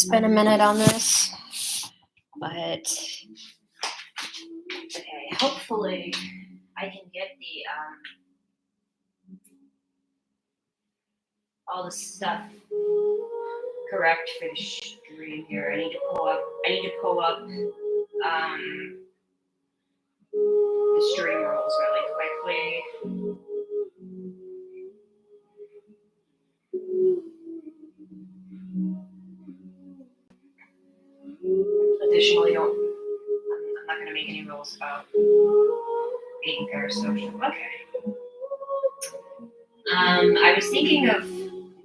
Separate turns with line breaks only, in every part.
spend a minute on this, but
okay, hopefully I can get the all the stuff correct for the stream here. I need to pull up the stream rules really quickly. Additionally, I'm not going to make any rules about being parasocial. Okay. I was thinking of,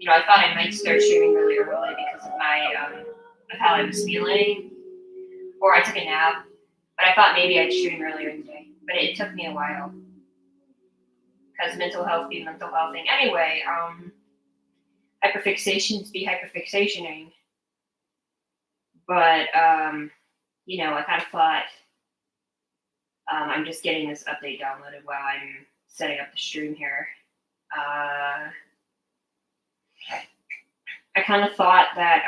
I thought I might start streaming really early because of my, of how I was feeling, or I took a nap, but I thought maybe I'd stream earlier in the day, but it took me a while, because mental health be mental health thing. Anyway, hyperfixations be hyperfixationing, but, I kind of thought, I'm just getting this update downloaded while I'm setting up the stream here. I kind of thought that,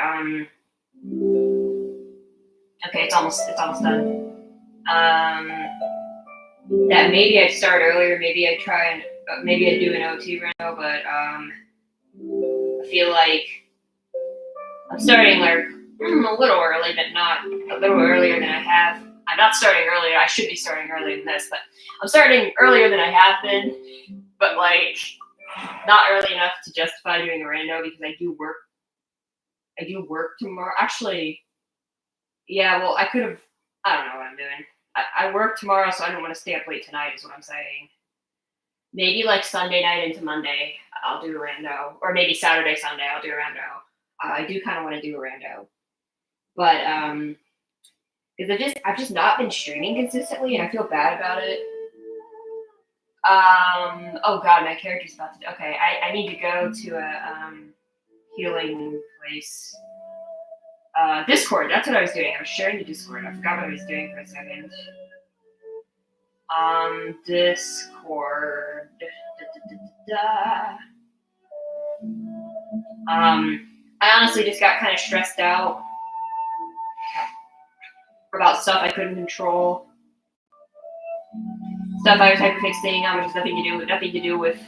okay, it's almost done. That maybe I'd start earlier, maybe I'd do an OT rando, but, I feel like I'm starting like a little early, but not a little earlier than I have. I'm not starting earlier, I should be starting earlier than this, but I'm starting earlier than I have been, but like, not early enough to justify doing a rando because I do work tomorrow. Actually, yeah, well, I don't know what I'm doing. I work tomorrow, so I don't want to stay up late tonight is what I'm saying. Maybe like Sunday night into Monday, I'll do a rando. Or maybe Saturday, Sunday, I'll do a rando. I do kind of want to do a rando. But, because I've just not been streaming consistently, and I feel bad about it. Oh god, my character's about to, okay, I need to go to a, healing place. Discord, that's what I was doing. I was sharing the Discord. I forgot what I was doing for a second. Discord. I honestly just got kind of stressed out about stuff I couldn't control. Stuff I was hyperfixating on, which has nothing to do with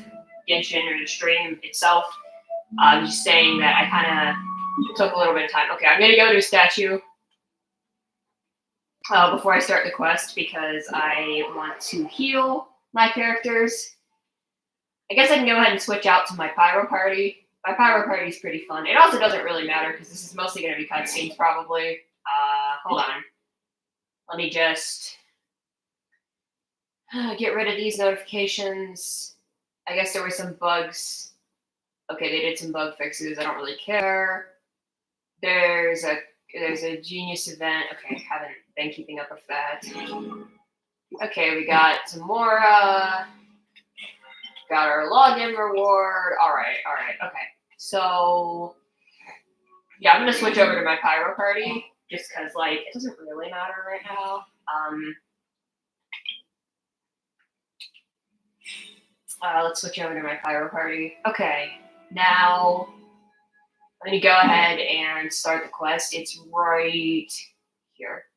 Genshin or the stream itself. I'm just saying that I kind of took a little bit of time. Okay, I'm gonna go to a statue before I start the quest because I want to heal my characters. I guess I can go ahead and switch out to my pyro party. My pyro party is pretty fun. It also doesn't really matter because this is mostly gonna be cutscenes probably. Hold on. Let me just get rid of these notifications. I guess there were some bugs. Okay, they did some bug fixes. I don't really care. There's a genius event. Okay, haven't been keeping up with that. Okay, we got some more. Got our login reward. All right. Okay, so yeah, I'm gonna switch over to my pyro party just because like it doesn't really matter right now. Let's switch over to my pyro party. Okay, now I'm gonna go ahead and start the quest. It's right here.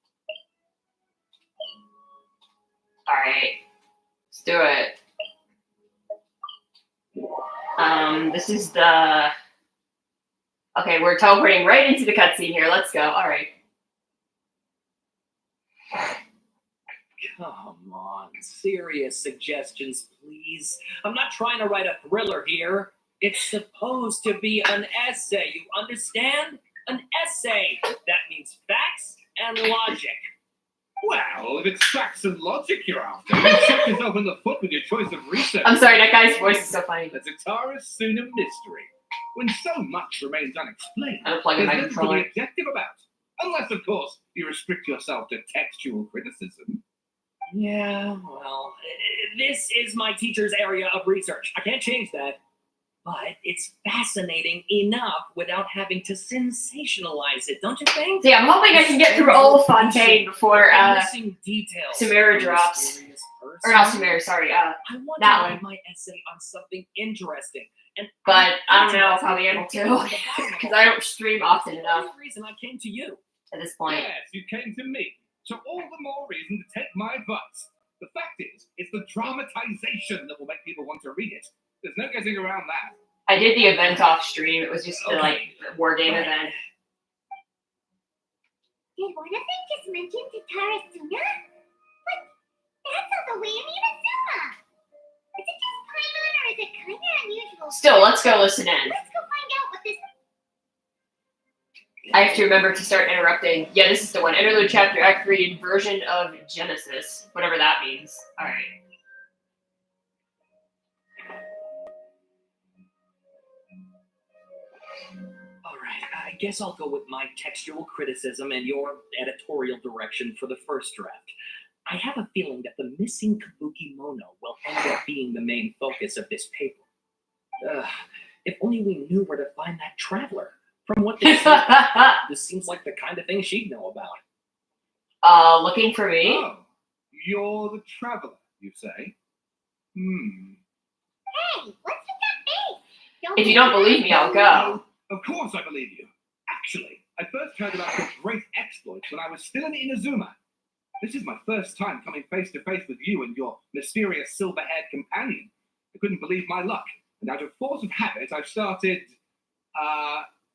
All right, let's do it. This is the. Okay, we're teleporting right into the cutscene here. Let's go. All right.
Come on, serious suggestions, please. I'm not trying to write a thriller here. It's supposed to be an essay, you understand? An essay. That means facts and logic.
Well, if it's facts and logic you're after, then shoot yourself in the foot with your choice of research.
I'm sorry, that guy's voice is so funny.
The Zatara's soon a mystery. When so much remains unexplained,
I'm plugging my
there's nothing to
controller.
be objective about. Unless, of course, you restrict yourself to textual criticism.
Yeah, well, this is my teacher's area of research. I can't change that. But it's fascinating enough without having to sensationalize it, don't you think?
See, I'm hoping I can get through Olifontaine before
missing details.
Sumeru drops. Or not Sumeru, sorry.
I want
that
to
one.
write my essay on something interesting And
But I don't know if I'll be able to, because I don't stream often enough
That's the reason I came to you.
at this point.
Yes, you came to me. So all the more reason to take my advice. The fact is, it's the dramatization that will make people want to read it. There's no getting around that.
I did the event off stream. It was just the war game event.
Did one of them just mention Tatarasuna? But that's all the way in Inazuma. Is it just Paimon or is it kind of unusual?
Still, let's go listen in.
Let's go find out what this.
I have to remember to start interrupting. Yeah, this is the one. Interlude chapter Act 3 Inversion of Genesis. Whatever that means. Alright.
Alright, I guess I'll go with my textual criticism and your editorial direction for the first draft. I have a feeling that the missing Kabuki Mono will end up being the main focus of this paper. If only we knew where to find that traveler. From what they said, this seems like the kind of thing she'd know about.
Looking for me?
Oh, you're the traveler, you say?
Hey, what's with that face?
If you don't believe me, I'll go.
Of course I believe you. Actually, I first heard about your great exploits when I was still in Inazuma. This is my first time coming face to face with you and your mysterious silver-haired companion. I couldn't believe my luck, and out of force of habit, I started,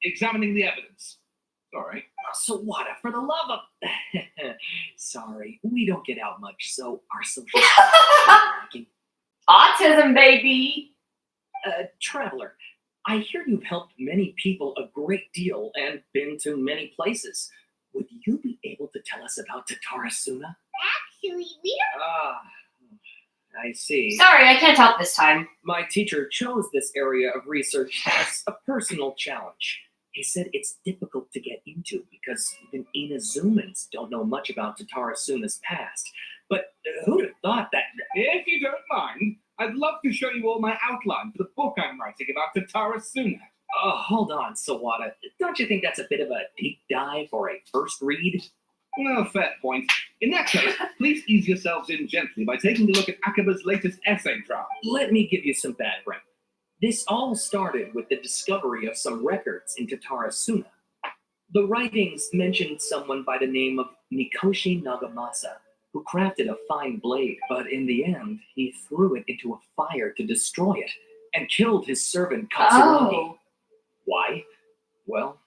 examining the evidence. Sorry.
So what? For the love of... Sorry, we don't get out much, so our social...
Autism, baby!
Traveler, I hear you've helped many people a great deal and been to many places. Would you be able to tell us about Tatarasuna?
Actually, we don't.
Ah, I see.
Sorry, I can't help this time.
My teacher chose this area of research as a personal challenge. He said it's difficult to get into because even Inazumans don't know much about Tatarasuna's past. But who'd have thought that...
If you don't mind, I'd love to show you all my outline for the book I'm writing about Tatarasuna.
Hold on, Sawada. Don't you think that's a bit of a deep dive or a first read?
Well, fair point. In that case, please ease yourselves in gently by taking a look at Akaba's latest essay draft.
Let me give you some background. This all started with the discovery of some records in Tatarasuna. The writings mentioned someone by the name of Mikoshi Nagamasa, who crafted a fine blade, but in the end, he threw it into a fire to destroy it, and killed his servant Katsuragi.
Oh.
Why? Well,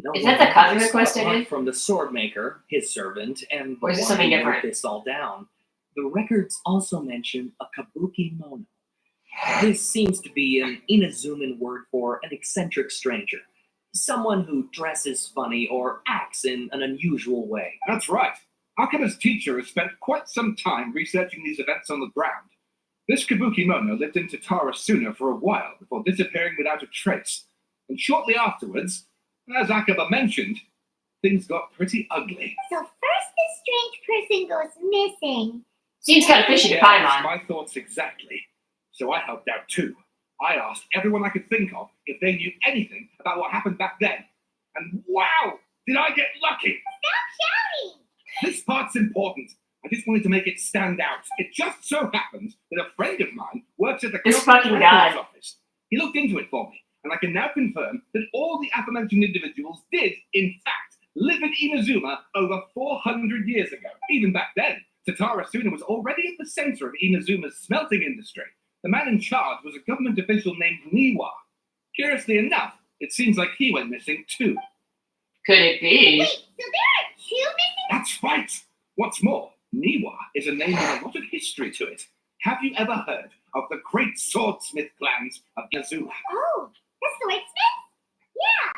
no
Is
one
that the
knows,
comic request I
apart
did?
from the sword maker, his servant, and
Or is it
the one
something
who
different?
wrote this all down. The records also mention a kabuki mono. This seems to be an Inazuman word for an eccentric stranger. Someone who dresses funny or acts in an unusual way.
That's right. Akaba's teacher has spent quite some time researching these events on the ground. This Kabuki Mono lived in Tatarasuna for a while before disappearing without a trace. And shortly afterwards, as Akaba mentioned, things got pretty ugly.
So first this strange person goes missing.
Seems kind of fishy to
Yes,
Paimon.
my thoughts exactly. So I helped out too. I asked everyone I could think of if they knew anything about what happened back then. And wow, did I get lucky!
Stop shouting!
This part's important. I just wanted to make it stand out. It just so happens that a friend of mine works at the
This
Corporate
fucking
Records
guy.
office. He looked into it for me, and I can now confirm that all the aforementioned individuals did, in fact, live in Inazuma over 400 years ago. Even back then, Tatarasuna was already at the center of Inazuma's smelting industry. The man in charge was a government official named Niwa. Curiously enough, it seems like he went missing too.
Could it be?
Wait, so there are two missing?
That's right! What's more, Niwa is a name with a lot of history to it. Have you ever heard of the great swordsmith clans of Inazuma?
Oh, the swordsmith? Yeah,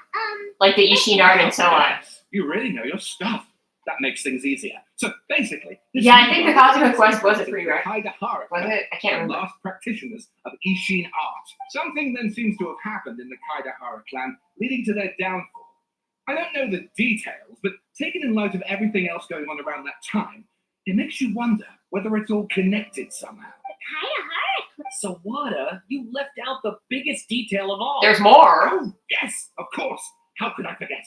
Like the Ishinard and so on.
Yes, you really know your stuff. That makes things easier. So basically, this
Yeah, I think the
Niwa
Cosmic Quest was a
the
prereq.
Kaidahara
Was it? I can't
the
remember.
last practitioners of Ishin art. Something then seems to have happened in the Kaidahara clan, leading to their downfall. I don't know the details, but taken in light of everything else going on around that time, it makes you wonder whether it's all connected somehow.
the
Sawada, you left out the biggest detail of all.
There's more.
Oh, yes, of course. How could I forget?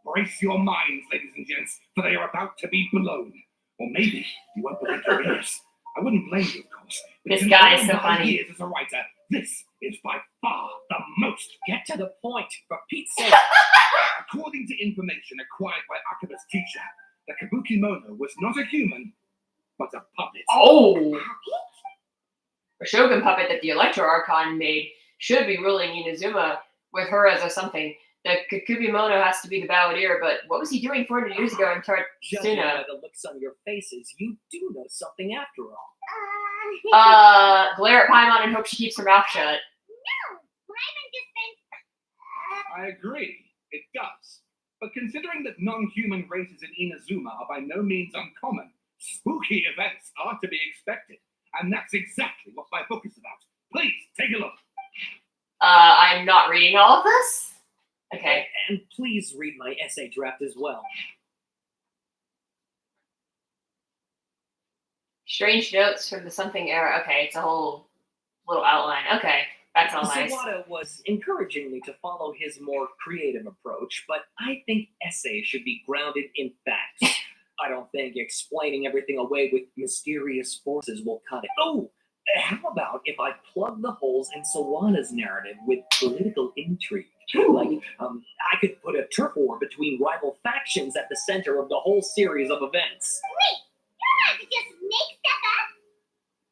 Brace your minds, ladies and gents, for they are about to be blown. Or maybe you won't believe your ears. I wouldn't blame you, of course. but
This
in
guy
all
is so
my
funny.
years as a writer, This is by far the most.
Get to the point, for Pete's sake.
According to information acquired by Akiba's teacher, the Kabuki Mono was not a human, but a puppet.
Oh!
Puppet?
A Shogun puppet that the Electro Archon made should be ruling Inazuma with her as a something. The Kakubimono has to be the balladeer, but what was he doing 400 years ago in
Judging
Tatsuna?
by the looks on your faces, you do know something after all.
Glare at Paimon and hope she keeps her mouth shut.
No! Paimon just thinks,
I agree, it does. But considering that non-human races in Inazuma are by no means uncommon, spooky events are to be expected. And that's exactly what my book is about. Please, take a look.
I'm not reading all of this? Okay.
And please read my essay draft as well.
Strange notes from the something era. Okay, it's a whole little outline. Okay, that's all nice.
Sawada was encouraging me to follow his more creative approach, but I think essays should be grounded in facts. I don't think explaining everything away with mysterious forces will cut it. Oh, how about if I plug the holes in Sawada's narrative with political intrigue? Like, I could put a turf war between rival factions at the center of the whole series of events.
wait, you don't have to just make stuff up.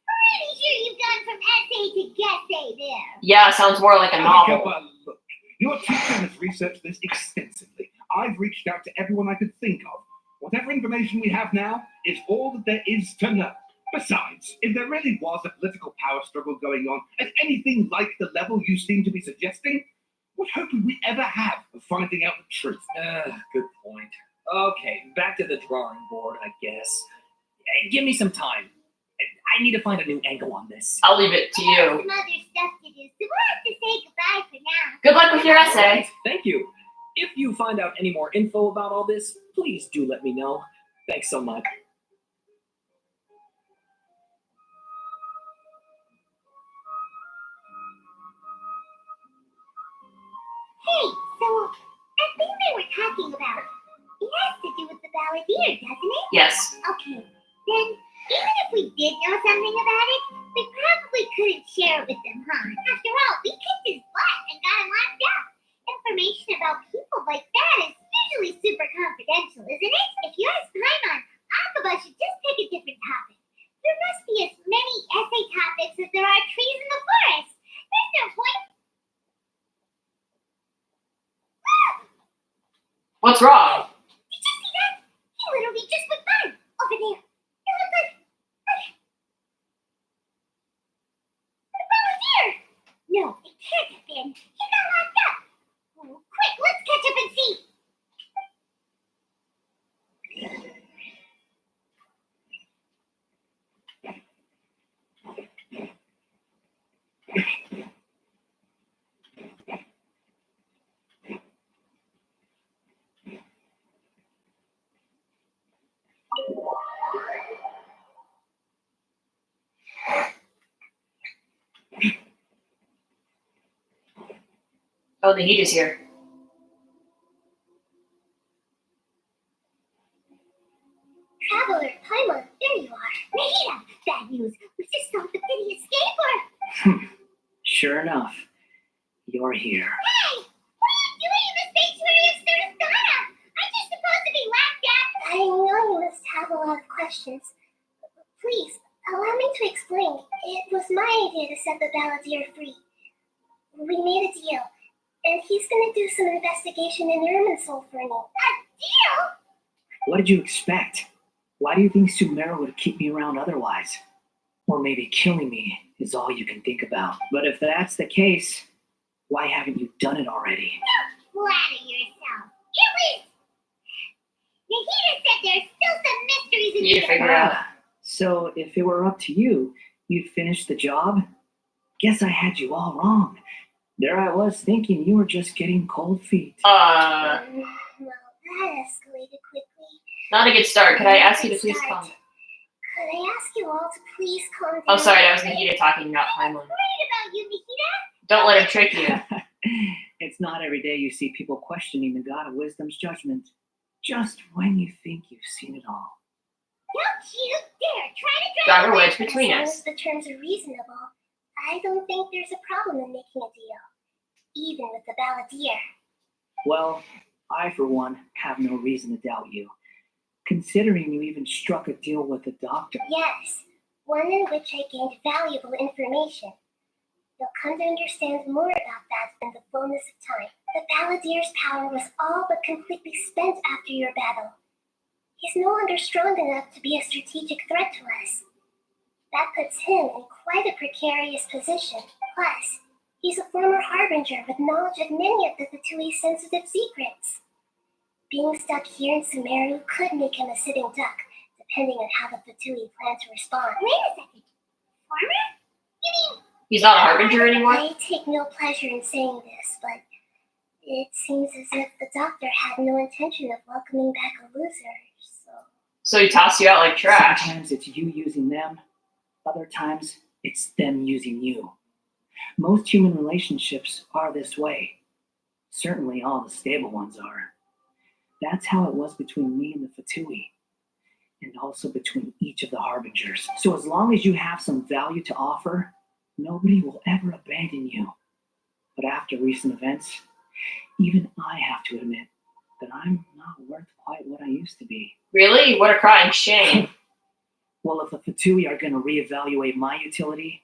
Pretty sure you've gone from essay to guessay there.
Yeah, sounds more like a novel.
Akaba, look, your teacher has researched this extensively. I've reached out to everyone I could think of. Whatever information we have now is all that there is to know. Besides, if there really was a political power struggle going on at anything like the level you seem to be suggesting, what hope would we ever have of finding out the truth?
Good point. Okay, back to the drawing board, I guess. Give me some time. I need to find a new angle on this.
I'll leave it to
I have
you.
some other stuff to do, so we'll have to say goodbye for now.
Good luck with your essay.
Thank you. If you find out any more info about all this, please do let me know. Thanks so much.
Hey, so that thing they were talking about, it has to do with the balladeer, doesn't it?
Yes.
Okay, then even if we did know something about it, we probably couldn't share it with them, huh? After all, we kicked his butt and got him locked up. Information about people like that is usually super confidential, isn't it? If you ask Paimon, Akaba should just pick a different topic. There must be as many essay topics as there are trees in the forest. There's no point.
What's wrong?
Did you see that? He literally just went by over there. It looked like the volunteer. No, it can't have been. He got locked up. Oh, quick, let's catch up and see.
Oh, the heat is here.
Traveler, Paimon, there you are. Nahida, bad news. We just saw the pity escape her.
Sure enough, you're here.
Hey, what are you doing in the sanctuary of Surasana? Aren't you supposed to be locked up? I know you must have a lot of questions. Please, allow me to explain. It was my idea to set the balladeer free. We made a deal, and he's gonna do some investigation in Irminsul for me. A deal?
What did you expect? Why do you think Sumeru would keep me around otherwise? Or maybe killing me is all you can think about. But if that's the case, why haven't you done it already?
Don't flatter yourself. It was... Nahida said there's still some mysteries in
You
the
need to figure out.
So if it were up to you, you'd finish the job? Guess I had you all wrong. There I was thinking you were just getting cold feet.
Well, that escalated quickly.
Not a good start. Could I ask you to please calm?
Could I ask you all to please calm down?
Oh, sorry, that was Nahida talking, not
I'm
Paimon.
worried about you, Nahida.
Don't let him trick you.
It's not every day you see people questioning the God of Wisdom's judgment. Just when you think you've seen it all.
Don't you dare try to
Drive a
away
wedge between
as long
us.
as the terms are reasonable. I don't think there's a problem in making a deal, even with the Balladeer.
Well, I, for one, have no reason to doubt you, considering you even struck a deal with the doctor.
Yes, one in which I gained valuable information. You'll come to understand more about that in the fullness of time. The Balladeer's power was all but completely spent after your battle. He's no longer strong enough to be a strategic threat to us. That puts him in quite a precarious position. Plus, he's a former Harbinger with knowledge of many of the Fatui's sensitive secrets. Being stuck here in Sumeru could make him a sitting duck, depending on how the Fatui plan to respond. Wait a second. Former? You mean...
He's not a Harbinger anymore?
I take no pleasure in saying this, but it seems as if the doctor had no intention of welcoming back a loser, so...
So he tossed you out like trash.
Sometimes it's you using them, other times it's them using you. Most human relationships are this way. Certainly all the stable ones are. That's how it was between me and the Fatui, and also between each of the Harbingers. So as long as you have some value to offer, nobody will ever abandon you. But after recent events, even I have to admit that I'm not worth quite what I used to be.
Really? What a crying shame.
Well, if the Fatui are going to reevaluate my utility,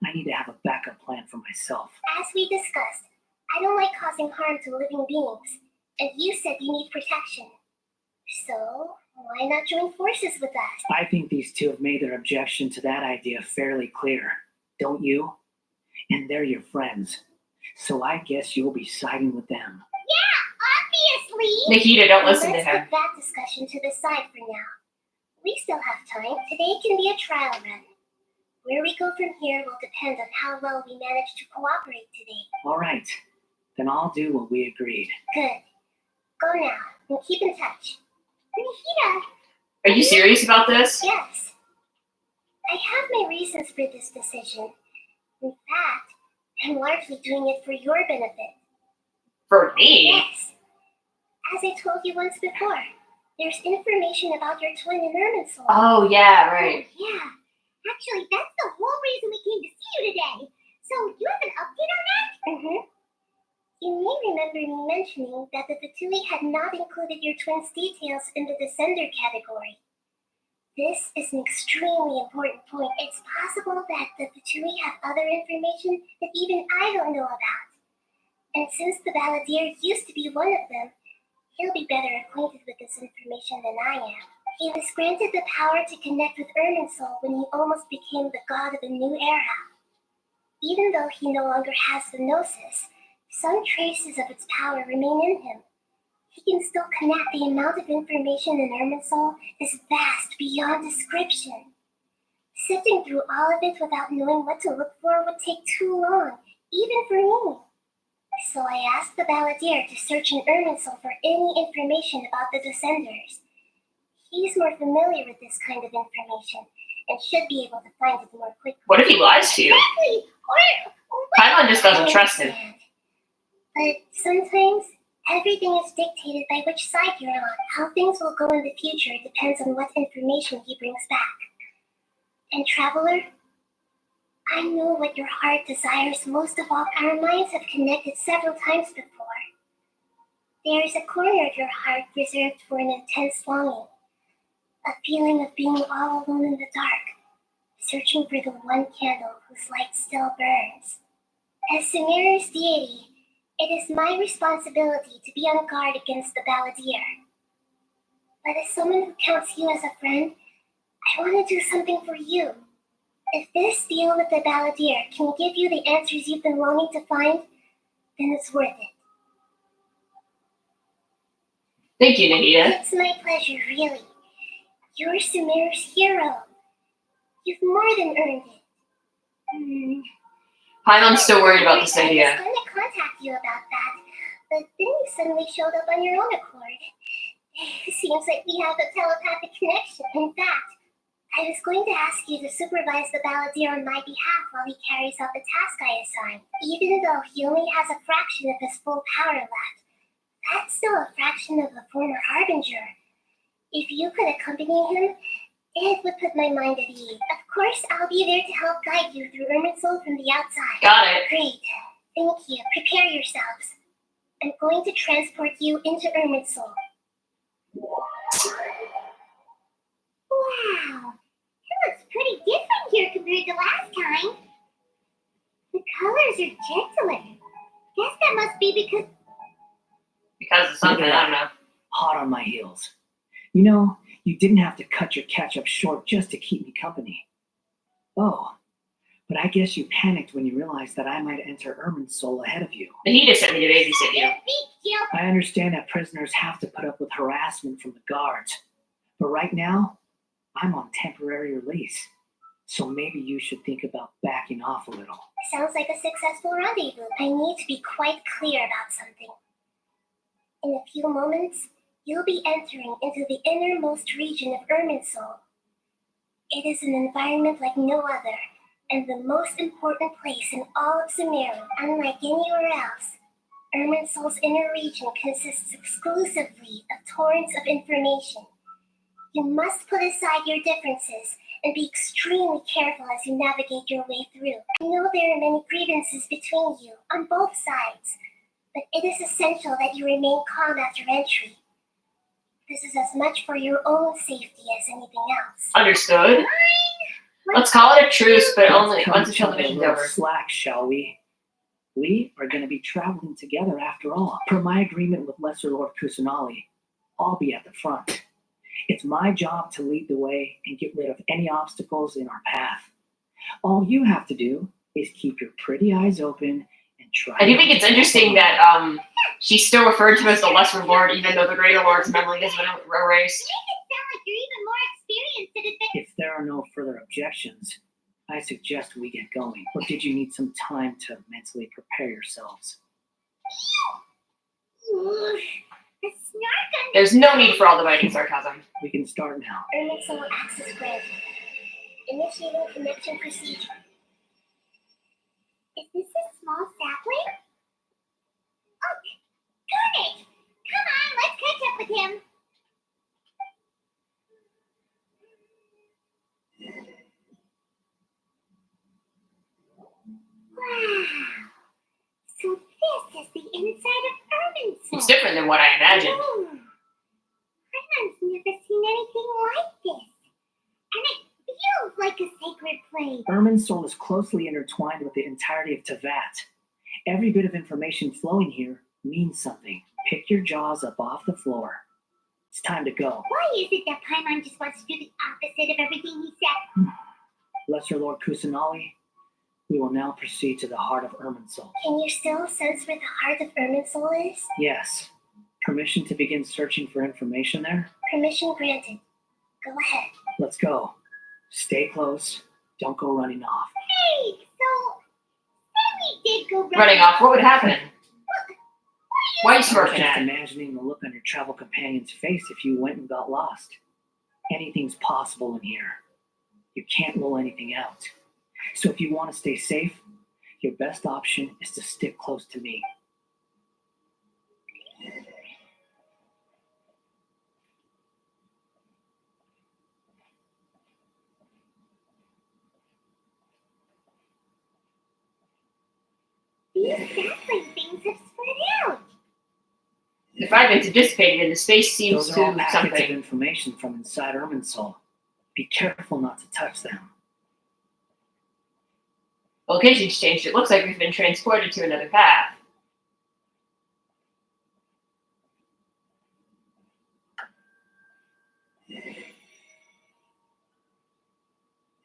I need to have a backup plan for myself.
As we discussed, I don't like causing harm to living beings, and you said you need protection. So, why not join forces with us?
I think these two have made their objection to that idea fairly clear, don't you? And they're your friends, so I guess you'll be siding with them.
Yeah, obviously!
Nikita, don't listen to
Let's
him.
put that discussion to the side for now. We still have time. Today can be a trial run. Where we go from here will depend on how well we manage to cooperate today.
All right, then I'll do what we agreed.
Good. Go now, and keep in touch. Nikita!
Are you serious about this?
Yes. I have my reasons for this decision. In fact, I'm largely doing it for your benefit.
For me?
Yes. As I told you once before, there's information about your twin in Irminsul.
Oh, yeah, right.
Yeah. Actually, that's the whole reason we came to see you today. So, you have an update on that? Mm-hmm. You may remember me mentioning that the Fatui had not included your twin's details in the Descender category. This is an extremely important point. It's possible that the Fatui have other information that even I don't know about. And since the Balladeer used to be one of them, he'll be better acquainted with this information than I am. He was granted the power to connect with Irminsul when he almost became the god of a new era. Even though he no longer has the Gnosis, some traces of its power remain in him. He can still connect. The amount of information in Irminsul is vast beyond description. Sifting through all of it without knowing what to look for would take too long, even for me. So I asked the Balladeer to search in Irminsul for any information about the Descenders. He's more familiar with this kind of information and should be able to find it more quickly.
What if he lies to you?
Exactly!
Paimon just doesn't trust him.
But sometimes everything is dictated by which side you're on. How things will go in the future depends on what information he brings back. And Traveler, I know what your heart desires most of all. Our minds have connected several times before. There is a corner of your heart reserved for an intense longing. A feeling of being all alone in the dark, searching for the one candle whose light still burns. As Sumeru's deity, it is my responsibility to be on guard against the Balladeer. But as someone who counts you as a friend, I want to do something for you. If this deal with the Balladeer can give you the answers you've been longing to find, then it's worth it.
Thank you, Nikita.
It's my pleasure, really. You're Sumeru's hero. You've more than earned it.
Paimon's still worried about this idea.
I was going to contact you about that, but then you suddenly showed up on your own accord. It seems like we have a telepathic connection. In fact, I was going to ask you to supervise the Balladeer on my behalf while he carries out the task I assign. Even though he only has a fraction of his full power left, that's still a fraction of a former Harbinger. If you could accompany him, It would put my mind at ease. Of course, I'll be there to help guide you through Irminsul from the outside.
Got it.
Great. Thank you. Prepare yourselves. I'm going to transport you into Irminsul. Wow. It looks pretty different here compared to last time. The colors are gentler. Guess that must be
Because of something, I don't know.
Hot on my heels. You know, you didn't have to cut your catch-up short just to keep me company. Oh, but I guess you panicked when you realized that I might enter Irminsul ahead of you.
But he just sent me to babysit you.
I understand that prisoners have to put up with harassment from the guards, but right now, I'm on temporary release. So maybe you should think about backing off a little.
Sounds like a successful rendezvous. I need to be quite clear about something. In a few moments, you'll be entering into the innermost region of Irminsul. It is an environment like no other, and the most important place in all of Sumeru, unlike anywhere else. Irminsul's inner region consists exclusively of torrents of information. You must put aside your differences and be extremely careful as you navigate your way through. I know there are many grievances between you, on both sides, but it is essential that you remain calm after entry. This is as much for your own safety as anything else.
Understood. Let's call it a truce, but only once the
Cut a
television's
little
over.
slack, shall we? We are going to be traveling together after all. Per my agreement with Lesser Lord Kusanali, I'll be at the front. It's my job to lead the way and get rid of any obstacles in our path. All you have to do is keep your pretty eyes open and try.
I do think it's interesting that she's still referred to as the Lesser Lord, even though the Greater Lord's memory has been erased.
Make it sound like you're even more experienced at adventure.
If there are no further objections, I suggest we get going. Or did you need some time to mentally prepare yourselves?
The snark on
There's no need for all the biting sarcasm.
We can start now.
Irminsul access granted. Initiating connection procedure. Is this a small sapling? Oh, got it! Come on, let's catch up with him. Wow. So this is the inside of Irminsul.
It's different than what I imagined.
Oh, I've never seen anything like this. And it feels like a sacred place.
Irminsul is closely intertwined with the entirety of Tevat. Every bit of information flowing here means something. Pick your jaws up off the floor. It's time to go.
Why is it that Paimon just wants to do the opposite of everything he said?
Lesser Lord Kusanali, we will now proceed to the heart of Irminsul.
Can you still sense where the heart of Irminsul is?
Yes. Permission to begin searching for information there?
Permission granted. Go ahead.
Let's go. Stay close. Don't go running off.
Hey, so say we did go
Running off, what would happen? Why are you
I was
smirking
just
at?
imagining the look on your travel companion's face if you went and got lost. Anything's possible in here. You can't rule anything out. So if you want to stay safe, your best option is to stick close to me.
These sapling things have spread out.
The fragments have dissipated and the space seems
Those are all
to
packets of
something.
information from inside Irminsul. Be careful not to touch them.
The location's changed. It looks like we've been transported to another path.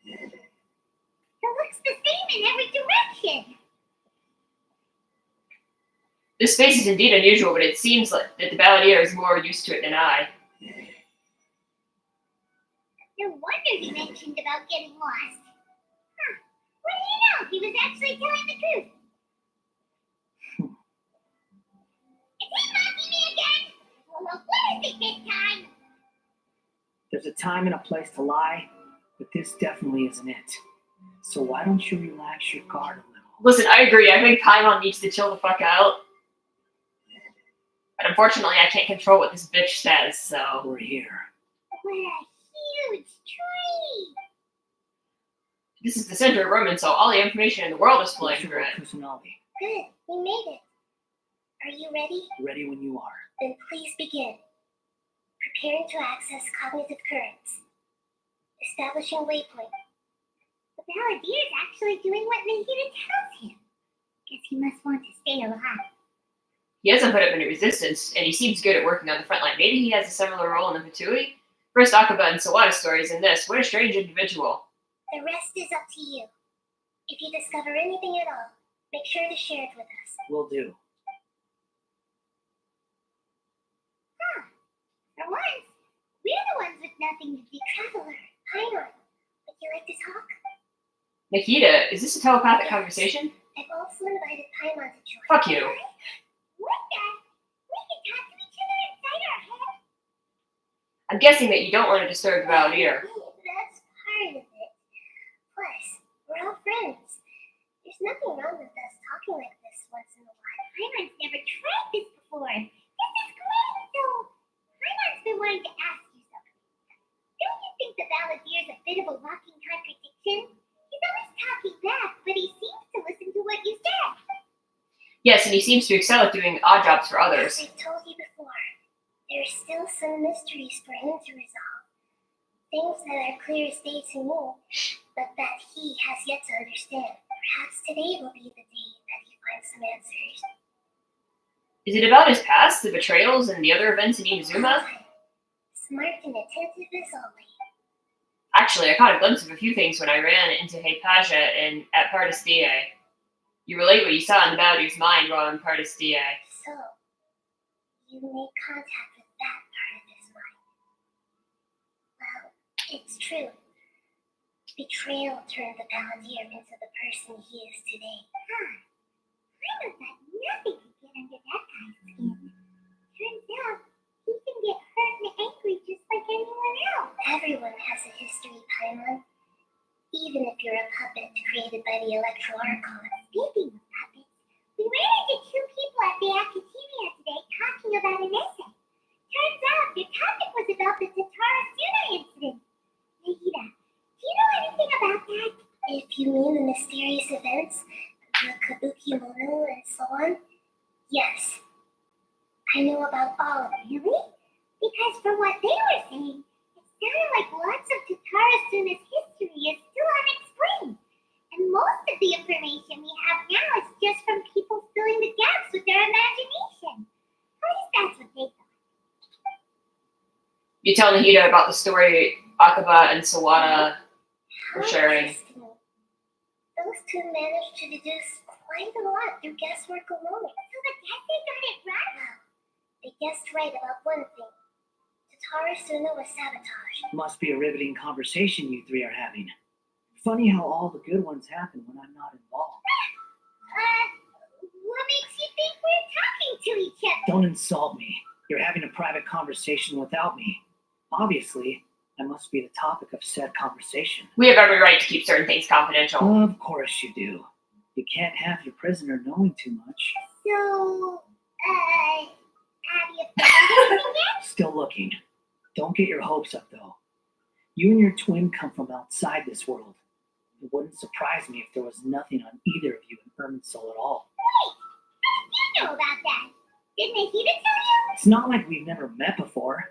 It looks the same in every direction.
This space is indeed unusual, but it seems like that the Balladeer is more used to it than I.
No wonder he mentioned about getting lost. Huh. What do you know? He was actually telling the truth. Is he mocking me again? Well, what is it this time?
There's a time and a place to lie, but this definitely isn't it. So why don't you relax your guard a little?
Listen, I agree. I think Paimon needs to chill the fuck out. But unfortunately, I can't control what this bitch says, so...
We're here.
What a huge tree.
This is the center of Roman, so all the information in the world is flowing through it.
Kusanagi.
Good, we made it. Are you ready?
Ready when you are.
Then please begin. Preparing to access cognitive currents. Establishing waypoint. The Balladeer is actually doing what Nahida tells him. Guess he must want to stay alive.
He hasn't put up any resistance, and he seems good at working on the front line. Maybe he has a similar role in the Fatui? First Akaba and Sawada stories, and this. What a strange individual.
The rest is up to you. If you discover anything at all, make sure to share it with us.
Will do.
For once, we're the ones with nothing to do. Traveler, Paimon, would you like to talk?
Nikita, is this a telepathic conversation?
I've also invited Paimon to join.
Fuck you.
What the? We can talk to each other inside our head.
I'm guessing that you don't want to disturb the Balladeer.
That's part of it. Plus, we're all friends. There's nothing wrong with us talking like this once in a while. Paimon's never tried this before. This is great. So, Paimon's been wanting to ask you something. Don't you think the Balladeer's a bit of a walking contradiction? He's always talking back, but he seems to listen to what you said.
Yes, and he seems to excel at doing odd jobs for others.
As I told you before, there are still some mysteries for him to resolve. Things that are clear as day to me, but that he has yet to understand. Perhaps today will be the day that he finds some answers.
Is it about his past, the betrayals, and the other events in Inazuma?
Smart and attentive as always.
Actually, I caught a glimpse of a few things when I ran into Heipaja and at Pardistia. You relate what you saw in the Balladeer's mind while in Pardistia.
So, you made contact with that part of his mind. Well, it's true. Betrayal turned the Balladeer into the person he is today. I was like nothing to get under that guy's skin. Turns out, he can get hurt and angry just like anyone else. Everyone has a history, Paimon. Even if you're a puppet created by the Electro Archon. Speaking of puppets, we ran into two people at the Academia today talking about an essay. Turns out their topic was about the Tatara Suna incident. Nahida, do you know anything about that? If you mean the mysterious events, the Kabuki Mono and so on, yes. I know about all of them. Really? Because from what they were saying, it sounded like lots of Tatara Suna's history is still unexplained. And most of the information we have now is just from people filling the gaps with their imagination. At least that's what they thought.
You tell Nahida about the story Akaba and Sawada were
How
sharing.
interesting. Those two managed to deduce quite a lot through guesswork alone. So the guessing got it right. They guessed right about one thing. Tatara Suna was sabotaged.
Must be a riveting conversation you three are having. Funny how all the good ones happen when I'm not involved.
What makes you think we're talking to each other?
Don't insult me. You're having a private conversation without me. Obviously, I must be the topic of said conversation.
We have every right to keep certain things confidential.
Of course you do. You can't have your prisoner knowing too much.
So, have you found anything yet?
Still looking. Don't get your hopes up, though. You and your twin come from outside this world. It wouldn't surprise me if there was nothing on either of you in Irminsul at all.
Wait, how did you know about that? Didn't Nahida tell you?
It's not like we've never met before.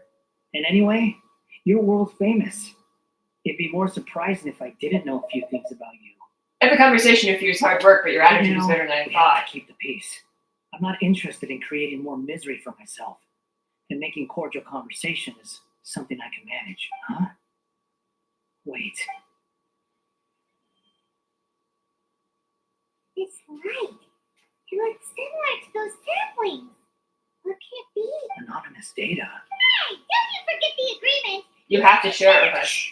And anyway, you're world famous. It'd be more surprising if I didn't know a few things about you.
Every conversation of yours is hard work, but your attitude is
Now,
better than I
we have
thought.
to keep the peace. I'm not interested in creating more misery for myself. And making cordial conversation is something I can manage. Huh? Wait.
It's right. It looks similar to those samplings. What can it be?
Anonymous data.
Hey, don't you forget the agreement.
You have to share it with us.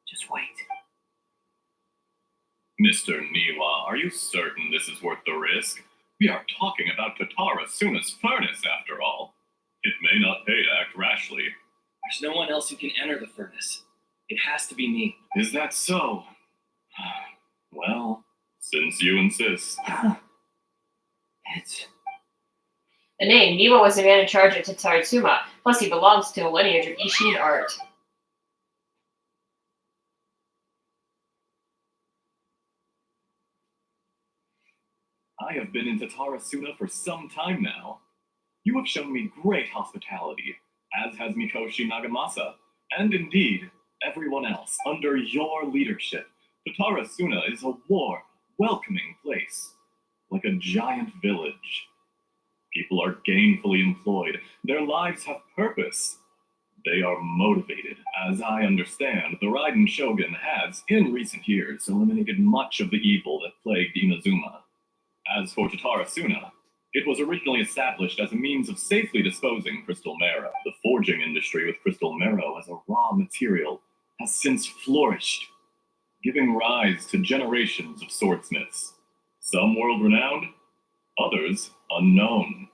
Just wait.
Mr. Niwa, are you certain this is worth the risk? We are talking about Tatara Suna's furnace, after all. It may not pay to act rashly.
There's no one else who can enter the furnace. It has to be me.
Is that so? Well, since you insist.
It's...
The name, Niwa was the man in charge at Tetsuratsuma, plus he belongs to a lineage of Ishin art.
I have been in Tatarasuna for some time now. You have shown me great hospitality, as has Mikoshi Nagamasa, and indeed, everyone else under your leadership. Tatarasuna is a warm, welcoming place, like a giant village. People are gainfully employed. Their lives have purpose. They are motivated. As I understand, the Raiden Shogun has, in recent years, eliminated much of the evil that plagued Inazuma. As for Tatarasuna, it was originally established as a means of safely disposing crystal marrow. The forging industry with crystal marrow as a raw material has since flourished, giving rise to generations of swordsmiths. Some world-renowned, others unknown,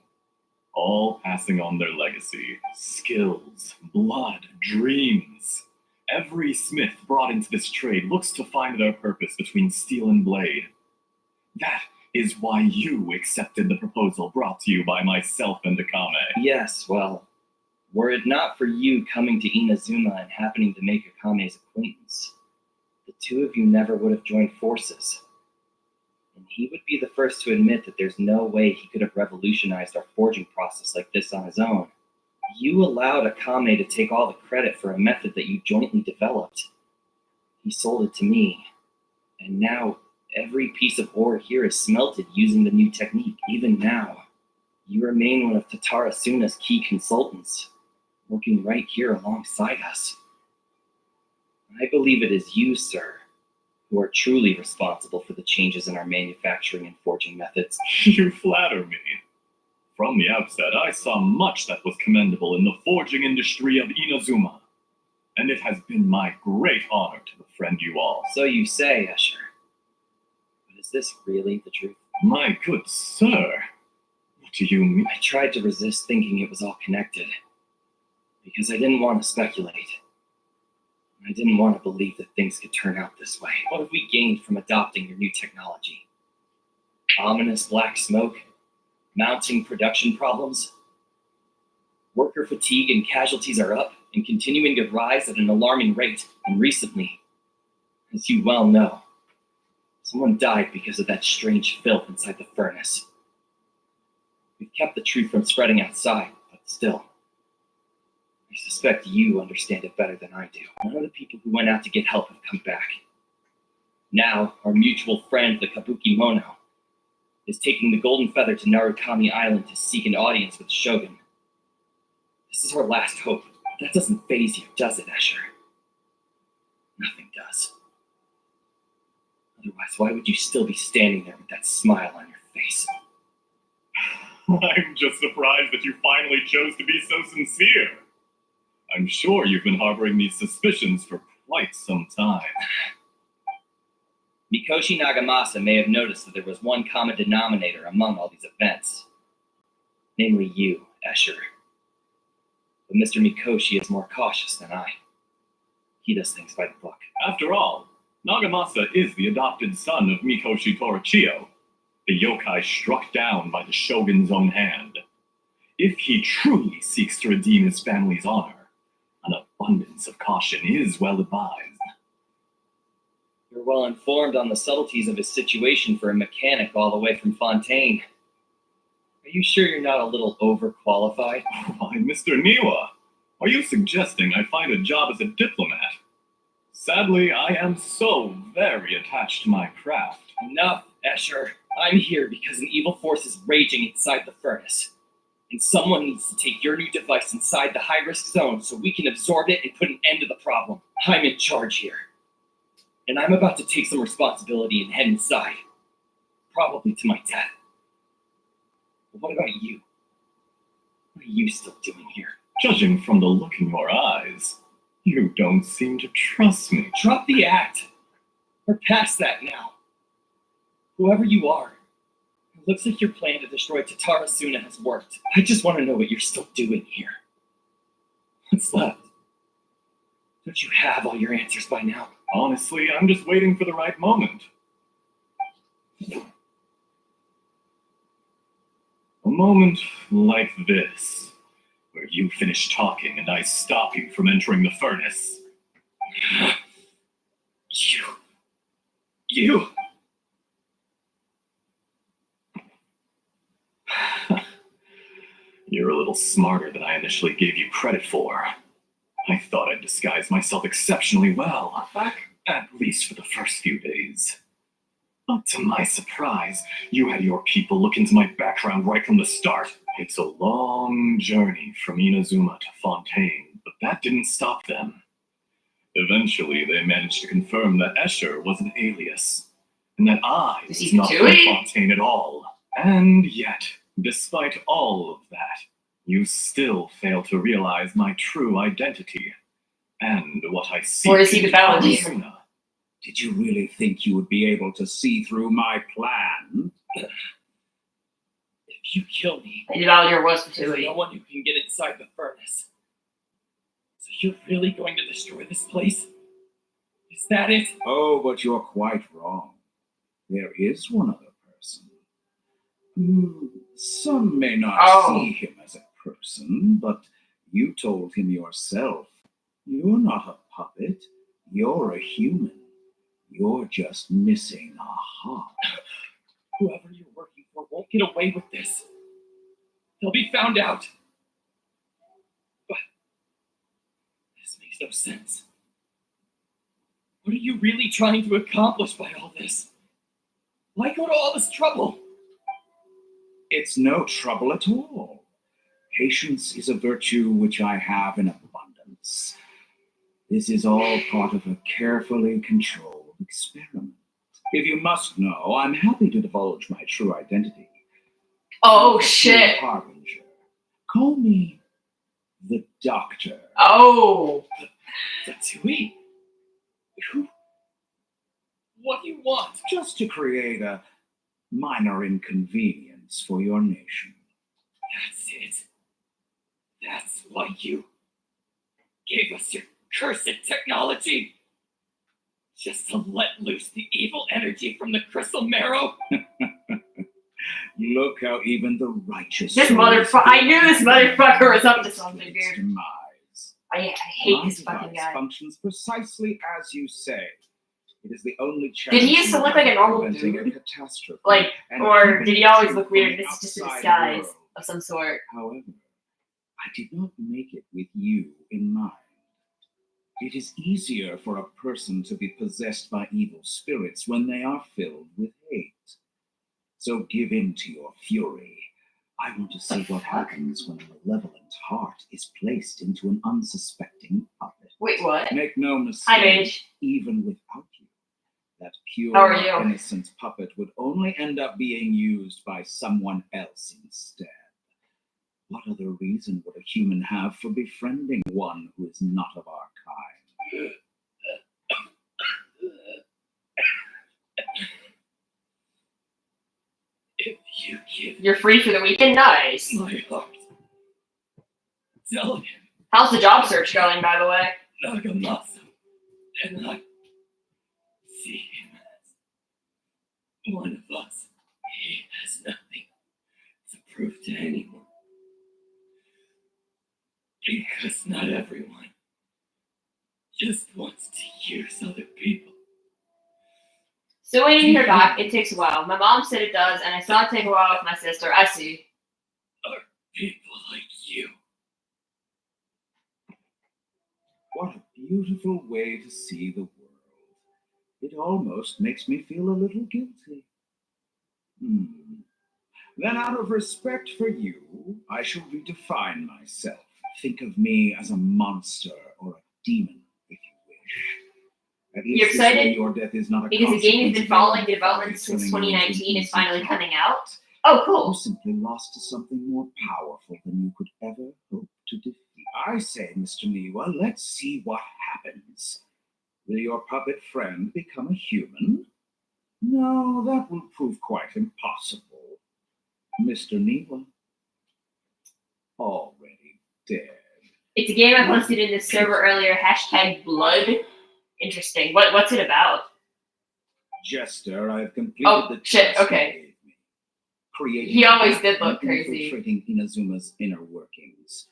all passing on their legacy, skills, blood, dreams. Every smith brought into this trade looks to find their purpose between steel and blade. That is why you accepted the proposal brought to you by myself and Akame.
Yes, well, were it not for you coming to Inazuma and happening to make Akame's acquaintance, the two of you never would have joined forces. And he would be the first to admit that there's no way he could have revolutionized our forging process like this on his own. You allowed Akame to take all the credit for a method that you jointly developed. He sold it to me, and now every piece of ore here is smelted using the new technique. Even now, you remain one of Tatarasuna's key consultants, working right here alongside us. I believe it is you, sir, who are truly responsible for the changes in our manufacturing and forging methods.
You flatter me. From the outset, I saw much that was commendable in the forging industry of Inazuma, and it has been my great honor to befriend you all.
So you say, Escher. But is this really the truth?
My good sir, what do you mean?
I tried to resist thinking it was all connected, because I didn't want to speculate. I didn't want to believe that things could turn out this way. What have we gained from adopting your new technology? Ominous black smoke? Mounting production problems? Worker fatigue and casualties are up and continuing to rise at an alarming rate. And recently, as you well know, someone died because of that strange filth inside the furnace. We've kept the truth from spreading outside, but still, I suspect you understand it better than I do. None of the people who went out to get help have come back. Now, our mutual friend, the Kabuki Mono, is taking the Golden Feather to Narukami Island to seek an audience with the Shogun. This is our last hope. That doesn't faze you, does it, Escher? Nothing does. Otherwise, why would you still be standing there with that smile on your face?
I'm just surprised that you finally chose to be so sincere. I'm sure you've been harboring these suspicions for quite some time.
Mikoshi Nagamasa may have noticed that there was one common denominator among all these events. Namely you, Escher. But Mr. Mikoshi is more cautious than I. He does things by the book.
After all, Nagamasa is the adopted son of Mikoshi Torichio, the yokai struck down by the Shogun's own hand. If he truly seeks to redeem his family's honor, an abundance of caution is well advised.
You're well informed on the subtleties of his situation for a mechanic all the way from Fontaine. Are you sure you're not a little overqualified?
Why, Mr. Niwa, are you suggesting I find a job as a diplomat? Sadly, I am so very attached to my craft.
Enough, Escher. I'm here because an evil force is raging inside the furnace. And someone needs to take your new device inside the high-risk zone so we can absorb it and put an end to the problem. I'm in charge here. And I'm about to take some responsibility and head inside. Probably to my death. But what about you? What are you still doing here?
Judging from the look in your eyes, you don't seem to trust me.
Drop the act. We're past that now. Whoever you are, it looks like your plan to destroy Tatarasuna has worked. I just want to know what you're still doing here. What's left? Don't you have all your answers by now?
Honestly, I'm just waiting for the right moment. A moment like this, where you finish talking and I stop you from entering the furnace.
You.
You're a little smarter than I initially gave you credit for. I thought I'd disguised myself exceptionally well,
Fuck.
at least for the first few days. But to my surprise, you had your people look into my background right from the start. It's a long journey from Inazuma to Fontaine, but that didn't stop them. Eventually, they managed to confirm that Escher was an alias, and that I
Is
was
he
not from
Tui?
Fontaine at all. And yet, despite all of that, you still fail to realize my true identity, and what I see.
Or is he the Paladin?
Suna.
Did you really think you would be able to see through my plan?
If you kill me,
I devalued your was
there's
Tui.
no one who can get inside the furnace. So you're really going to destroy this place? Is that it?
Oh, but you're quite wrong. There is one other person. Some may not see him as a person, but you told him yourself. You're not a puppet. You're a human. You're just missing a heart.
Whoever you're working for won't get away with this. They'll be found out. But this makes no sense. What are you really trying to accomplish by all this? Why go to all this trouble?
It's no trouble at all. Patience is a virtue which I have in abundance. This is all part of a carefully controlled experiment. If you must know, I'm happy to divulge my true identity.
Oh,
I'm a
shit.
Harbinger. Call me the Doctor.
Oh.
That's Tui. Who? What do you want?
Just to create a minor inconvenience for your nation.
That's it. That's why you gave us your cursed technology. Just to let loose the evil energy from the crystal marrow.
Look how even the righteous.
This motherfucker. I knew this motherfucker was up to something,
Its
dude.
demise.
I hate
My
this fucking
device
guy.
functions precisely as you say. It is the only chance.
Did he used to look like a normal
preventing a
dude?
catastrophe
Like,
and
or
keeping
did he always
truth
look
from
weird?
the
This is just a
outside
disguise
world.
of some sort.
However, I did not make it with you in mind. It is easier for a person to be possessed by evil spirits when they are filled with hate. So give in to your fury. I want to see what happens when a malevolent heart is placed into an unsuspecting puppet.
Wait, what?
Make no mistake,
Hi, Mage.
even without you, that pure,
How are you?
innocent puppet would only end up being used by someone else instead. What other reason would a human have for befriending one who is not of our kind?
If you give
You're free for the weekend? Nice.
my heart, tell him
How's the job search going, by the way?
Nagamasa and I see him as one of us. He has nothing to prove to anyone. Because not everyone just wants to use other people.
Still waiting to hear back. It takes a while. My mom said it does, and I saw it take a while with my sister. I see.
People like you.
What a beautiful way to see the world. It almost makes me feel a little guilty. Then out of respect for you, I shall redefine myself. Think of me as a monster or a demon, if you wish. At least
You're
this way
excited?
your death is not a
Because the game has
consequence
been
of
following
your
the development
folly
since
turning you into
2019
an
is finally
easy
coming
target.
out. Oh,
You
cool.
simply lost to something more powerful than you could ever hope to defeat. I say, Mr. Niwa, let's see what happens. Will your puppet friend become a human? No, that will prove quite impossible. Mr. Niwa, already dead.
It's a game I posted in this server earlier. #blood. Interesting. What's it about?
Jester, I have completed
Oh,
the
shit,
task
okay.
you gave me. Creating
He always
and
did look crazy.
infiltrating Inazuma's inner workings.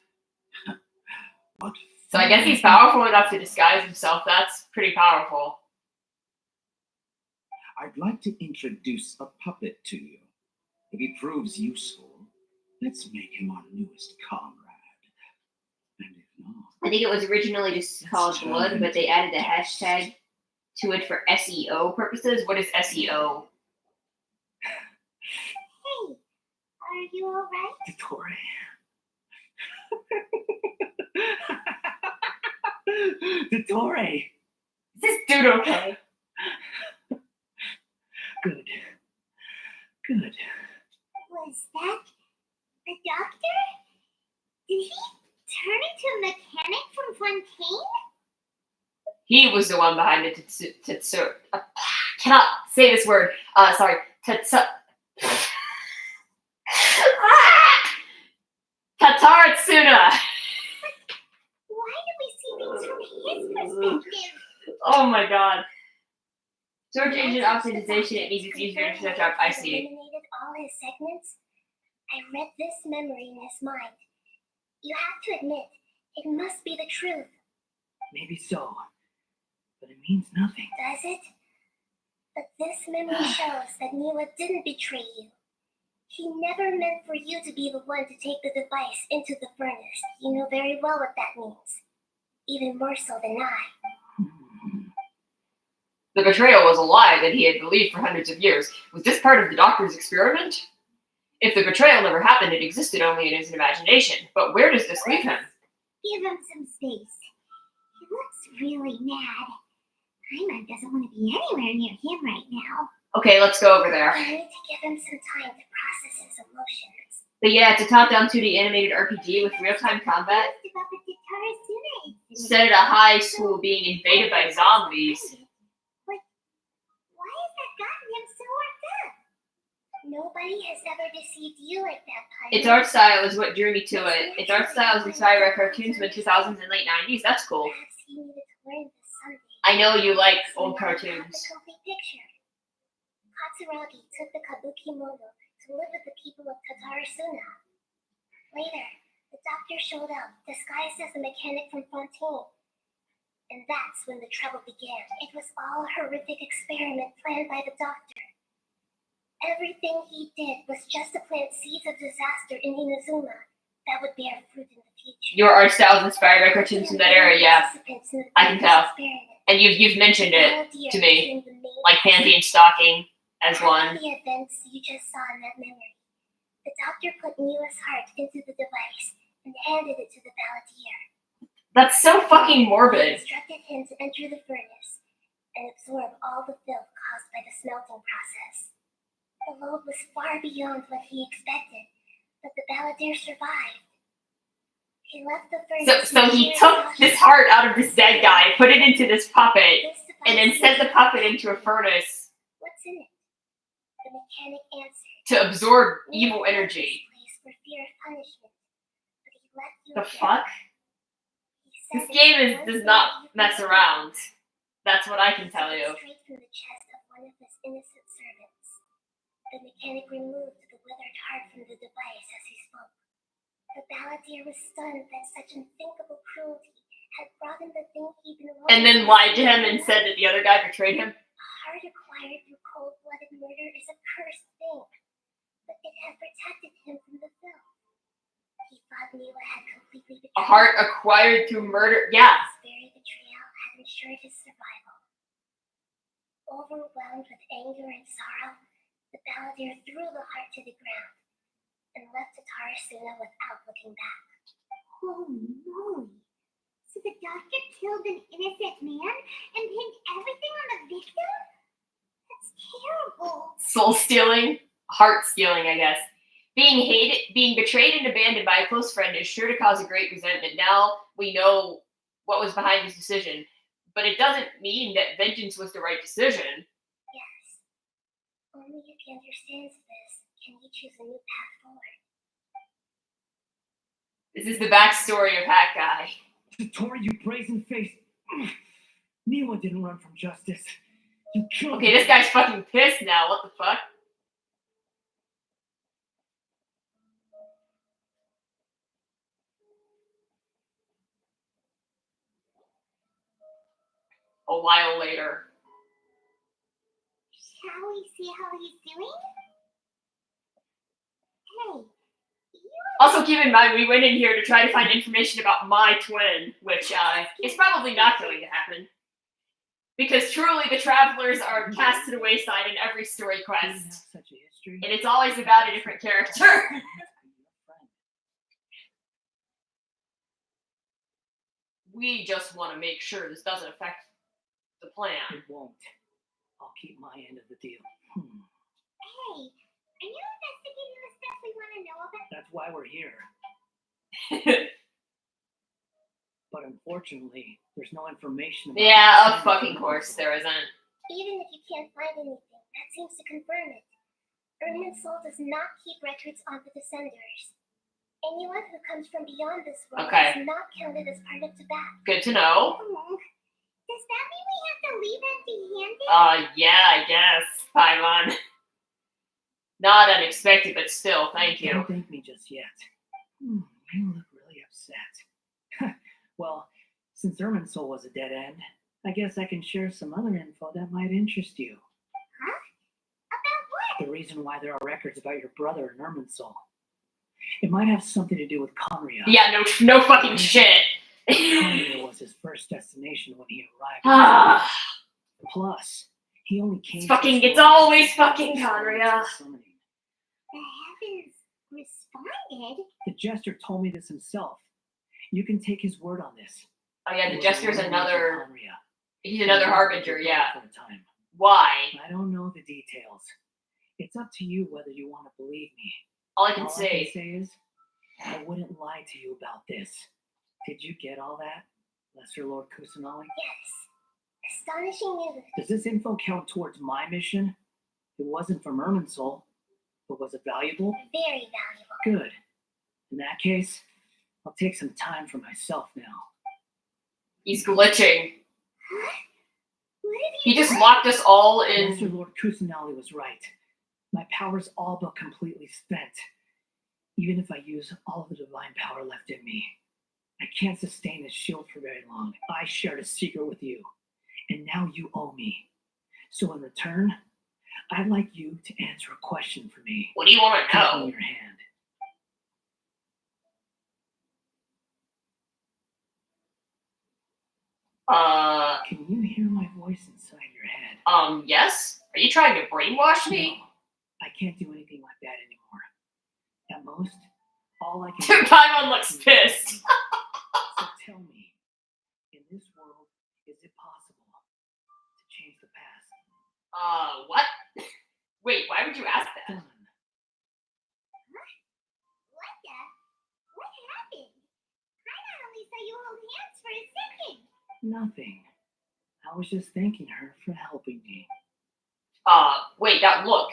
What
So I guess he's powerful enough to disguise himself. That's pretty powerful.
I'd like to introduce a puppet to you. If he proves useful, Let's make him our newest comrade. And if not,
I think it was originally just called Blood, but they added a hashtag to it for SEO purposes. What is SEO?
Hey, are you alright?
Dottore. Dottore.
Is this dude okay?
Good. Good.
Was that the doctor? Did he turn into a mechanic from Fontaine?
He was the one behind the cannot say this word. Sorry. Tataratsuna.
Why do we see things from his perspective?
Oh my god. Search engine optimization, it means it's easier to search up. I see.
Eliminated all his segments. I read this memory in his mind. You have to admit, it must be the truth.
Maybe so. But it means nothing.
Does it? But this memory shows that Niwa didn't betray you. He never meant for you to be the one to take the device into the furnace. You know very well what that means. Even more so than I.
The betrayal was a lie that he had believed for hundreds of years. Was this part of the doctor's experiment? If the betrayal never happened, it existed only in his imagination. But where does this leave him?
Give him some space. He looks really mad. Paimon doesn't want to be anywhere near him right now.
Okay, let's go over there.
I need to give him some time to process his emotions.
But yeah, it's a top-down 2D animated RPG with real-time combat.
Just about the Tatara Suna
Set at a high school being invaded by zombies.
But why has that gotten him so worked up? Nobody has ever deceived you like that, Paimon.
Its art style is what drew me to it. Its art style is inspired by cartoons from the 2000s and late 90s. That's cool.
Perhaps he needed to learn this someday.
I know you like
So
old
now we have
cartoons.
the complete picture. Katsuragi took the Kabuki Mono to live with the people of Tatarasuna. Later, the doctor showed up, disguised as a mechanic from Fontaine. And that's when the trouble began. It was all a horrific experiment planned by the doctor. Everything he did was just to plant seeds of disaster in Inazuma that would bear fruit in the future.
Your art style is inspired by cartoons from that era, yeah. I can tell. And you've mentioned it to me, like Panty and Stocking as one.
The events you just saw in that memory. The doctor put Niwa's heart into the device and handed it to the Balladeer.
That's so fucking
He
morbid.
instructed him to enter the furnace and absorb all the filth caused by the smelting process. The load was far beyond what he expected, but the Balladeer survived. He left the furnace.
So he took this heart out of this dead guy, put it into this puppet, and then sent the puppet into a furnace
What's in it? The mechanic answered.
to absorb evil energy.
For fear of punishment, but he left you
The
again.
fuck?
He said
This
that
game
once
does
more
not
you
mess
could
around. That's what I can
He
tell
took it
you.
straight from the chest of one of his innocent servants. The mechanic removed the withered heart from the device as he spoke. The Balladeer was stunned that such unthinkable cruelty had brought him the thing he'd been wanting.
And then lied to him and said that the other guy betrayed him.
A heart acquired through cold-blooded murder is a cursed thing, but it had protected him from the filth. He thought Niwa had completely betrayed
A heart
him.
acquired through murder. Yeah.
His very betrayal had ensured his survival. Overwhelmed with anger and sorrow, the Balladeer threw the heart to the ground and left Tatarasuna without looking back. Holy moly! So the doctor killed an innocent man and pinned everything on the victim? That's terrible.
Soul stealing. Heart stealing, I guess. Being hated, being betrayed and abandoned by a close friend is sure to cause a great resentment. Now we know what was behind his decision, but it doesn't mean that vengeance was the right decision.
Yes. Only if he understands this can he choose a new path forward.
This is the backstory of Hat Guy.
Dottore, you brazen-faced. Niwa didn't run from justice. You killed
Okay, this guy's fucking pissed now. What the fuck? A while later.
Shall we see how he's doing? Hey, you
Also, keep in mind, we went in here to try to find information about my twin, which is probably not going to happen. Because truly, the travelers are cast to the wayside in every story
Do you have
quest.
such a history?
And it's always about a different character. We just want to make sure this doesn't affect the plan.
It won't. I'll keep my end of the deal.
Hey, are you investigating the stuff we want to know about?
That's why we're here. But unfortunately, there's no information about
Yeah,
the
of fucking course there isn't.
Even if you can't find anything, that seems to confirm it. Soul does not keep records on the Descenders. Anyone who comes from beyond this world
Okay.
is not counted as part of Tibet.
Good to know.
Does that mean we have to leave empty-handed?
Yeah, I guess. Paimon. Not unexpected, but still, thank you.
Don't thank me just yet. You look really upset. Well, since Soul was a dead end, I guess I can share some other info that might interest you.
Huh? About what?
The reason why there are records about your brother in Soul. It might have something to do with Conria.
Yeah, no fucking shit.
Conria was his first destination when he arrived.
Ah,
Plus, he only came.
it's always fucking Conria.
The heavens responded?
The Jester told me this himself. You can take his word on this.
Oh yeah, the Jester's another.
Conria.
He's another harbinger. Yeah.
For a time.
Why?
I don't know the details. It's up to you whether you want to believe me.
All I can
All
say.
I can say is, I wouldn't lie to you about this. Did you get all that, Lesser Lord Kusanali?
Yes. Astonishing news.
Does this info count towards my mission? It wasn't from Soul, but was it valuable?
Very valuable.
Good. In that case, I'll take some time for myself now.
He's glitching.
Huh? What have you
He just
done?
locked us all
Lesser
in.
Lord Kusanali was right. My power's all but completely spent. Even if I use all the divine power left in me, I can't sustain this shield for very long. I shared a secret with you, and now you owe me. So in return, I'd like you to answer a question for me.
What do you want to
Give me
know?
your hand. Can you hear my voice inside your head?
Yes? Are you trying to brainwash me?
No, I can't do anything like that anymore. At most, all I can do
Paimon looks pissed.
So tell me, in this world, is it possible to change the past?
What? Wait, why would you ask that?
Done.
What happened? I only saw you hold hands for a second.
Nothing. I was just thanking her for helping me.
Wait, that look.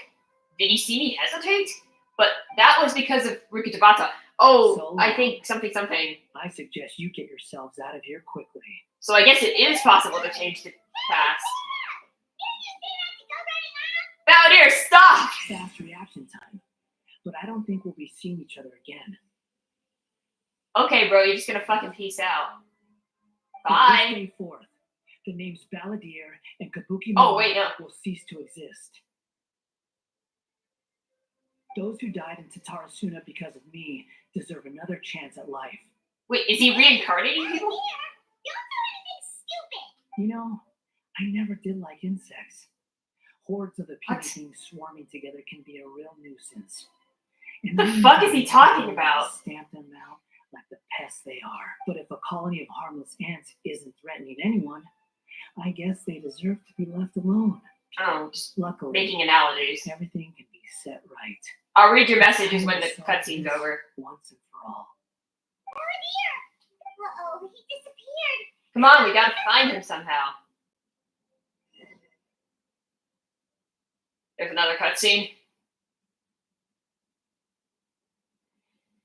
Did he see me hesitate? But that was because of Rikutabata. Oh,
So
I think something.
I suggest you get yourselves out of here quickly.
So I guess it is possible to change the past. Valdir, stop!
Fast reaction time. But I don't think we'll be seeing each other again.
Okay, bro, you're just gonna fucking peace out.
From
Bye.
this day forth, the names Balladeer and Kabuki
Oh, wait, no.
will cease to exist. Those who died in Tatarasuna because of me deserve another chance at life.
Wait, is he reincarnating people?
Don't do anything stupid.
You know, I never did like insects. Hordes of the puny
What?
things swarming together can be a real nuisance. And
The
we
fuck
need
is he
to
talking about?
Stamp them out like the pests they are. But if a colony of harmless ants isn't threatening anyone, I guess they deserve to be left alone.
Oh, just
Luckily,
making analogies.
everything can be set right.
I'll read your messages when the cutscene's over.
Once and for all.
Uh-oh, he disappeared.
Come on, we gotta find him somehow. There's another cutscene.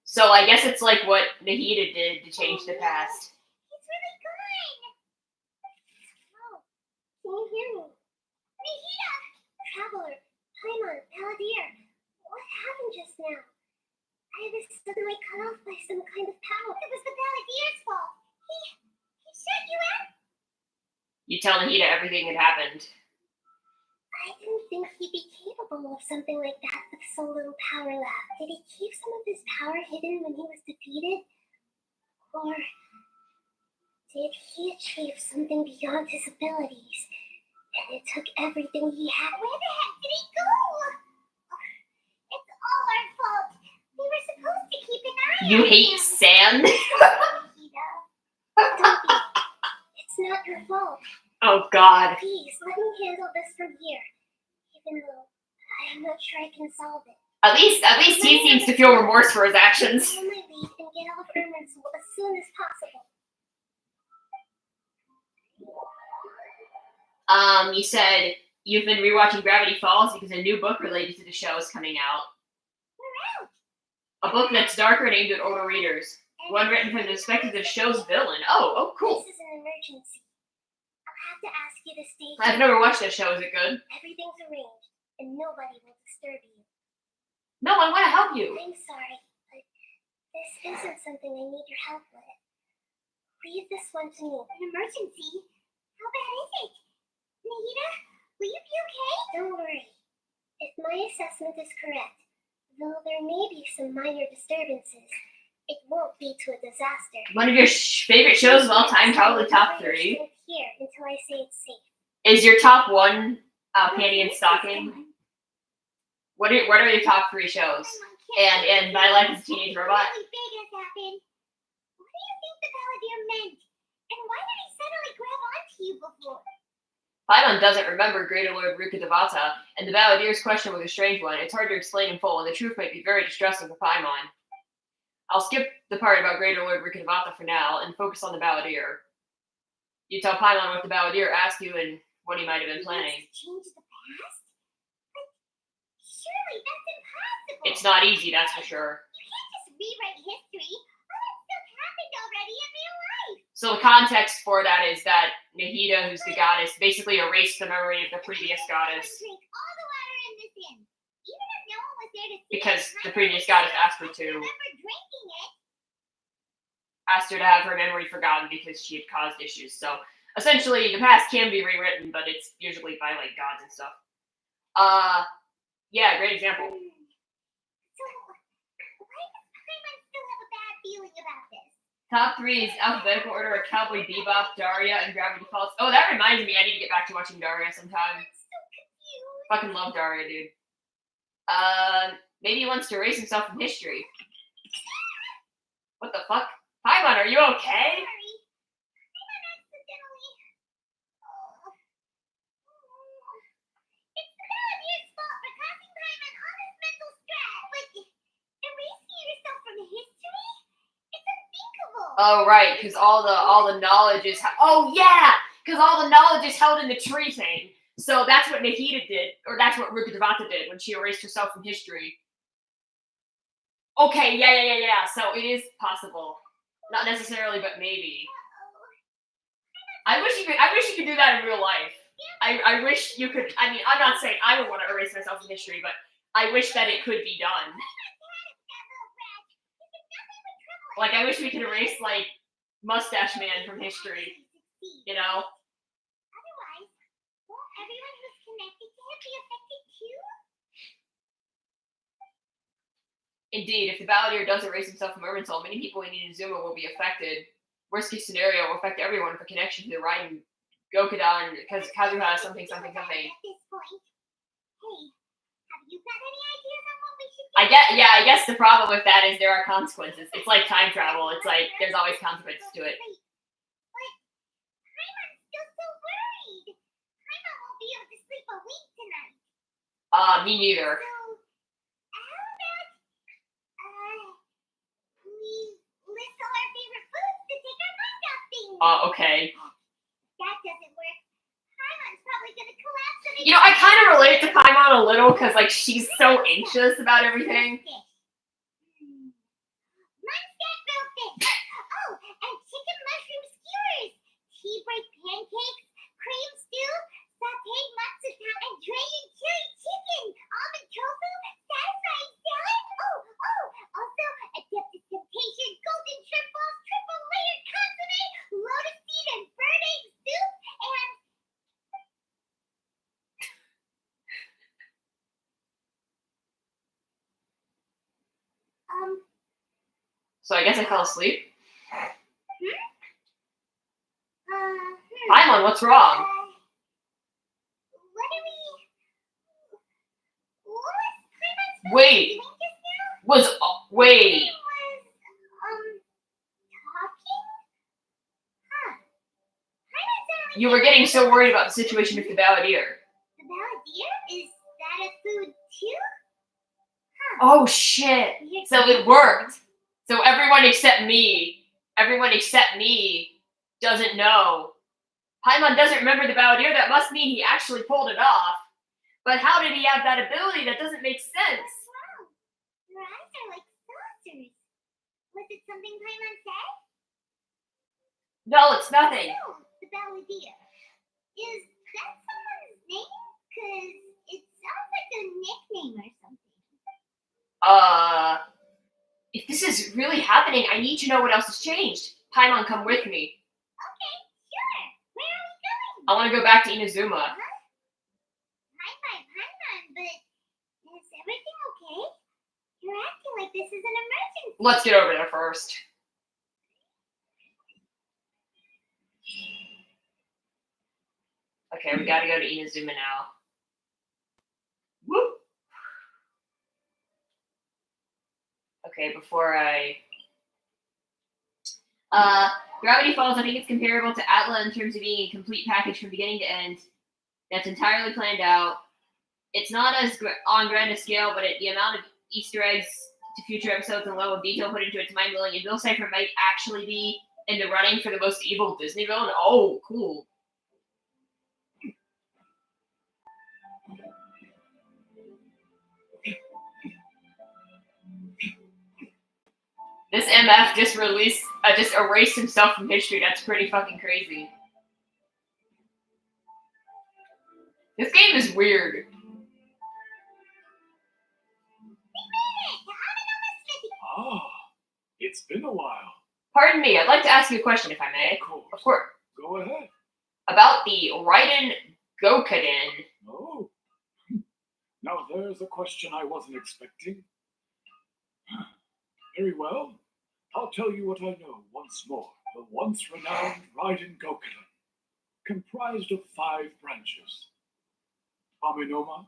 So I guess it's like what Nahida did to change the past.
He's really gone. Oh, can you hear me? Nahida! Traveler, Paimon, Balladeer. What happened just now? I was suddenly cut off by some kind of power. It was the Balladeer's fault. He shut you out?
You tell Nahida everything that happened.
I didn't think he'd be capable example of something like that with so little power left. Did he keep some of his power hidden when he was defeated? Or did he achieve something beyond his abilities? And it took everything he had. Where the heck did he go? It's all our fault. We were supposed to keep an eye on him.
You hate sand?
Don't be. It's not your fault.
Oh God.
Please, let me handle this from here. Even though I'm not sure I can solve it.
At least he seems to feel remorse for his actions.
I only leave and get off Irminsul as soon as possible.
You said you've been rewatching Gravity Falls because a new book related to the show is coming out.
We're out.
A book that's darker and aimed at older readers. One written from the perspective of the show's villain. Oh, cool.
This is an emergency. I'll have to ask you to stay
I've never watched that show. Is it good?
Everything's arranged, and nobody will disturb you.
No, I want to help you.
I'm sorry, but this isn't something I need your help with. Leave this one to me. An emergency? How bad is it? Nahida, will you be okay? Don't worry. If my assessment is correct, though there may be some minor disturbances, it won't lead to a disaster.
One of your favorite shows of all time, probably top 3.
Here until I say it's safe.
Is your top 1 Panty and Stocking? What are your top 3 shows? And My Life as a Teenage Robot?
Something really big has happened. What do you think the Balladeer meant? And why did he suddenly grab onto you before?
Paimon doesn't remember Greater Lord Rukkhadevata, and the Balladeer's question was a strange one. It's hard to explain in full, and the truth might be very distressing for Paimon. I'll skip the part about Greater Lord Rukkhadevata for now, and focus on the Balladeer. You tell Paimon what the Balladeer asked you and what he might have been planning.
Change the past? But surely that's impossible.
It's not easy, that's for sure.
You can't just rewrite history. All that stuff happened already in real life.
So the context for that is that Nahida, who's the goddess, basically erased the memory of the previous goddess.
Drink all the water in this inn. Even if no one was there to see
Because
it,
the previous goddess asked her
I
to.
remember drinking it.
Asked her to have her memory forgotten because she had caused issues. So essentially, the past can be rewritten, but it's usually by like gods and stuff. Yeah, great example.
So, why does Paimon still have a bad feeling about this?
Top 3 is alphabetical order of Cowboy Bebop, Daria, and Gravity Falls. Oh, that reminds me, I need to get back to watching Daria sometime.
I'm so confused.
Fucking love Daria, dude. Maybe he wants to erase himself from history. What the fuck? Paimon, are you okay?
Sorry. Paimon accidentally. It's the Balladeer's fault for causing Paimon all this mental stress. But erasing yourself from history? It's unthinkable.
Oh, right, because all the knowledge is... Oh, yeah! Because all the knowledge is held in the tree thing. So that's what Nahida did, or that's what Rukkhadevata did when she erased herself from history. Okay, yeah. So it is possible. Not necessarily, but maybe. I wish you could do that in real life. I wish you could. I mean, I'm not saying I would want to erase myself from history, but I wish that it could be done. Like, I wish we could erase, like, Mustache Man from history. You know?
Otherwise, won't everyone who's connected to him be affected too?
Indeed, if the Balladeer does erase himself from Irminsul, many people in Inazuma will be affected. Worst case scenario will affect everyone with a connection to the Raiden Gokudan, because Kazuha has something.
At this point, hey, have you got any ideas on what we should do?
I guess the problem with that is there are consequences. It's like time travel. It's like there's always consequences to it.
But Paimon's still so worried. Paimon won't be able to sleep a week tonight.
Me neither.
So, how about we list all our favorite foods to take our mind off things?
Okay.
That doesn't work. Paimon's probably gonna collapse.
You know, I kind of relate to Paimon a little because, like, she's so anxious about everything.
Munchkin grilled fish. Oh, and chicken mushroom skewers. Tea break pancakes, cream stew, sauteed matsuta, and drained chili chicken. Almond tofu, satisfying salad. Oh, also Adeptus Temptation, golden shrimp balls, triple layered consomme, lotus seed and bird egg soup, and
So I guess I fell asleep.
Hmm.
Paimon, what's wrong?
What was Paimon's
Wait.
doing just now?
Wait.
He was, talking? Huh. Paimon's sounding
You were getting so worried about the situation with the Balladeer.
The Balladeer? Is that a food too?
Oh shit. So it worked. So everyone except me doesn't know. Paimon doesn't remember the Balladeer. That must mean he actually pulled it off. But how did he have that ability? That doesn't make sense.
Wow. Your eyes are like saucers. Was it something Paimon said?
No, it's nothing.
No, the Balladeer. Is that someone's name? Cause it sounds like a nickname or something.
If this is really happening, I need to know what else has changed. Paimon, come with me.
Okay, sure. Where are we going?
I want to go back to Inazuma.
Paimon, but is everything okay? You're acting like this is an emergency.
Let's get over there first. Okay, we gotta go to Inazuma now. Whoop! Okay, before I... Gravity Falls, I think it's comparable to Atla in terms of being a complete package from beginning to end. That's entirely planned out. It's not as on grand a scale, but the amount of Easter eggs to future episodes and level of detail put into it's mind-blowing, and Bill Cipher might actually be in the running for the most evil Disney villain. Oh, cool. This MF just erased himself from history. That's pretty fucking crazy. This game is weird.
Ah, it's been a while.
Pardon me, I'd like to ask you a question, if I may. Of course.
Go ahead.
About the Raiden Gokaden.
Oh. Now there's a question I wasn't expecting. Very well. I'll tell you what I know once more. The once renowned Raiden Gokaden, comprised of 5 branches. Aminoma,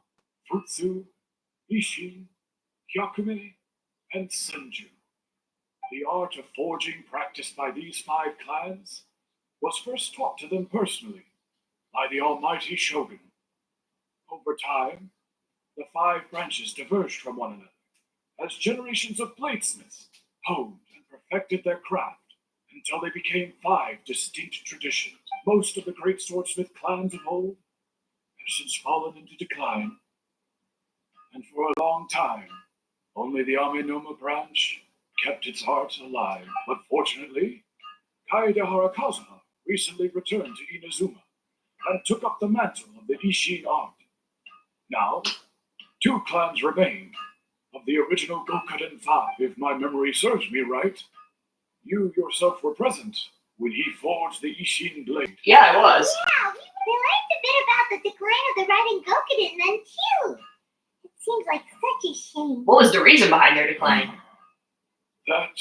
Futsu, Ishin, Hyakume, and Senju. The art of forging practiced by these 5 clans was first taught to them personally by the almighty Shogun. Over time, the 5 branches diverged from one another as generations of bladesmiths honed and perfected their craft until they became 5 distinct traditions. Most of the great swordsmith clans of old have since fallen into decline, and for a long time, only the Aminoma branch kept its art alive. But fortunately, Kaede Harakazuha recently returned to Inazuma and took up the mantle of the Ishin art. Now, 2 clans remain of the original Gokaden 5, if my memory serves me right. You yourself were present when he forged the Ishin blade.
Yeah, I was.
Yeah, we learned a bit about the decline of the Raiden Gokaden then too. It seems like such a shame.
What was the reason behind their decline?
That,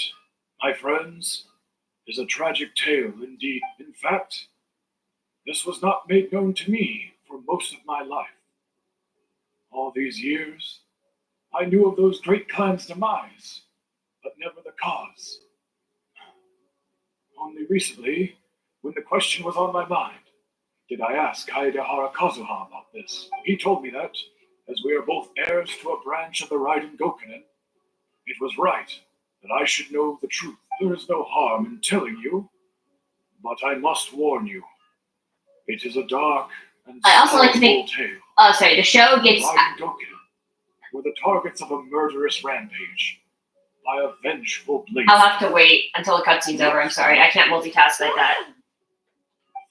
my friends, is a tragic tale indeed. In fact, this was not made known to me for most of my life. All these years, I knew of those great clans' demise, but never the cause. Only recently, when the question was on my mind, did I ask Kaede Harakazuha about this. He told me that, as we are both heirs to a branch of the Raiden Gokanen, it was right that I should know the truth. There is no harm in telling you, but I must warn you. It is a dark and
I also like to
sorrowful
think-
tale.
The show gets...
Raiden Gokanen were the targets of a murderous rampage by a vengeful blade.
I'll have to wait until the cutscene's over. I'm sorry. I can't multitask like that.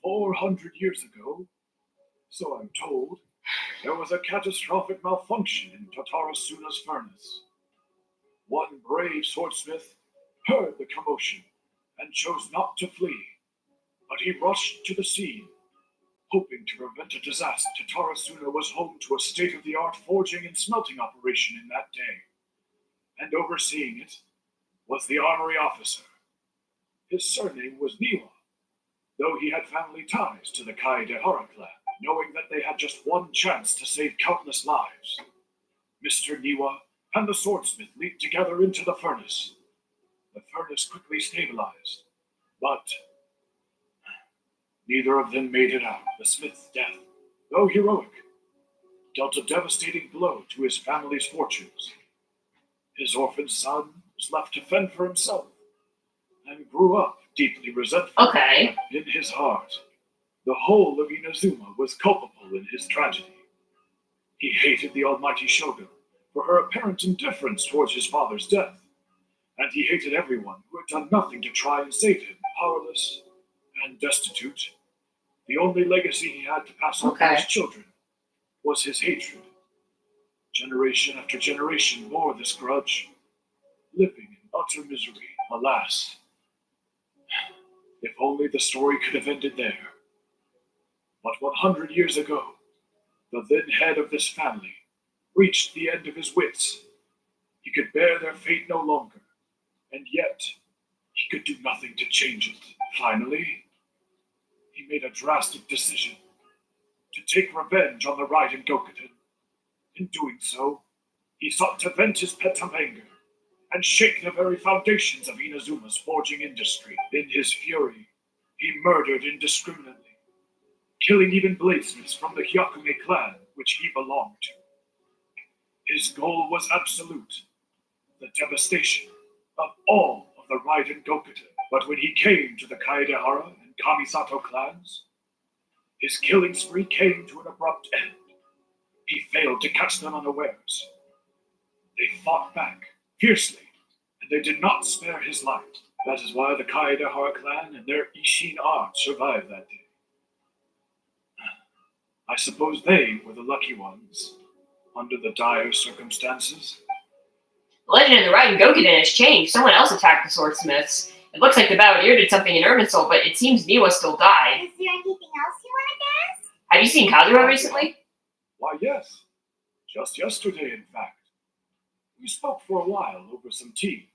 400 years ago, so I'm told, there was a catastrophic malfunction in Tatarasuna's furnace. One brave swordsmith heard the commotion and chose not to flee, but he rushed to the scene, hoping to prevent a disaster. Tatarasuna was home to a state-of-the-art forging and smelting operation in that day, and overseeing it
was the armory officer. His surname was Niwa, though he had family ties to the Kaedehara clan. Knowing that they had just one chance to save countless lives, Mr. Niwa and the swordsmith leaped together into the furnace. The furnace quickly stabilized, but neither of them made it out. The smith's death, though heroic, dealt a devastating blow to his family's fortunes. His orphan son was left to fend for himself and grew up deeply resentful.
Okay.
In his heart, the whole of Inazuma was culpable in his tragedy. He hated the almighty shogun for her apparent indifference towards his father's death, and he hated everyone who had done nothing to try and save him. Powerless and destitute, the only legacy he had to pass on to his children was his hatred. Generation after generation bore this grudge, living in utter misery. Alas, if only the story could have ended there. But 100 years ago, the then head of this family reached the end of his wits. He could bear their fate no longer, and yet he could do nothing to change it. Finally, he made a drastic decision to take revenge on the Raiden Gokuten. In doing so, he sought to vent his pent up anger and shake the very foundations of Inazuma's forging industry. In his fury, he murdered indiscriminately, killing even bladesmiths from the Hyakume clan, which he belonged to. His goal was absolute, the devastation of all of the Raiden Gokuten. But when he came to the Kaedehara and Kamisato clans, his killing spree came to an abrupt end. He failed to catch them unawares. They fought back fiercely, and they did not spare his life. That is why the Kaedehara clan and their Ishin art survived that day. I suppose they were the lucky ones, under the dire circumstances.
The legend of the Raiden Gokuden has changed. Someone else attacked the swordsmiths. It looks like the Balladeer did something in Irminsul, but it seems Niwa still died.
Is there anything else you wanted to ask?
Have you seen Kazuha recently?
Why, yes. Just yesterday, in fact. We spoke for a while over some tea.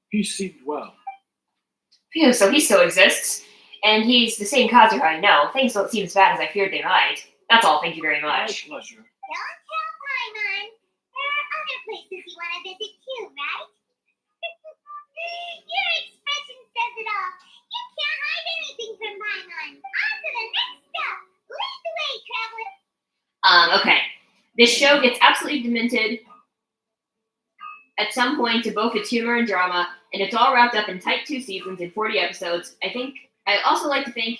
He seemed well.
Phew, so he still exists. And he's the same Kazuha I know. Things don't seem as bad as I feared they might. That's all, thank you very much.
My pleasure.
Don't tell Paimon. There are other places you want to visit too, right? Your expression says it all. You can't hide anything from Paimon. On to the next step. Lead the way, traveler.
Okay. This show gets absolutely demented at some point to both its humor and drama, and it's all wrapped up in tight 2 seasons and 40 episodes. I also like to think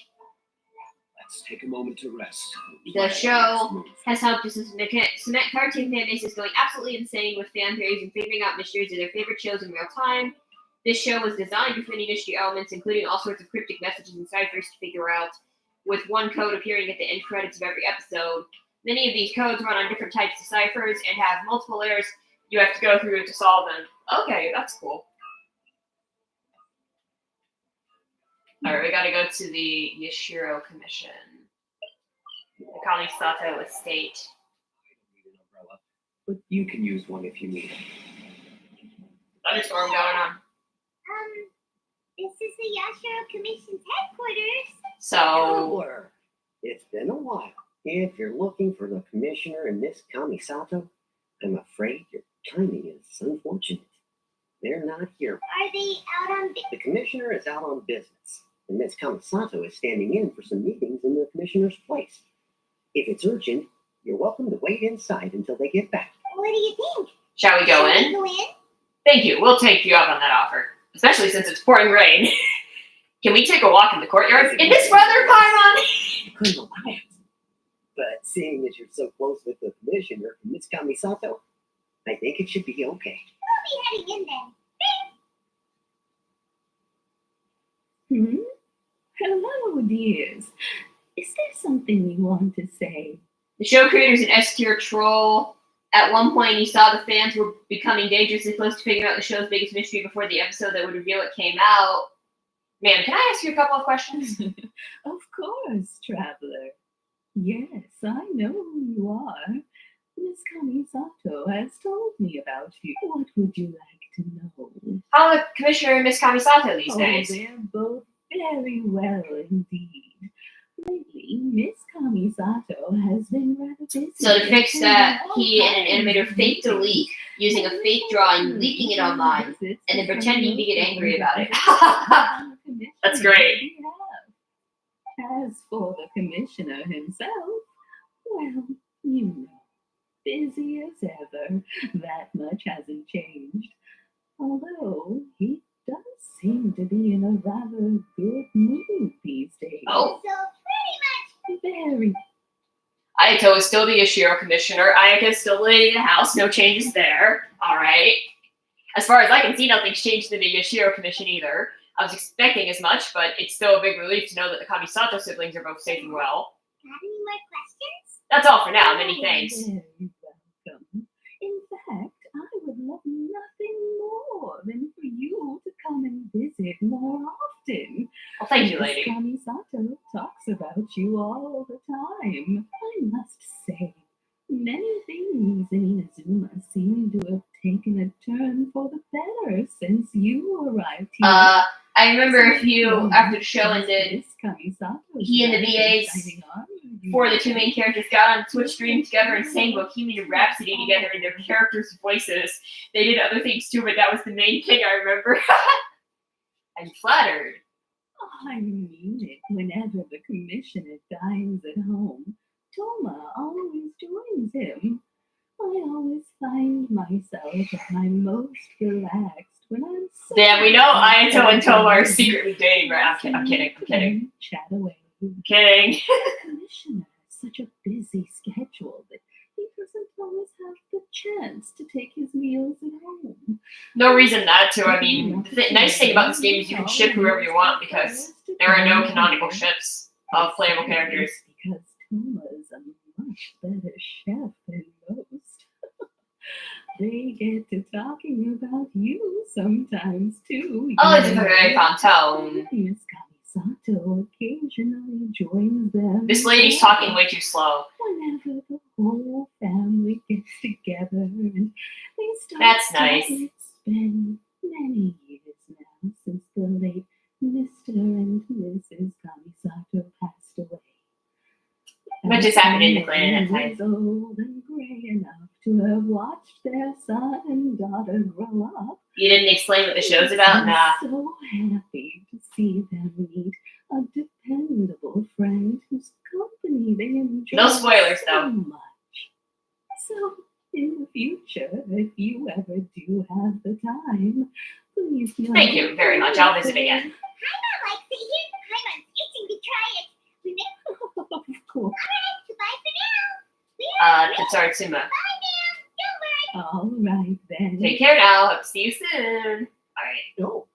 Let's take a moment to rest.
the show has helped us cement cartoon fan bases going absolutely insane with fan theories and figuring out mysteries of their favorite shows in real time. This show was designed with many mystery elements, including all sorts of cryptic messages and ciphers to figure out, with one code appearing at the end credits of every episode. Many of these codes run on different types of ciphers and have multiple layers you have to go through to solve them. Okay, that's cool. Alright, we gotta go to the Yashiro Commission. The Kamisato Estate.
I don't need an umbrella, but you can use one if you need it.
Thunderstorm going on.
This is the Yashiro Commission's headquarters.
So,
Traveler, it's been a while. If you're looking for the commissioner and Miss Kamisato, I'm afraid your timing is unfortunate. They're not here.
Are they out on
The commissioner is out on business, and Miss Kamisato is standing in for some meetings in the commissioner's place. If it's urgent, you're welcome to wait inside until they get back.
What do you think?
shall we go in?
Go in?
Thank you. We'll take you up on that offer, especially since it's pouring rain. Can we take a walk in the courtyard? In this weather, Paimon?
You couldn't allow it. But seeing as you're so close with the commissioner and Miss Kamisato, I think it should be okay.
We'll be heading in then.
Hello, dears. Is there something you want to say?
The show creator's an S-tier troll. At one point, he saw the fans were becoming dangerously close to figuring out the show's biggest mystery before the episode that would reveal it came out. Man, can I ask you a couple of questions?
Of course, traveler. Yes, I know who you are. Miss Kamisato has told me about you. What would you like to know?
How are Commissioner and Miss Kamisato these
Oh,
days?
they're both very well indeed. Lately, Miss Kamisato has been rather busy.
So to fix that, he and an
attending all
animator faked a
kinds of
leak using a fake drawing, leaking it online,
visits
and then
to
pretending to get angry about it.
some
That's great.
As for the commissioner himself, well, you know, busy as ever. That much hasn't changed. Although he does seem to be in a rather good mood these days.
Oh.
So pretty much.
Very.
Ayato is still the Yoshiro Commissioner. Ayaka is still the lady of the house. No changes there. Alright. As far as I can see, nothing's changed in the Yoshiro Commission either. I was expecting as much, but it's still a big relief to know that the Kamisato siblings are both safe and well.
Got any more questions?
That's all for now. Many thanks.
Very welcome. In fact, I would love nothing more than for you to come and visit more often.
Well, thank you,
Miss
lady.
Kamisato talks about you all the time. I must say, many things in Inazuma seem to have taken a turn for the better since you arrived here.
I remember a few after the show ended.
Miss Kamisato
He and the VAs for the two main characters got on Twitch stream together and sang Bohemian Rhapsody together in their characters' voices. They did other things too, but that was the main thing I remember. I'm flattered.
I mean it. Whenever the commissioner dines at home, Toma always joins him. I always find myself at my most relaxed when I'm so
Damn, we know Ayato and Toma are secretly dating, right? I'm kidding.
Chat away.
Kidding.
The commissioner has such a busy schedule that he doesn't always have the chance to take his meals at home.
No reason not to. I mean, the nice thing about this game is you can ship whoever you want because there are no canonical ships of playable characters.
Because Toma's a much better chef than most. They get to talking about you sometimes too.
Oh, it's a very fun tone.
Miss Kamisato occasionally joins them.
This lady's talking way too slow.
Whenever the whole family gets together and they start
That's nice.
talking. It's been many years now since the late Mr. and Mrs. Kamisato passed away.
What just happened in the clan at that time?
Is old and gray enough to have watched their son and daughter grow up.
You didn't explain what the show's about? Nah.
I'm so happy to see them meet a dependable friend whose company they enjoy
No spoilers,
so
though.
much. So, in the future, if you ever do have the time, please know.
Thank you very much. I'll visit again.
Paimon likes it here. Paimon's itching to try it.
Of course.
Alright, goodbye for now.
Tatsutsuma.
Bye now. Don't worry.
All right, then.
Take care now. Hope to see you soon. Alright.
No,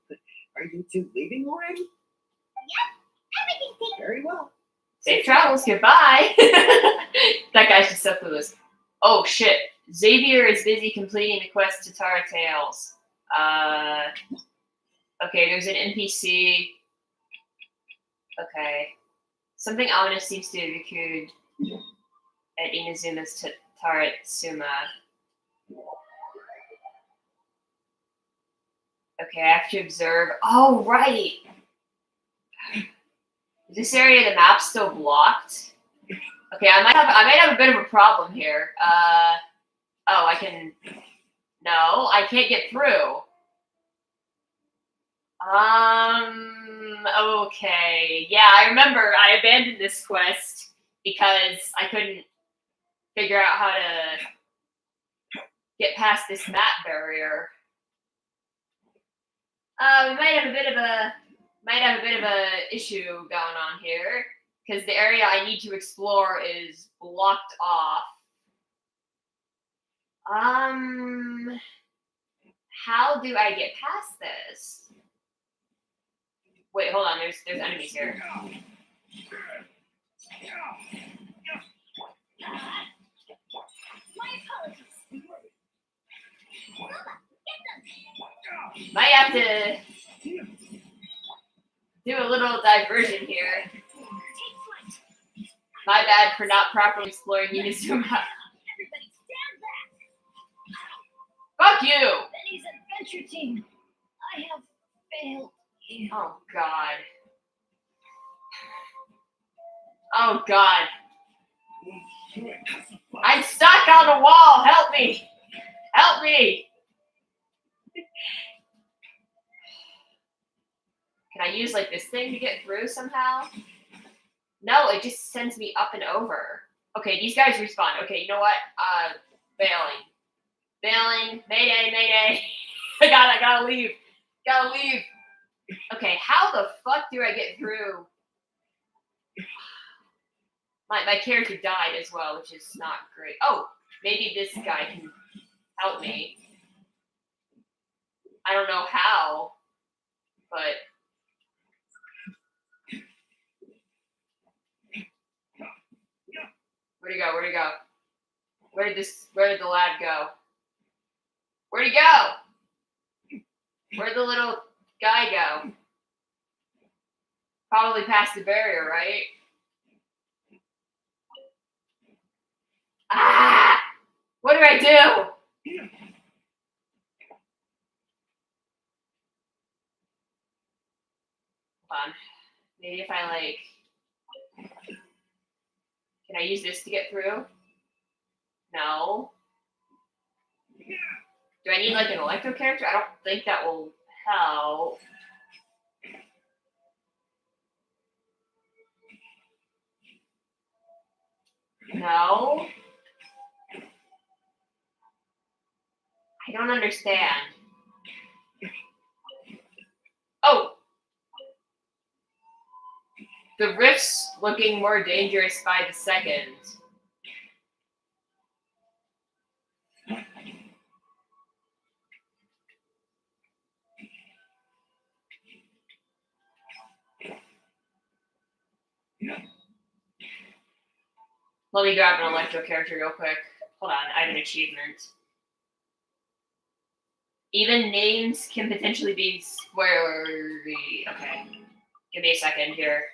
are you two leaving already?
Everything's taken.
Very well.
Safe travels. Goodbye. That guy's just so clueless. Oh, shit. Xavier is busy completing the quest to Tara Tales. Okay, there's an NPC. Okay. Something ominous seems to have occurred at Inazuma's Taratsuma. Okay, I have to observe. Oh, right! Is this area of the map still blocked? Okay, I might have a bit of a problem here. Oh, I can... No, I can't get through. Okay. Yeah, I remember I abandoned this quest because I couldn't figure out how to get past this map barrier. We might have a bit of a issue going on here because the area I need to explore is blocked off. How do I get past this? Wait, hold on. There's enemies here. Might have to do a little diversion here. My bad for not properly exploring Inazuma. Fuck you!
Benny's adventure team.
failed you.
Oh God. Oh God. I'm stuck on the wall. Help me. Help me. Can I use like this thing to get through somehow? No, it just sends me up and over. Okay, these guys respawn. Okay, you know what? Bailing. Bailing. Mayday, mayday. I gotta leave. Gotta leave. Okay, how the fuck do I get through? My character died as well, which is not great. Oh, maybe this guy can help me. I don't know how, but where'd he go? Where'd he go? Where did the lad go? Where'd he go? Where'd the little guy go? Probably past the barrier, right? Ah! What do I do? Hold on. Maybe if I like... Can I use this to get through? No. Do I need like an electro character? I don't think that will help. No. I don't understand. Oh! The rift's looking more dangerous by the second. Let me grab an electro character real quick. Hold on, I have an achievement. Even names can potentially be spoilery. Okay. Give me a second here.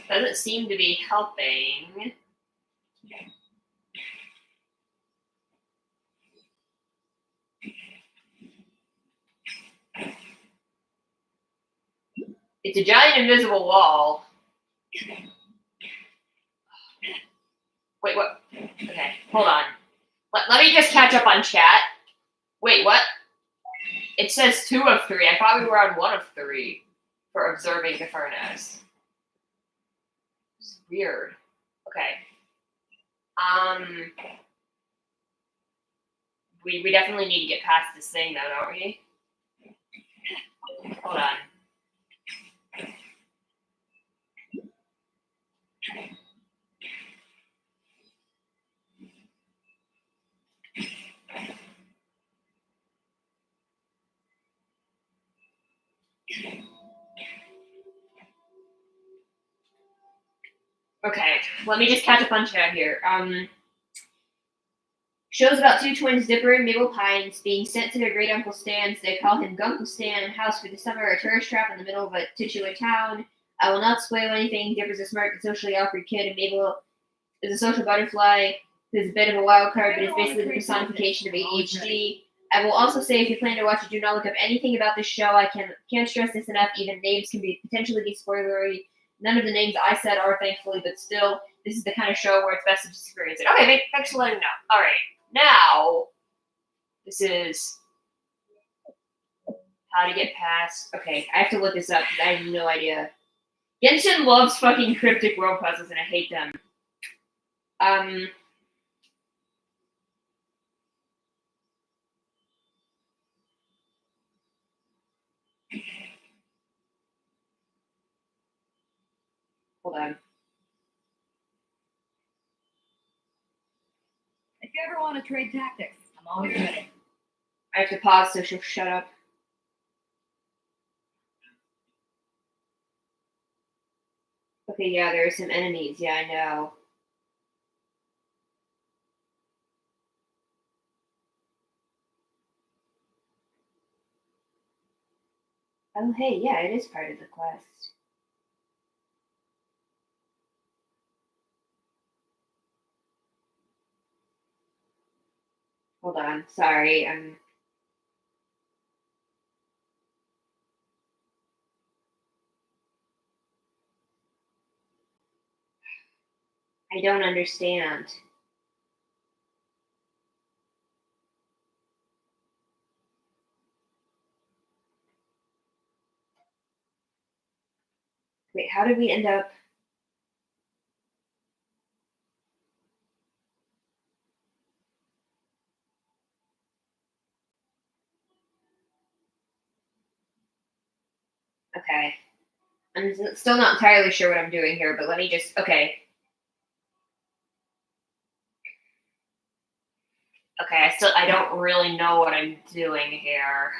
Doesn't seem to be helping. It's a giant invisible wall. Wait, what? Okay, hold on. Let me just catch up on chat. Wait, what? It says 2 of 3. I thought we were on 1 of 3 for observing the furnace. It's weird. Okay. We definitely need to get past this thing though, don't we? Hold on. Okay, let me just catch up on chat here. Shows about 2 twins, Dipper and Mabel Pines, being sent to their great uncle Stan's. They call him Gunkle Stan, house for the summer, a tourist trap in the middle of a titular town. I will not spoil anything. Dipper's a smart and socially awkward kid, and Mabel is a social butterfly who's a bit of a wild card, but is basically the personification of ADHD. I will also say, if you plan to watch it, do not look up anything about this show. I can't stress this enough. Even names can potentially be spoilery. None of the names I said are, thankfully, but still, this is the kind of show where it's best to just experience it. Okay, thanks for letting me know. All right, now, this is how to get past. Okay, I have to look this up because I have no idea. Genshin loves fucking cryptic world puzzles, and I hate them. Hold on.
If you ever want to trade tactics, I'm always ready.
I have to pause so she'll shut up. Okay, yeah, there are some enemies. Yeah, I know. Oh, hey, yeah, it is part of the quest. Hold on, sorry, I don't understand. Wait, how did we end up? Okay. I'm still not entirely sure what I'm doing here, but let me just, okay. Okay, I don't really know what I'm doing here.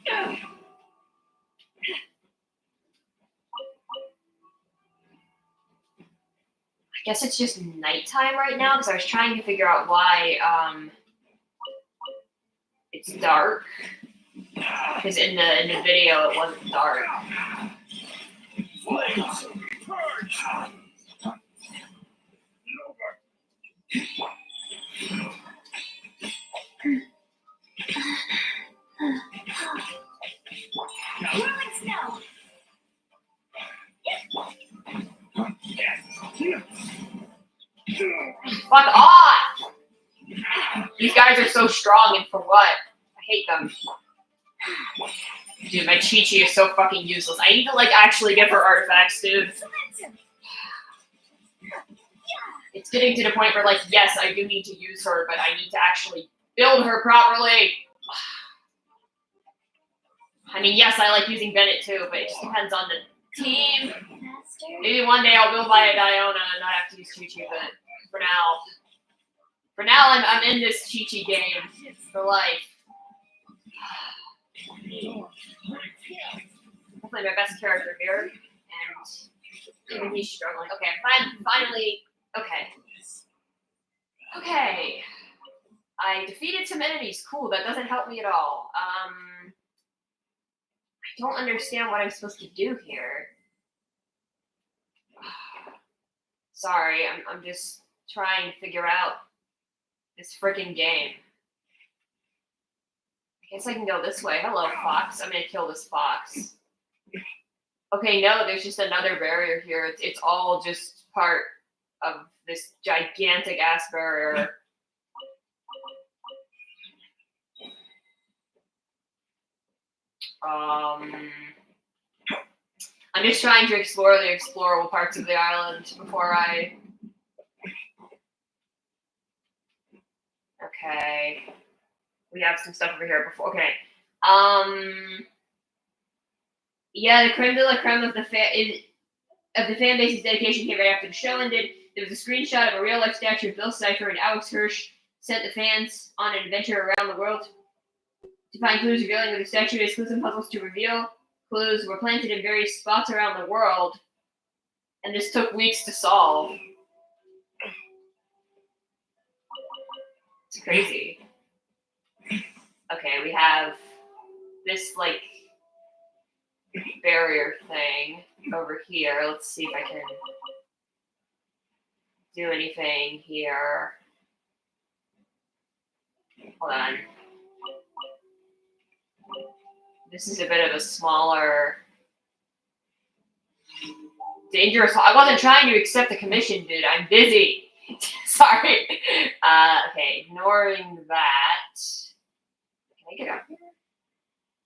I guess it's just nighttime right now because I was trying to figure out why it's dark. Because in the video it wasn't dark. Fuck off! These guys are so strong, and for what? I hate them. Dude, my Chi-Chi is so fucking useless. I need to, like, actually give her artifacts, dude. It's getting to the point where, like, yes, I do need to use her, but I need to actually build her properly. I mean, yes, I like using Bennett too, but it just depends on the team. Maybe one day I'll build by a Diona and not have to use Chi-Chi, but for now, I'm in this Chi-Chi game for life. Definitely my best character here, and even he's struggling. Okay, finally, okay. Okay. I defeated some enemies. Cool, that doesn't help me at all. I don't understand what I'm supposed to do here. Sorry, I'm just trying to figure out this freaking game. I guess I can go this way. Hello, fox. I'm gonna kill this fox. Okay, no, there's just another barrier here. It's all just part of this gigantic ass barrier. I'm just trying to explore the explorable parts of the island before I... Okay. We have some stuff over here before. Okay. Yeah, the creme de la creme of the fan base's dedication came right after the show ended. There was a screenshot of a real-life statue of Bill Cipher, and Alex Hirsch sent the fans on an adventure around the world to find clues revealing where the statue is. Clues and puzzles to reveal. Clues were planted in various spots around the world, and this took weeks to solve. It's crazy. Okay, we have this, like, barrier thing over here. Let's see if I can do anything here. Hold on. This is a bit of a smaller, dangerous. I wasn't trying to accept the commission, dude. I'm busy. Sorry. Okay, ignoring that. Can I get up here?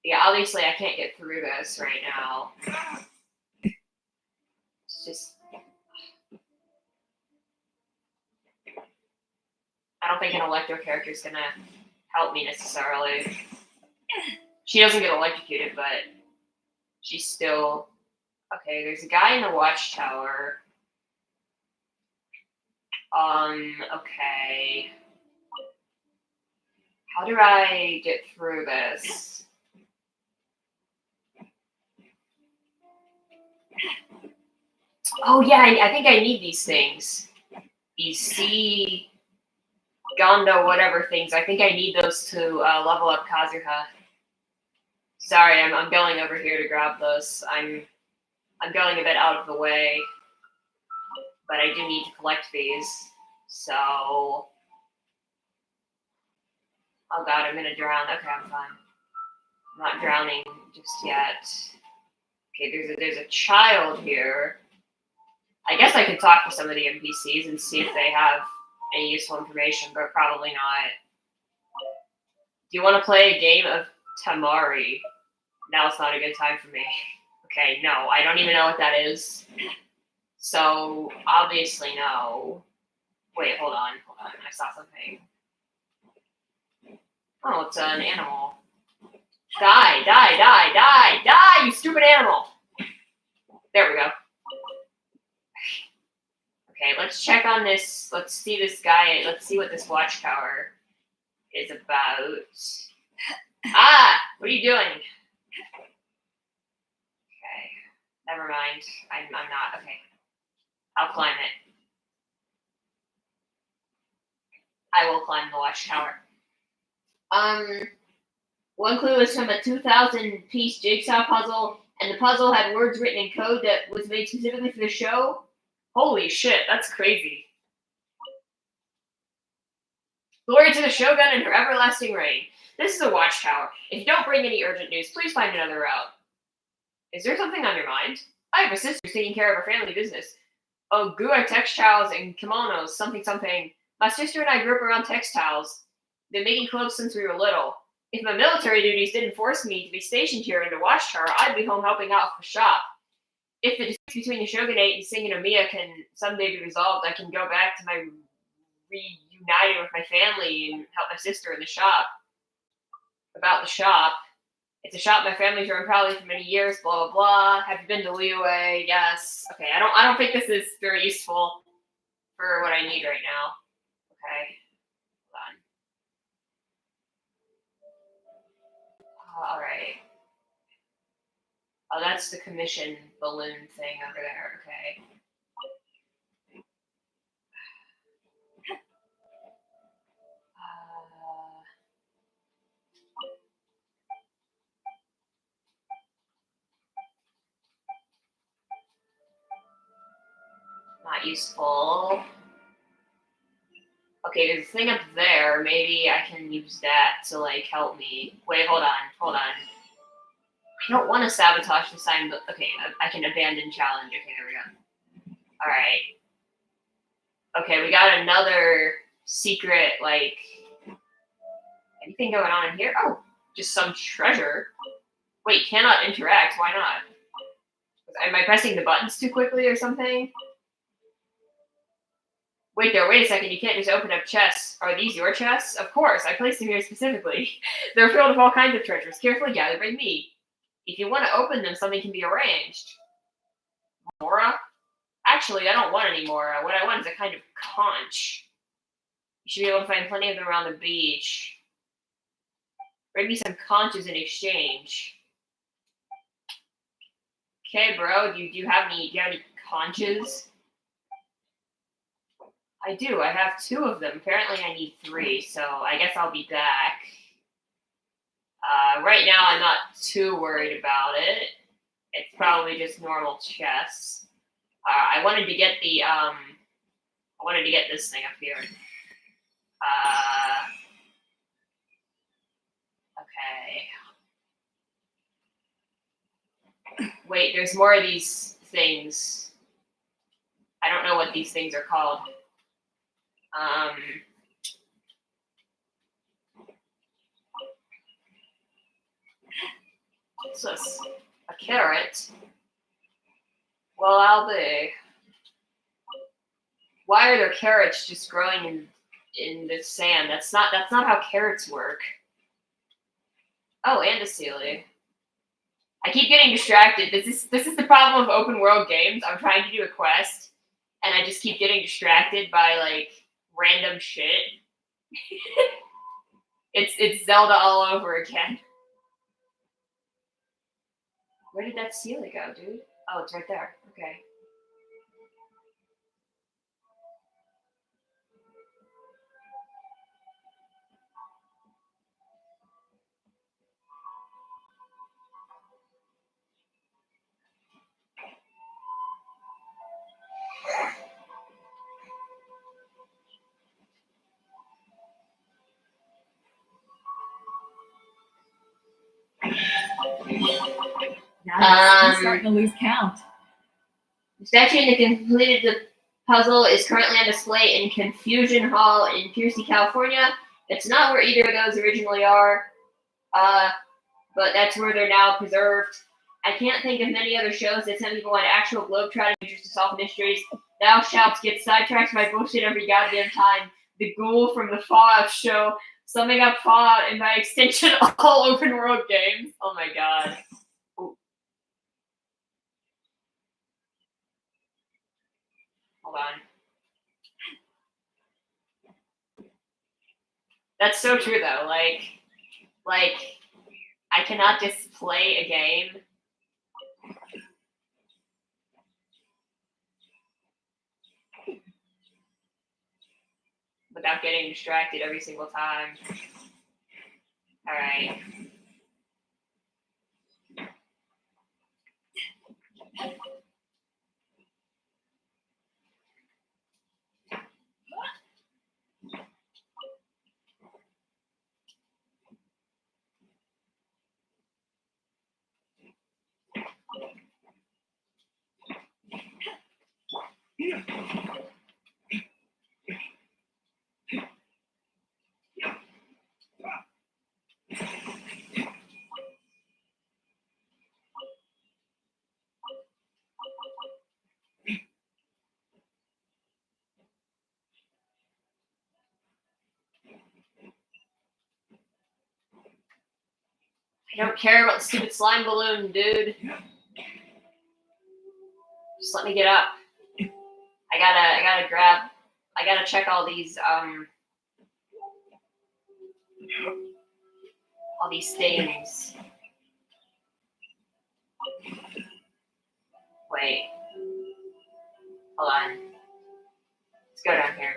Yeah, obviously I can't get through this right now. It's just... I don't think an Electro character is gonna help me necessarily. She doesn't get electrocuted, but she's still... Okay, there's a guy in the watchtower. Okay. How do I get through this? Oh yeah, I think I need these things. these sea Gondo whatever things. I think I need those to level up Kazuha. Sorry, I'm going over here to grab those. I'm going a bit out of the way, but I do need to collect these. So, oh god, I'm gonna drown. Okay, I'm fine. I'm not drowning just yet. Okay, there's a child here. I guess I could talk to some of the NPCs and see if they have any useful information, but probably not. Do you want to play a game of Tamari? Now it's not a good time for me. Okay, no, I don't even know what that is. So, obviously no. Wait, hold on. I saw something. Oh, it's an animal. Die, you stupid animal! There we go. Okay, let's check on this. Let's see this guy. Let's see what this watchtower is about. Ah! What are you doing? Okay. Never mind. I'm not. Okay. I'll climb it. I will climb the watchtower. One clue is from a 2,000-piece jigsaw puzzle, and the puzzle had words written in code that was made specifically for the show. Holy shit, that's crazy. Glory to the Shogun and her everlasting reign. This is a watchtower. If you don't bring any urgent news, please find another route. Is there something on your mind? I have a sister taking care of her family business. Oh, Gua textiles and kimonos, something. My sister and I grew up around textiles. Been making clothes since we were little. If my military duties didn't force me to be stationed here in the watchtower, I'd be home helping out with the shop. If the disputes between the shogunate and Sing and Omiya can someday be resolved, I can go back to my reuniting with my family and help my sister in the shop. About the shop. It's a shop my family's run proudly for many years, blah, blah, blah. Have you been to Liyue? Yes. Okay, I don't think this is very useful for what I need right now. Okay. Hold on. Alright. Oh, that's the commission balloon thing over there. Okay. Not useful. Okay, there's a thing up there. Maybe I can use that to, like, help me. Wait, hold on. I don't want to sabotage the sign, but okay, I can abandon challenge. Okay, there we go. Alright. Okay, we got another secret, like, anything going on in here? Oh, just some treasure. Wait, cannot interact. Why not? Am I pressing the buttons too quickly or something? Wait a second, you can't just open up chests. Are these your chests? Of course, I placed them here specifically. They're filled with all kinds of treasures, carefully gathered by me. If you want to open them, something can be arranged. Mora? Actually, I don't want any Mora. What I want is a kind of conch. You should be able to find plenty of them around the beach. Bring me some conches in exchange. Okay, bro, do you have any conches? I do. I have 2 of them. Apparently I need 3, so I guess I'll be back. Right now I'm not too worried about it. It's probably just normal chests. I wanted to get the this thing up here. Okay. Wait, there's more of these things. I don't know what these things are called. What's this? A carrot? Well, I'll be. Why are there carrots just growing in the sand? That's not how carrots work. Oh, and a Sealy. I keep getting distracted. This is the problem of open world games. I'm trying to do a quest, and I just keep getting distracted by, like, random shit. It's Zelda all over again. Where did that Sealy go, dude? Oh, it's right there. Okay.
I'm starting to lose count.
The statue in the completed the puzzle is currently on display in Confusion Hall in Piercy, California. It's not where either of those originally are, but that's where they're now preserved. I can't think of many other shows that send people on actual globetrotting adventures to solve mysteries. Thou shalt get sidetracked by bullshit every goddamn time. The ghoul from the Fallout show, summing up Fallout and by extension all open world games. Oh my god. Ooh. Hold on. That's so true though. Like I cannot just play a game without getting distracted every single time. All right. I don't care about the stupid slime balloon, dude. Just let me get up. I gotta check all these things. Wait. Hold on. Let's go down here.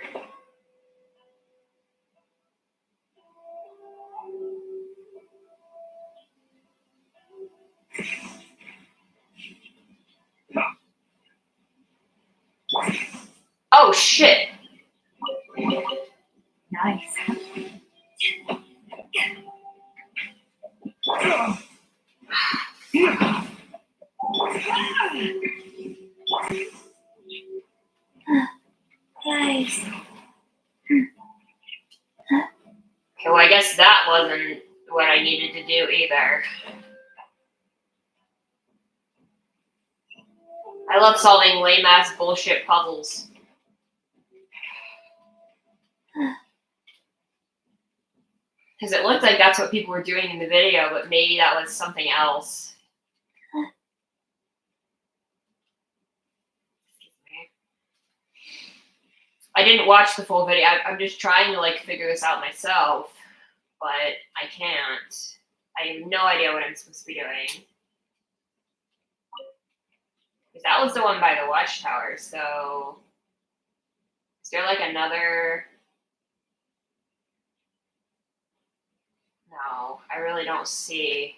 Oh shit!
Nice.
Guys.
Okay, well I guess that wasn't what I needed to do either. I love solving lame-ass bullshit puzzles. Because it looked like that's what people were doing in the video, but maybe that was something else. I didn't watch the full video. I'm just trying to like figure this out myself, but I can't. I have no idea what I'm supposed to be doing. Because that was the one by the watchtower, so is there like another? No, I really don't see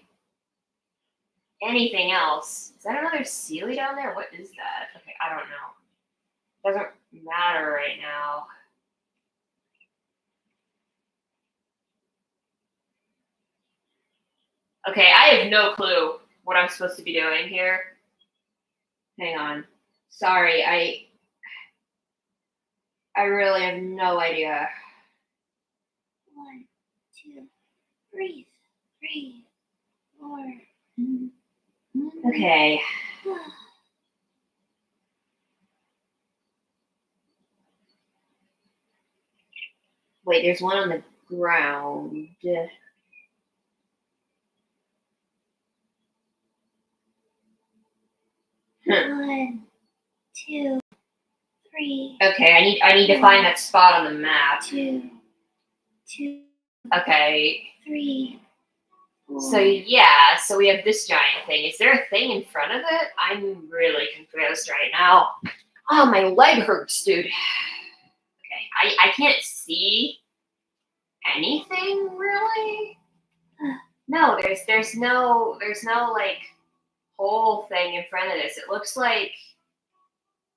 anything else. Is that another Sealy down there? What is that? Okay, I don't know. Doesn't matter right now. Okay, I have no clue what I'm supposed to be doing here. Hang on. Sorry, I really have no idea.
1, 2, breathe, 3, 4.
Okay. Wait, there's one on the ground.
1, 2, 3.
Okay, I need to find that spot on the map.
2,
Okay.
3. 4.
So yeah, so we have this giant thing. Is there a thing in front of it? I'm really confused right now. Oh, my leg hurts, dude. Okay, I can't see anything really. No, there's no like whole thing in front of this. It looks like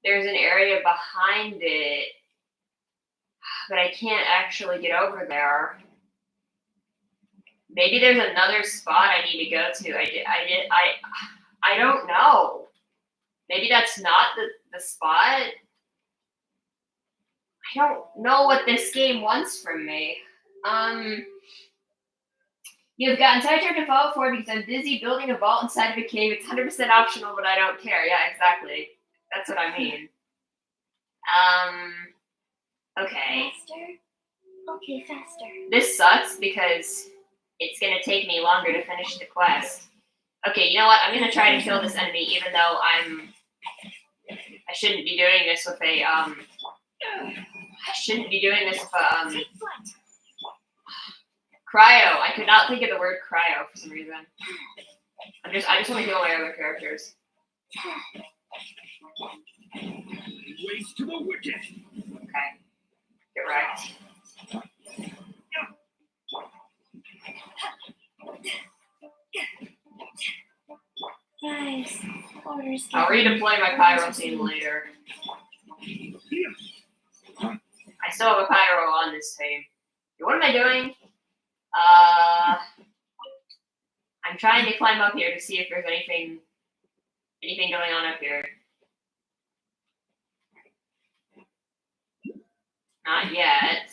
there's an area behind it, but I can't actually get over there. Maybe there's another spot I need to go to. I don't know. Maybe that's not the spot. I don't know what this game wants from me. You've gotten sidetracked to Fallout 4 because I'm busy building a vault inside of a cave. It's 100% optional, but I don't care. Yeah, exactly. That's what I mean. Okay.
Faster? Okay, faster.
This sucks because it's gonna take me longer to finish the quest. Okay, you know what? I'm gonna try to kill this enemy, even though I shouldn't be doing this with a cryo. I could not think of the word cryo for some reason. I just want to kill my other characters.
Ways to the wicked.
Okay. Get wrecked.
Guys, orders.
I'll redeploy my pyro team later. I still have a pyro on this team. What am I doing? I'm trying to climb up here to see if there's anything going on up here. Not yet.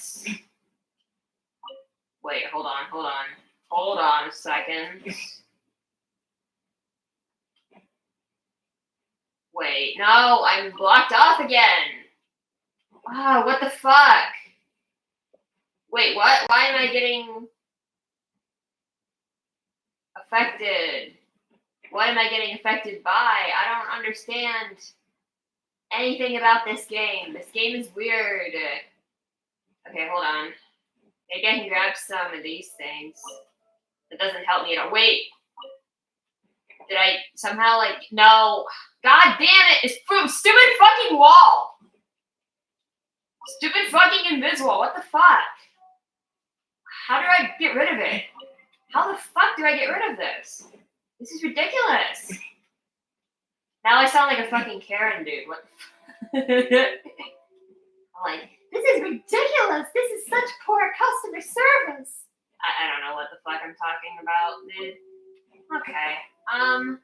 Wait, hold on a second. Wait, no, I'm blocked off again. Oh, what the fuck? Wait, what? Why am I getting affected? What am I getting affected by? I don't understand anything about this game. This game is weird. Okay, hold on. Maybe I can grab some of these things. That doesn't help me at all. Wait. Did I somehow, no. God damn it! It's from stupid fucking wall! Stupid fucking invisible. What the fuck? How do I get rid of it? How the fuck do I get rid of this? This is ridiculous. Now I sound like a fucking Karen dude. What the fuck? I'm like, this is ridiculous. This is such poor customer service. I don't know what the fuck I'm talking about, dude. Okay. I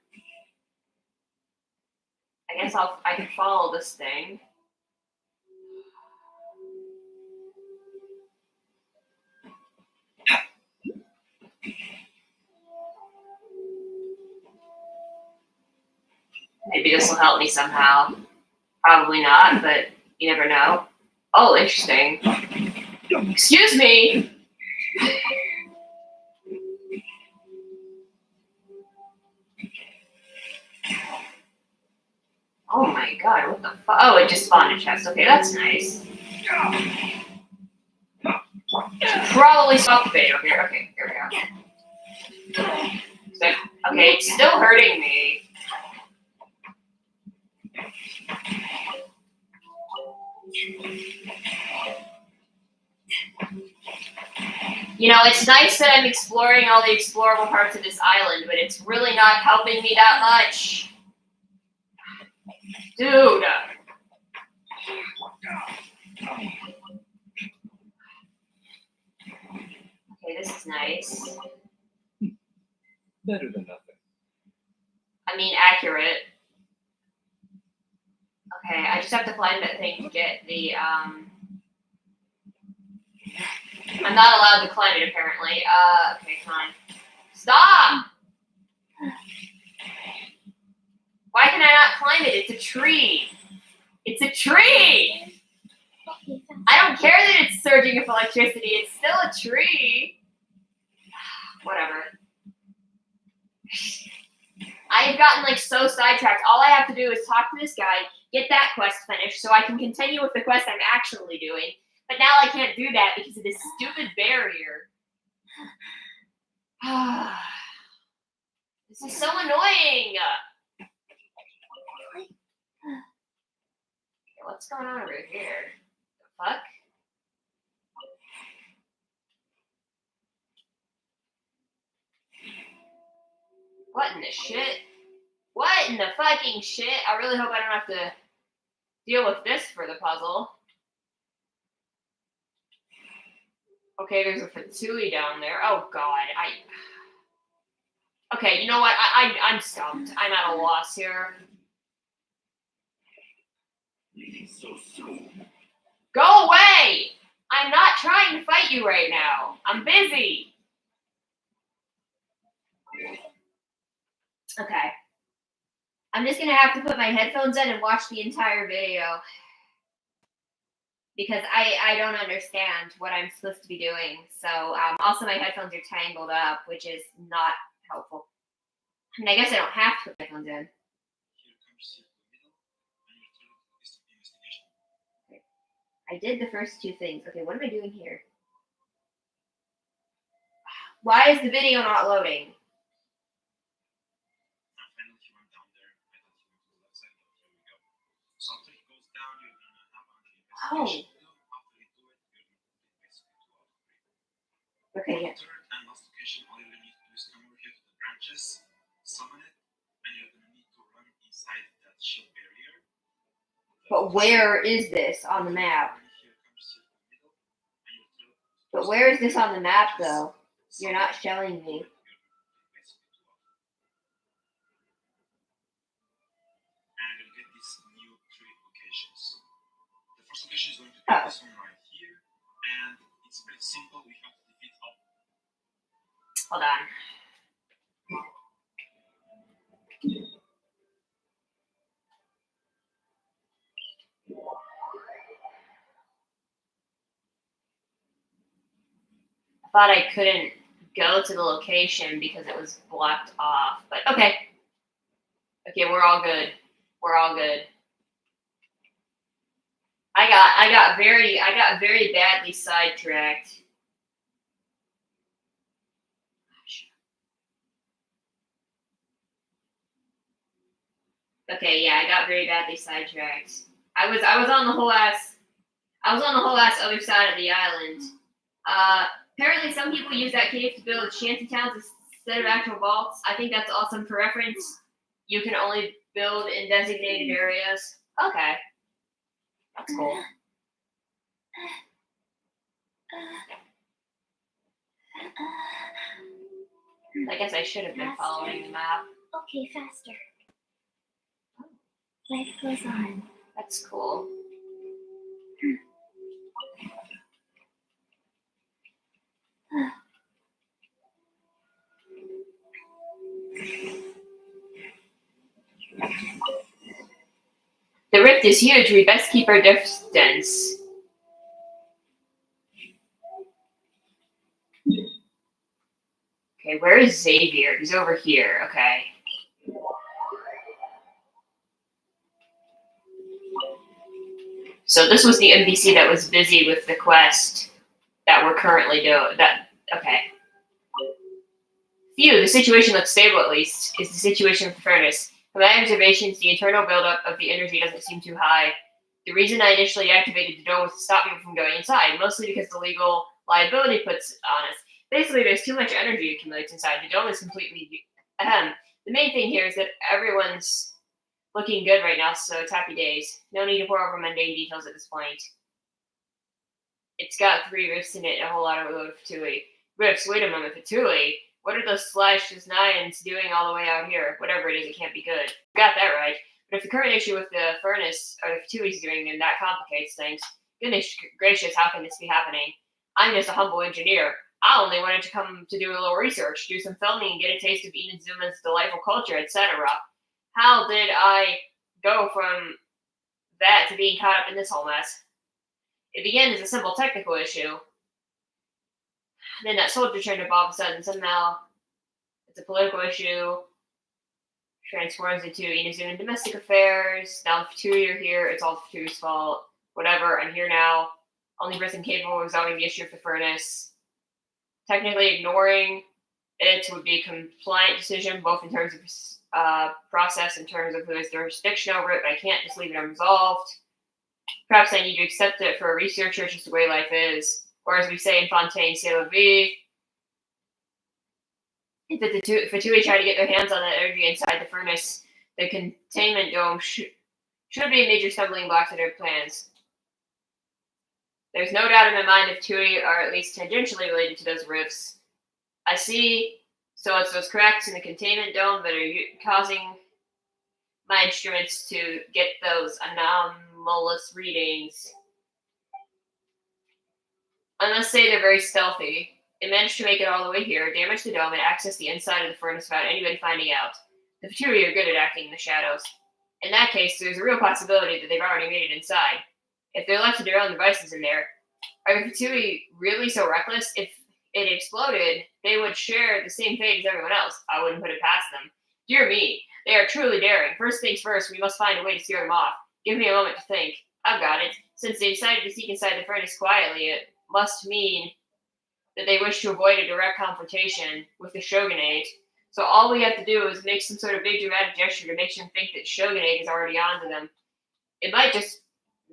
guess I can follow this thing. Maybe this will help me somehow. Probably not, but you never know. Oh, interesting. Excuse me! Oh my god, what the fuck? Oh, it just spawned a chest. Okay, that's nice. Probably stop the video here. Okay, here we go. Okay, it's still hurting me. You know, it's nice that I'm exploring all the explorable parts of this island, but it's really not helping me that much. Dude. Okay, this is nice.
Better than nothing.
I mean, accurate. Okay, I just have to find that thing to get the, I'm not allowed to climb it, apparently. Okay, come on. Stop! Why can I not climb it? It's a tree. It's a tree! I don't care that it's surging with electricity. It's still a tree. Whatever. I've gotten, so sidetracked. All I have to do is talk to this guy, get that quest finished, so I can continue with the quest I'm actually doing. But now I can't do that because of this stupid barrier. This is so annoying. Okay, what's going on over here? The fuck? What in the shit? What in the fucking shit? I really hope I don't have to deal with this for the puzzle. Okay, there's a Fatui down there. Oh god, Okay, you know what? I'm stumped. I'm at a loss here.
So soon.
Go away! I'm not trying to fight you right now. I'm busy. Okay. I'm just gonna have to put my headphones in and watch the entire video. Because I don't understand what I'm supposed to be doing. So, also my headphones are tangled up, which is not helpful. I mean, I guess I don't have to put my headphones in. Okay. I did the first two things. Okay, what am I doing here? Why is the video not loading? Oh. Okay, yeah.
And last location, all you're gonna need to do is come over here to the branches, summon it, and you're gonna need to run inside that shield barrier.
But where is this on the map? But where is this on the map, though? You're not showing me.
And you'll get these new 3 locations. The first location is going to be this one right here, and it's pretty simple. We have to defeat all.
Hold on. I thought I couldn't go to the location because it was blocked off, but okay. Okay, we're all good. We're all good. I got very badly sidetracked. Okay, yeah, I got very badly sidetracked. I was on the whole ass other side of the island. Apparently some people use that cave to build shanty towns instead of actual vaults. I think that's awesome. For reference, you can only build in designated areas. Okay. That's cool. I guess I should have been following the map.
Okay, faster. Life goes on.
That's cool. The rift is huge. We best keep our distance. Okay, where is Xavier? He's over here. Okay. So this was the NPC that was busy with the quest that we're currently doing. Okay. Phew, the situation looks stable at least. Is the situation with the furnace. From my observations, the internal buildup of the energy doesn't seem too high. The reason I initially activated the dome was to stop people from going inside, mostly because the legal liability puts on us. Basically, there's too much energy accumulates inside. The dome is completely ahem. The main thing here is that everyone's looking good right now, so it's happy days. No need to pour over mundane details at this point. It's got 3 rifts in it and a whole lot of load of Fatui. Rifts, wait a moment, Fatui? What are those slashes nines doing all the way out here? Whatever it is, it can't be good. Got that right. But if the current issue with the furnace or the Fatui is doing, then that complicates things. Goodness gracious, how can this be happening? I'm just a humble engineer. I only wanted to come to do a little research, do some filming, and get a taste of Inazuma's delightful culture, etc. How did I go from that to being caught up in this whole mess? It began as a simple technical issue. Then that soldier turned up all of a sudden. Somehow, it's a political issue. Transforms into Inazuman domestic affairs. Now the Fatui are here. It's all the Fatui's fault. Whatever. I'm here now. Only person capable of resolving the issue of the furnace. Technically, ignoring it would be a compliant decision, both in terms of process, in terms of who has jurisdiction over it. But I can't just leave it unresolved. Perhaps I need to accept it for a researcher. It's just the way life is. Or as we say in Fontaine, c'est la vie. If the Fatui try to get their hands on that energy inside the furnace, the containment dome should be a major stumbling block to their plans. There's no doubt in my mind if Fatui are at least tangentially related to those rifts. I see So it's those cracks in the containment dome that are causing my instruments to get those anomalous readings. I must say they're very stealthy. It managed to make it all the way here, damage the dome, and access the inside of the furnace without anybody finding out. The Fatui are good at acting in the shadows. In that case, there's a real possibility that they've already made it inside. If they're left to their own devices in there, are the Fatui really so reckless? If it exploded, they would share the same fate as everyone else. I wouldn't put it past them. Dear me, they are truly daring. First things first, we must find a way to steer them off. Give me a moment to think. I've got it. Since they decided to sneak inside the furnace quietly, it must mean that they wish to avoid a direct confrontation with the Shogunate. So all we have to do is make some sort of big dramatic gesture to make them think that Shogunate is already onto them. It might just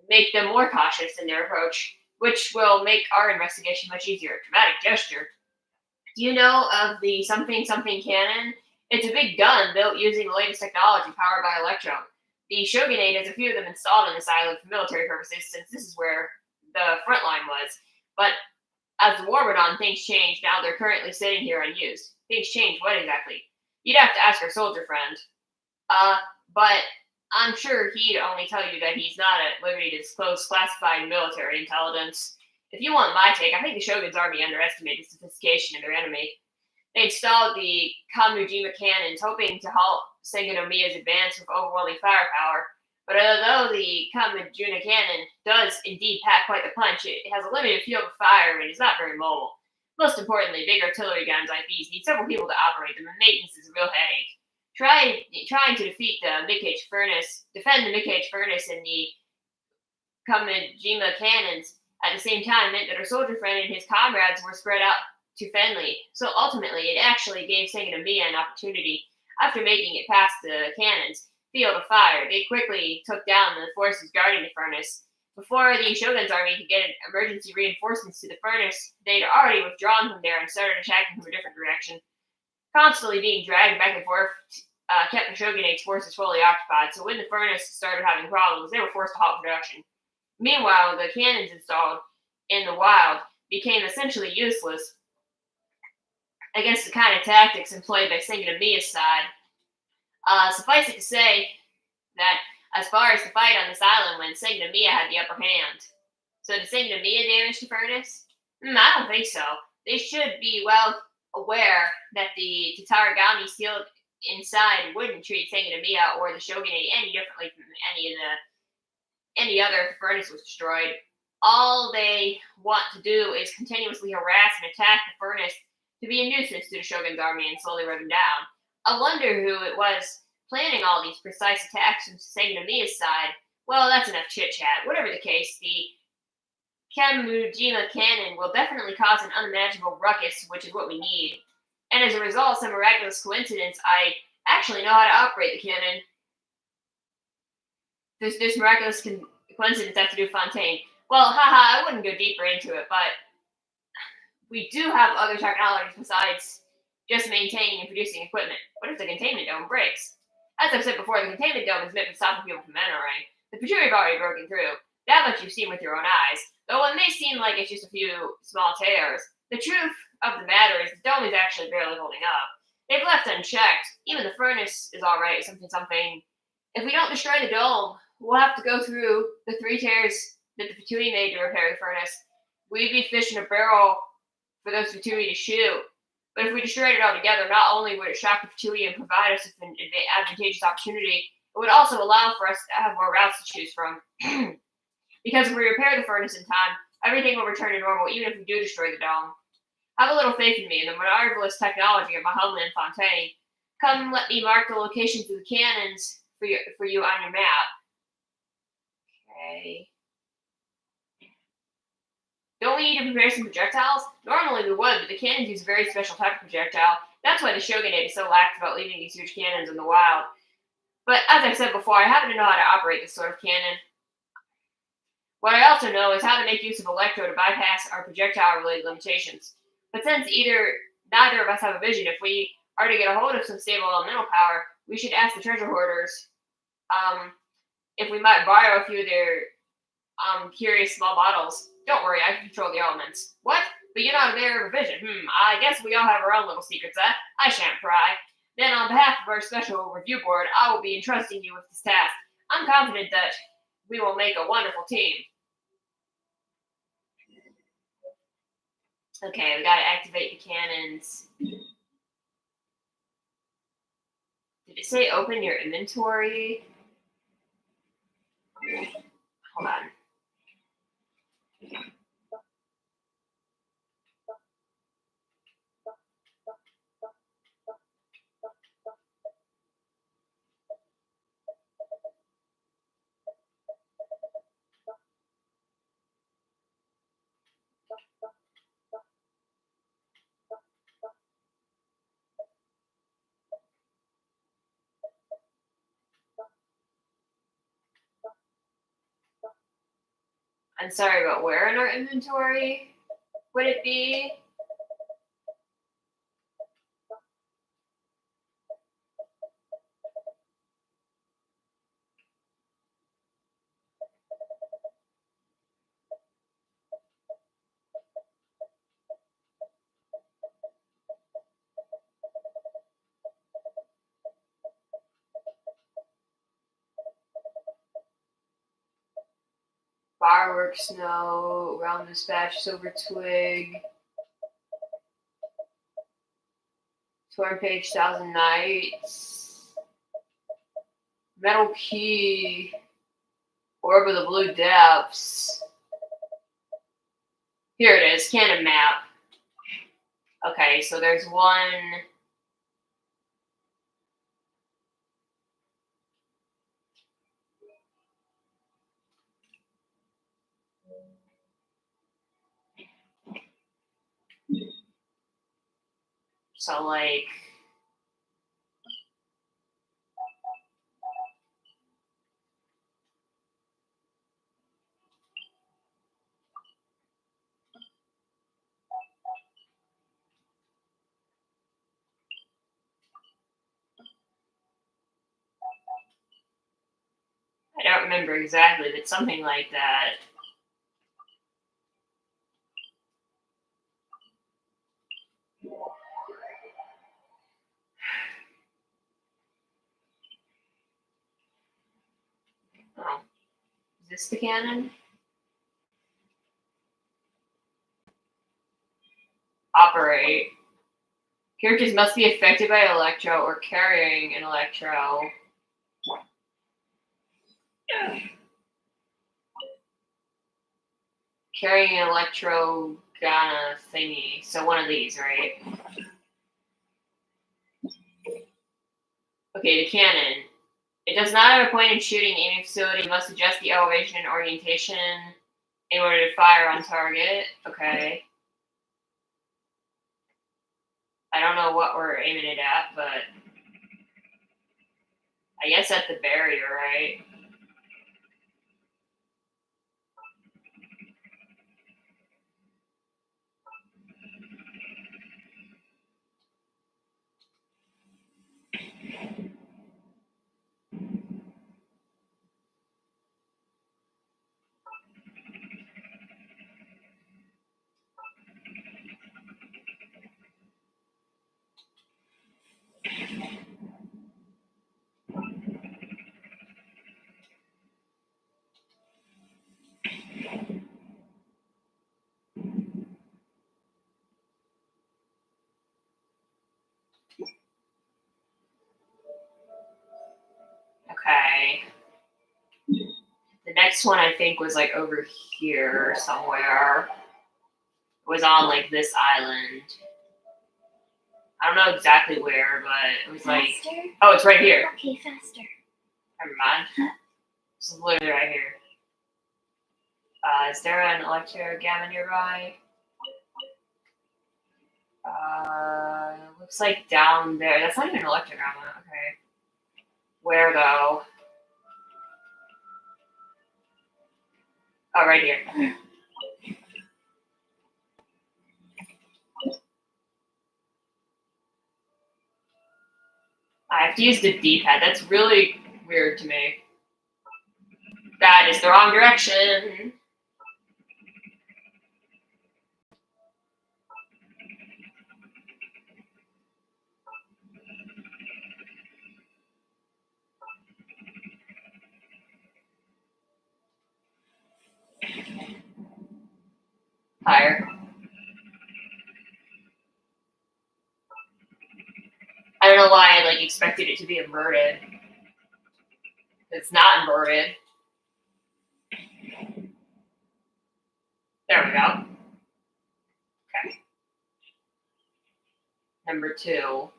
make them more cautious in their approach, which will make our investigation much easier. Dramatic gesture. Do you know of the something cannon? It's a big gun built using the latest technology powered by electron. The Shogunate has a few of them installed on this island for military purposes, since this is where the front line was. But as the war went on, things changed. Now they're currently sitting here unused. Things changed? What exactly? You'd have to ask our soldier friend. But I'm sure he'd only tell you that he's not at liberty to disclose classified military intelligence. If you want my take, I think the Shogun's army underestimated the sophistication of their enemy. They installed the Kamujima cannons, hoping to halt Sengonomiya's advance with overwhelming firepower. But although the Kamujima cannon does indeed pack quite the punch, it has a limited field of fire and is not very mobile. Most importantly, big artillery guns like these need several people to operate them, and maintenance is a real headache. Trying to defend the Mikkage furnace and the Kamujima cannons at the same time meant that our soldier friend and his comrades were spread out to Fenley. So ultimately, it actually gave Sengonomiya an opportunity. After making it past the cannons field of fire, they quickly took down the forces guarding the furnace. Before the Shogun's army could get emergency reinforcements to the furnace, they'd already withdrawn from there and started attacking from a different direction. Constantly being dragged back and forth kept the Shogunate's forces fully occupied, so when the furnace started having problems, they were forced to halt production. Meanwhile, the cannons installed in the wild became essentially useless against the kind of tactics employed by Sengonomiya's side. Suffice it to say that as far as the fight on this island went, Sengonomiya had the upper hand. So did Sengonomiya damage the furnace? I don't think so. They should be well aware that the Tatarigami sealed inside wouldn't treat Sengonomiya or the Shogunate any differently from any other if the furnace was destroyed. All they want to do is continuously harass and attack the furnace to be a nuisance to the Shogun's army and slowly wear them down. I wonder who it was planning all these precise attacks from Sengonomiya's side. Well, that's enough chit-chat. Whatever the case, the Kamujima cannon will definitely cause an unimaginable ruckus, which is what we need. And as a result, some miraculous coincidence, I actually know how to operate the cannon. This miraculous coincidence have to do with Fontaine. Well, I wouldn't go deeper into it, but we do have other technologies besides just maintaining and producing equipment. What if the containment dome breaks? As I've said before, the containment dome is meant for stopping people from entering. The Fatui have already broken through. That much you've seen with your own eyes. Though it may seem like it's just a few small tears, the truth of the matter is the dome is actually barely holding up. They've left unchecked. Even the furnace is alright, something. If we don't destroy the dome, we'll have to go through the 3 tears that the Fatui made to repair the furnace. We'd be fishing a barrel for those Fatui to shoot. But if we destroyed it altogether, not only would it shock the Fatui and provide us with an advantageous opportunity, it would also allow for us to have more routes to choose from. Because if we repair the furnace in time, everything will return to normal, even if we do destroy the dome. Have a little faith in me and the marvelous technology of my homeland, Fontaine. Come, let me mark the locations of the cannons for you on your map. Okay. Don't we need to prepare some projectiles? Normally we would, but the cannons use a very special type of projectile. That's why the Shogunate is so lax about leaving these huge cannons in the wild. But as I've said before, I happen to know how to operate this sort of cannon. What I also know is how to make use of electro to bypass our projectile-related limitations. But since neither of us have a vision, if we are to get a hold of some stable elemental power, we should ask the treasure hoarders if we might borrow a few of their curious small bottles. Don't worry, I can control the elements. What? but you're not a bearer of a vision. I guess we all have our own little secrets, I shan't pry. Then on behalf of our special review board, I will be entrusting you with this task. I'm confident that we will make a wonderful team. Okay, we gotta activate the cannons. Did it say open your inventory? Hold on. I'm sorry, but where in our inventory would it be? Fireworks, snow, round dispatch, silver twig, torn page, 1,000 nights, metal key, orb of the blue depths. Here it is, cannon map. Okay, so there's one. So, like, I don't remember exactly, but something like that. Oh, is this the cannon? Operate. Characters must be affected by electro or carrying an electro. Carrying an electro Ghana thingy. So one of these, right? Okay, the cannon. It does not have a point in shooting aiming facility. You must adjust the elevation and orientation in order to fire on target. Okay. I don't know what we're aiming it at, but I guess at the barrier, right? Okay. The next one I think was like over here somewhere. It was on like this island. I don't know exactly where, but it was like. Oh, it's right here.
Okay, faster.
Never mind. It's literally right here. Is there an electro gamma nearby? Looks like down there. That's not even an electro gamma. Okay. Where though? Oh, right here. I have to use the D-pad. That's really weird to me. That is the wrong direction. like expected it to be inverted. It's not inverted. There we go. Okay. Number 2.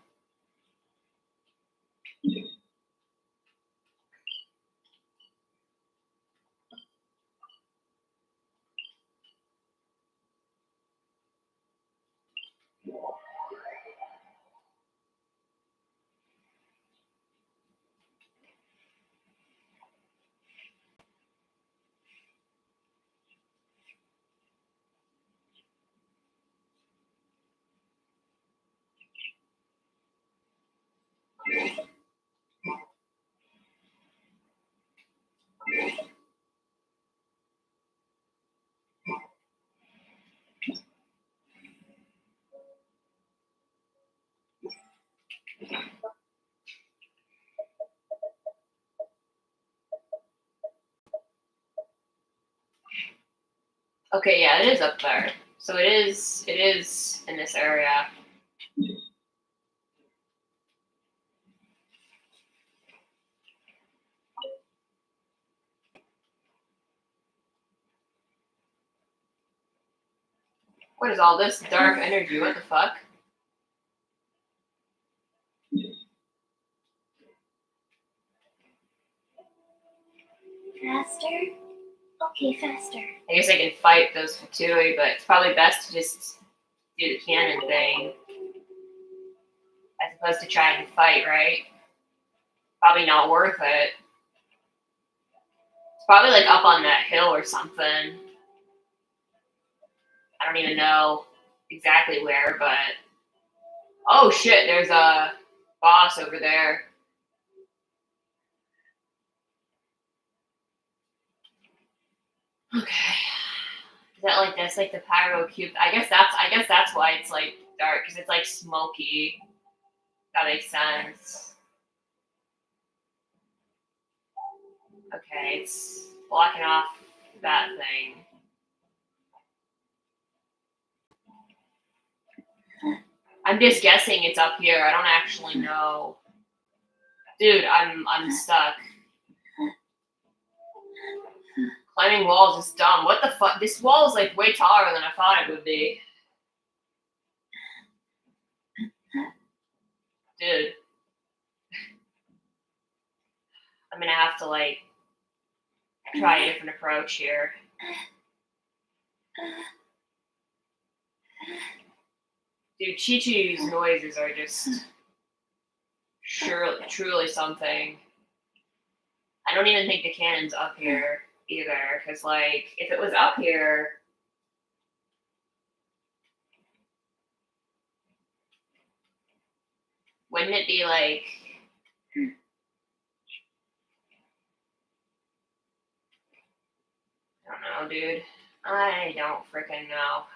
Okay, yeah, it is up there. So it is in this area. What is all this dark energy? What the fuck?
Faster? Okay, faster.
I guess I can fight those Fatui, but it's probably best to just do the cannon thing. As opposed to try and fight, right? Probably not worth it. It's probably like up on that hill or something. I don't even know exactly where, but... Oh shit, there's a boss over there. Okay. Is that like that's like the pyro cube? I guess that's why it's like dark, because it's like smoky. That makes sense. Okay, it's blocking off that thing. I'm just guessing it's up here. I don't actually know. Dude, I'm stuck. Climbing walls is dumb. What the fuck? This wall is like way taller than I thought it would be. Dude. I'm gonna have to like try a different approach here. Dude, Chi-Chi's noises are just truly something. I don't even think the cannon's up here either, because like if it was up here, wouldn't it be like I don't know, dude. I don't freaking know.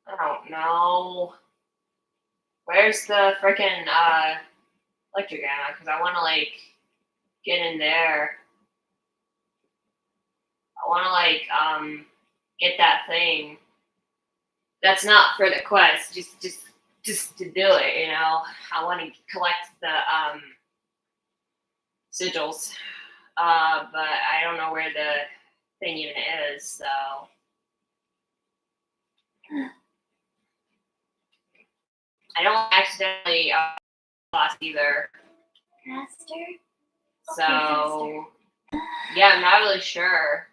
I don't know. Where's the freaking electric ammo? Because I want to like get in there. I want to like get that thing. That's not for the quest. Just to do it, you know. I want to collect the sigils. But I don't know where the thing even is, so. I don't accidentally lost either.
Faster?
So,
Okay, faster.
yeah, I'm not really sure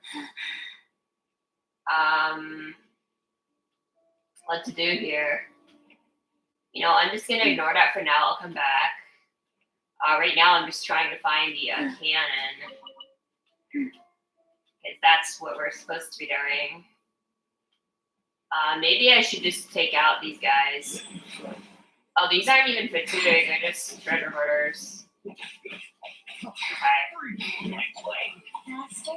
what to do here. You know, I'm just going to ignore that for now. I'll come back. Right now, I'm just trying to find the cannon. Because that's what we're supposed to be doing. Maybe I should just take out these guys. Oh, these aren't even Fatui, they're just treasure hoarders. Okay.
Faster?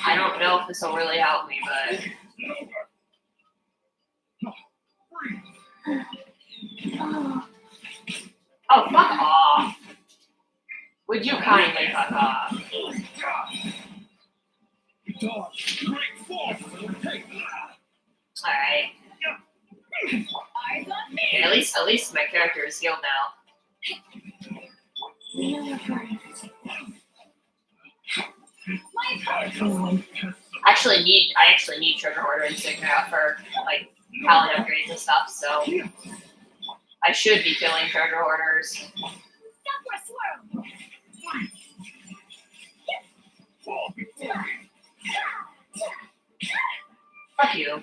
I don't know if this will really help me, but... Oh, fuck off. Would you kindly fuck off? Alright. Okay, at least my character is healed now. I actually need Treasure Hoarder insignia for like talent upgrades and stuff, so I should be killing Treasure Hoarders. Fuck you.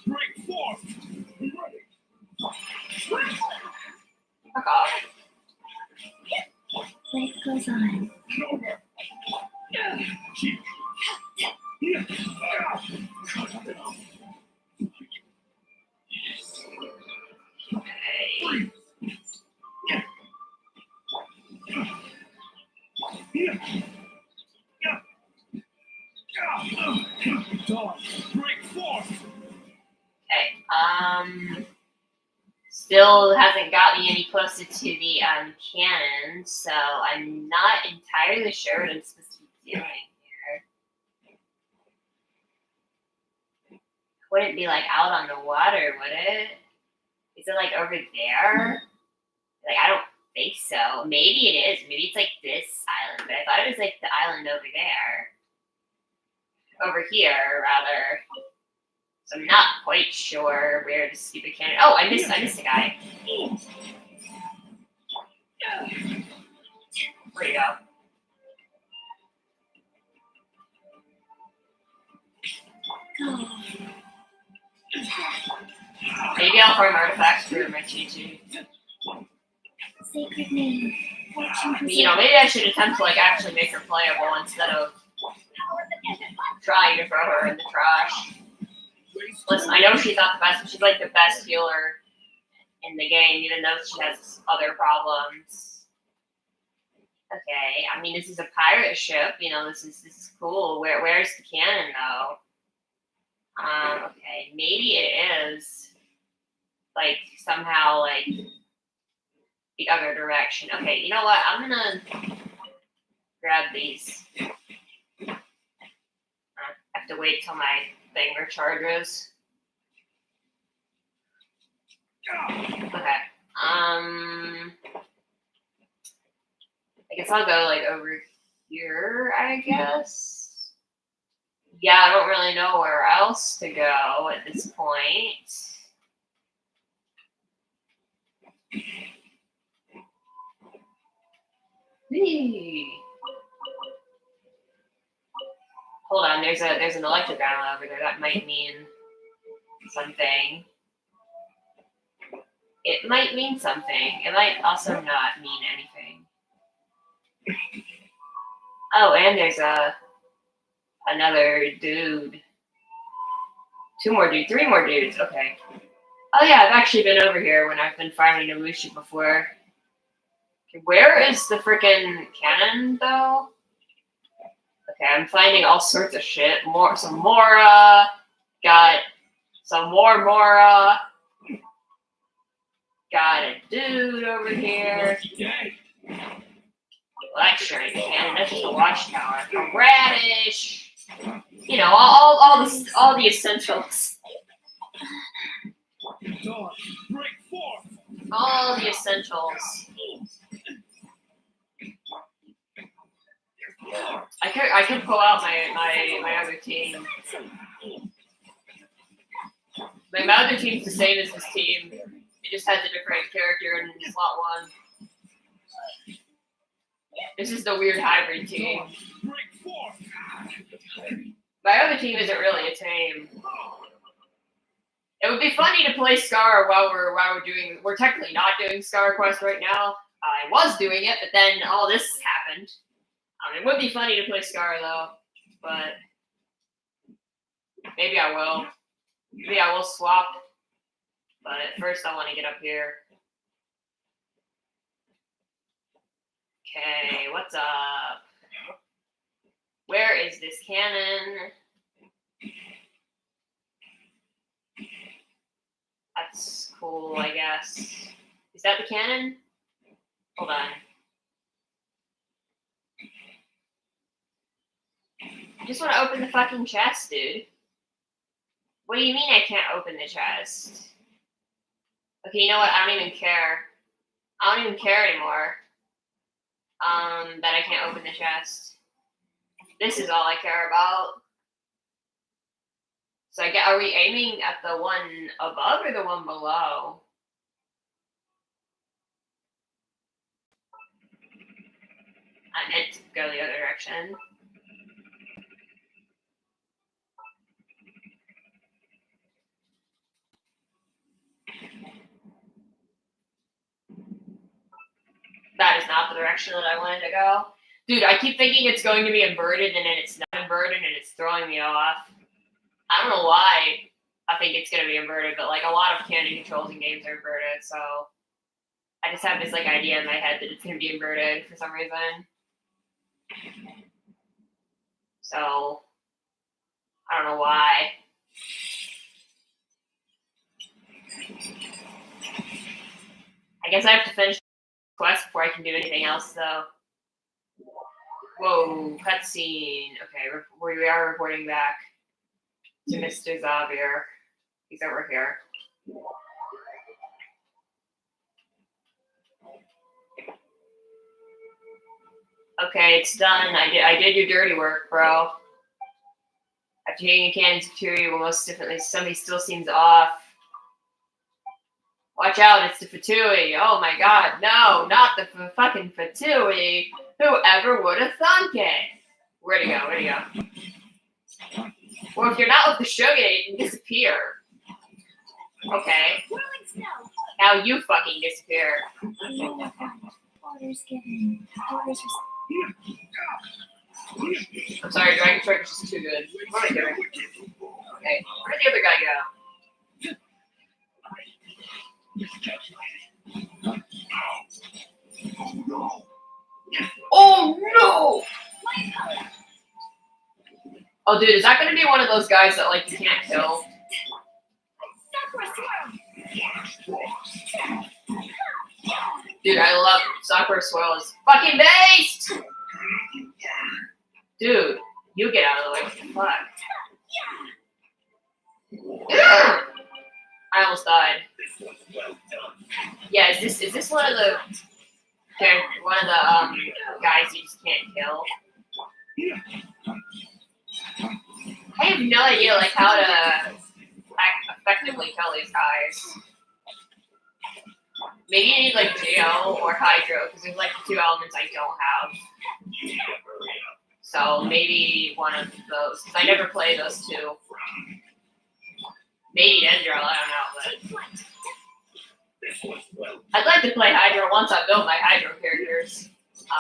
Break forth!
Fuck off.
Life goes on.
Break forth!
Okay. Still hasn't got me any closer to the cannon, so I'm not entirely sure what I'm supposed to be doing here. Wouldn't be like out on the water, would it? Is it like over there? Like I don't think so. Maybe it is. Maybe it's like this island, but I thought it was like the island over there. Over here, rather. So I'm not quite sure where the stupid cannon. Oh, I missed a guy. Where'd he go? Maybe I'll farm artifacts for my Chi-Chi.
Sacred name.
You know, maybe I should attempt to like actually make her playable instead of trying to throw her in the trash. Listen, I know she's not the best, but she's like the best healer in the game, even though she has other problems. Okay, I mean this is a pirate ship, you know, this is cool. Where's the cannon though? Okay, maybe it is like somehow like the other direction. Okay, you know what? I'm gonna grab these. I have to wait till my thing recharges. Okay. I guess I'll go like over here, I guess. Yeah, I don't really know where else to go at this point. Whee. Hold on, there's an electric animal over there. That might mean something. It might mean something. It might also not mean anything. Oh, and there's another dude. 2 more dudes, 3 more dudes. Okay. Oh yeah, I've actually been over here when I've been farming Namushi before. Okay, where is the freaking cannon though? Okay, I'm finding all sorts of shit. Some Mora. Got some more Mora. Got a dude over here. Lecturing cannon. That's just a watchtower. A radish. You know, all the essentials. All the essentials. I could pull out my other team. My other team's the same as this team. It just has a different character in slot 1. This is the weird hybrid team. My other team isn't really a team. It would be funny to play Scar while we're doing. We're technically not doing Scar Quest right now. I was doing it, but then all this happened. It would be funny to play Scar though, but maybe I will. Maybe I will swap. But first, I want to get up here. Okay, what's up? Where is this cannon? That's cool, I guess. Is that the cannon? Hold on. I just want to open the fucking chest, dude. What do you mean I can't open the chest? Okay, you know what? I don't even care. I don't even care anymore. That I can't open the chest. This is all I care about. So are we aiming at the one above or the one below? I meant to go the other direction. That is not the direction that I wanted to go. Dude, I keep thinking it's going to be inverted and then it's not inverted and it's throwing me off. I don't know why I think it's going to be inverted, but like a lot of canon controls in games are inverted, so I just have this like idea in my head that it's going to be inverted for some reason. So I don't know why. I guess I have to finish the quest before I can do anything else, though. Whoa, cutscene. Okay, we are reporting back to Mr. Xavier. He's over here. Okay, it's done. I did your dirty work, bro. After hitting a cannon's fury, well, most definitely somebody still seems off. Watch out, it's the Fatui. Oh my god, no, not the fucking Fatui. Whoever would have thunk it? Where'd he go? Where'd he go? Well, if you're not with the Shogunate, you can disappear. Okay. Now you fucking disappear. I'm sorry, Dragon Strike is just too good. What am I doing? Okay, where'd the other guy go? Oh no! Oh, dude, is that going to be one of those guys that like you can't kill? Dude, I love Sakura Swirl is fucking based! Dude, you get out of the way. Fuck. Yeah. I almost died. Yeah, is this one of the guys you just can't kill? I have no idea like how to effectively kill these guys. Maybe you need like Geo or Hydro because there's like the two elements I don't have. So maybe one of those because I never play those two. Maybe Dendril, I don't know, but I'd like to play Hydro once I build my Hydro characters.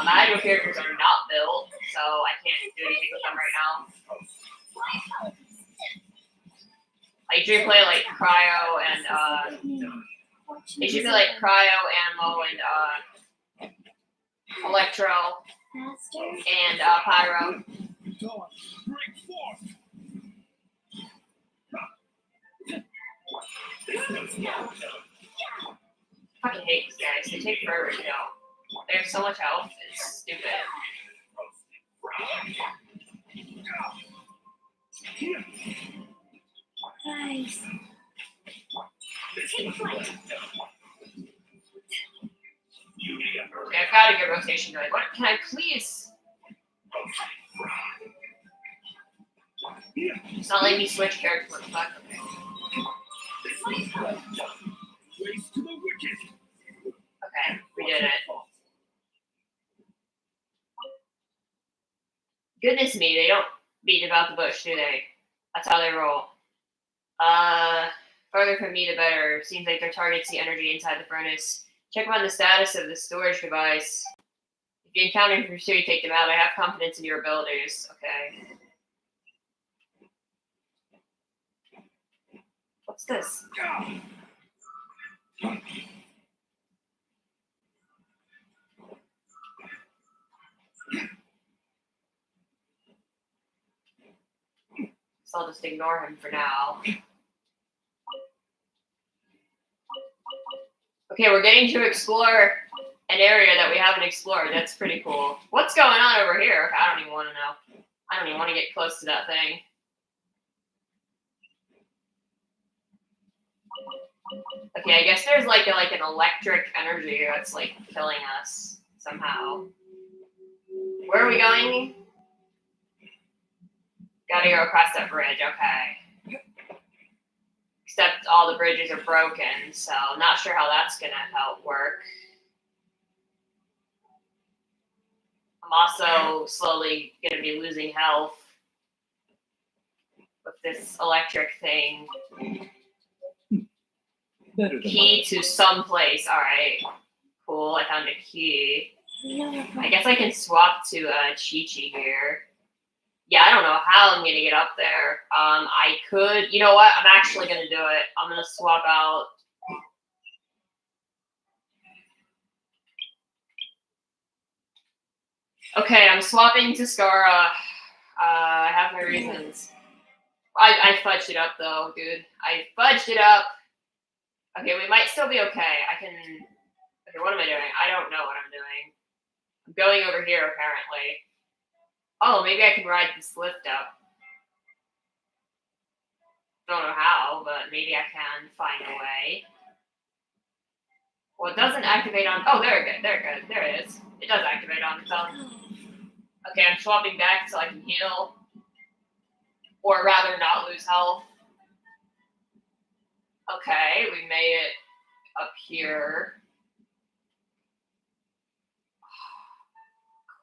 My Hydro characters are not built, so I can't do anything with them right now. I usually play like Cryo and it should be like Cryo, Animo, and Electro, and Pyro. I fucking hate these guys. They take forever to go. They have so much health. It's stupid.
Guys.
Okay, I've got a good rotation going. What? Can I please? It's not letting me switch characters. What the fuck? Okay, we did it. Goodness me, they don't beat about the bush, do they? That's how they roll. Farther from me, the better. Seems like their targets the energy inside the furnace. Check on the status of the storage device. If you encounter them, for sure you take them out. I have confidence in your abilities. Okay. What's this? So I'll just ignore him for now. Okay, we're getting to explore an area that we haven't explored. That's pretty cool. What's going on over here? I don't even want to know. I don't even want to get close to that thing. Okay, I guess there's like an electric energy that's like killing us somehow. Where are we going? Gotta go across that bridge, okay. Except all the bridges are broken, so not sure how that's gonna help work. I'm also slowly gonna be losing health with this electric thing.
Better than
Key to some place. Alright. Cool, I found a key. I guess I can swap to Chi-Chi here. Yeah, I don't know how I'm gonna get up there. I could, you know what? I'm actually gonna do it. I'm gonna swap out. Okay, I'm swapping to Skara. I have my reasons. I fudged it up though, dude. I fudged it up. Okay, we might still be okay. Okay, what am I doing? I don't know what I'm doing. I'm going over here apparently. Oh, maybe I can ride this lift up. Don't know how, but maybe I can find a way. Well, it doesn't activate on. Oh, there it is. It does activate on its own. Okay, I'm swapping back so I can heal, or rather, not lose health. Okay, we made it up here.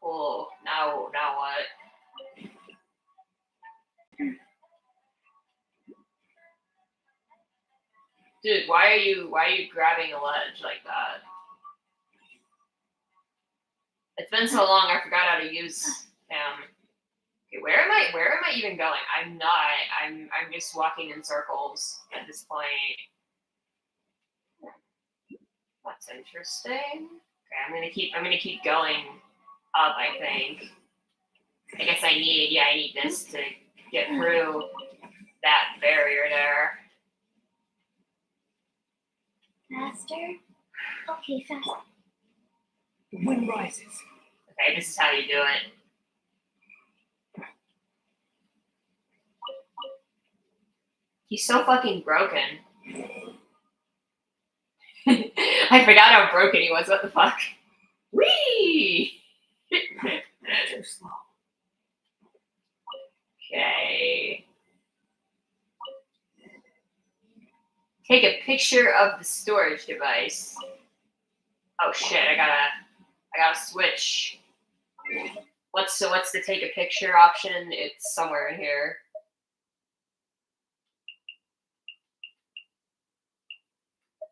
Cool. Now what? Dude, why are you grabbing a ledge like that? It's been so long, I forgot how to use him. Okay, where am I even going? I'm just walking in circles at this point. That's interesting. Okay, I'm gonna keep going up, I think. I guess I need this to get through that barrier there.
Faster? Okay, faster.
The wind rises.
Okay, this is how you do it. He's so fucking broken. I forgot how broken he was. What the fuck? Whee!
Too slow.
Okay. Take a picture of the storage device. Oh shit! I gotta switch. What's the take a picture option? It's somewhere in here.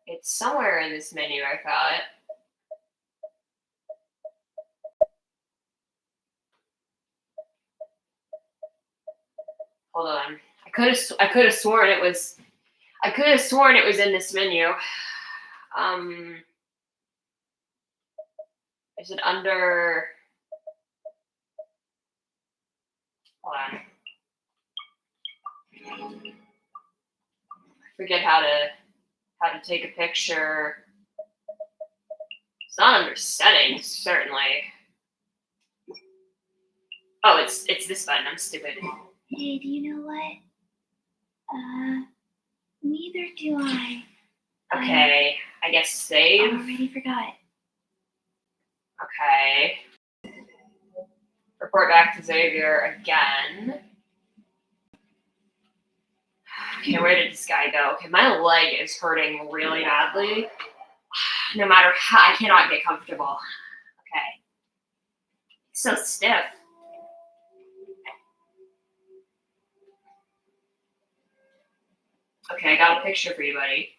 It's somewhere in this menu, I thought. Hold on. I could have sworn it was in this menu. Is it under? Hold on. I forget how to take a picture. It's not under settings, certainly. Oh, it's this button. I'm stupid.
Hey, do you know what? Neither do I.
Okay, I guess save.
I already forgot.
Okay. Report back to Xavier again. Okay, where did this guy go? Okay, my leg is hurting really badly. No matter how, I cannot get comfortable. Okay. It's so stiff. Okay, I got a picture for you, buddy.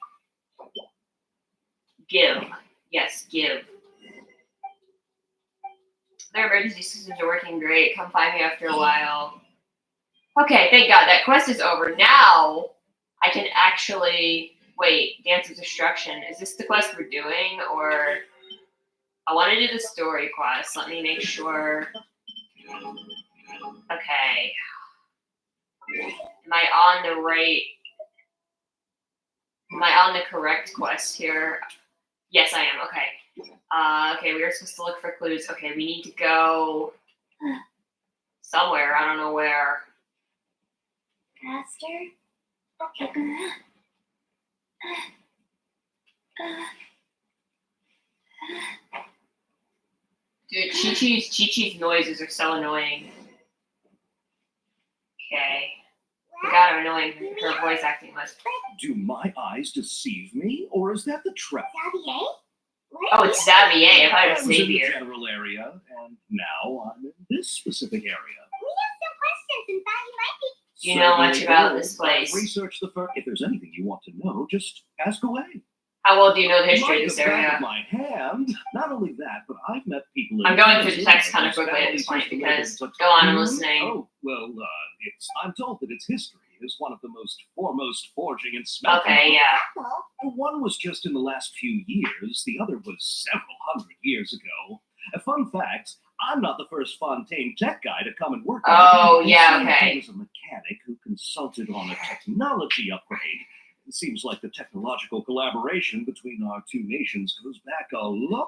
Give. Yes, give. Their emergency systems are working great. Come find me after a while. Okay, thank God. That quest is over. Now, I can actually... Wait, Dance of Destruction. Is this the quest we're doing, or... I want to do the story quest. Let me make sure. Okay. Am I on the right... Am I on the correct quest here? Yes, I am. Okay. Okay, we were supposed to look for clues. Okay, we need to go somewhere. I don't know where.
Faster? Okay.
Dude, Chi-Chi's noises are so annoying. Okay. Forgot how annoying her voice acting was.
Do my eyes deceive me, or is that the trap?
Xavier?
Oh, it's Xavier. If I
I
was
was in the
Xavier.
general area, and now I'm in this specific area.
We have some questions and thought you might be.
Do you know much
Certainly
about
do.
this place?
Research the first. If there's anything you want to know, just ask away.
How well do you know the history of
Like
this
the back
area?
of my hand. Not only that, but I've met people.
I'm
in
going through the
Arizona
text kind of
whose
quickly at this
families
point
used to live in
because
such-
go on, I'm listening.
Oh well, I'm told that its history is one of the most foremost forging and smelting.
Okay, yeah.
One was just in the last few years. The other was several hundred years ago. A fun fact: I'm not the first Fontaine tech guy to come and work.
Oh,
They
yeah,
say
okay.
He was a mechanic who consulted on a technology upgrade. It seems like the technological collaboration between our two nations goes back a lot.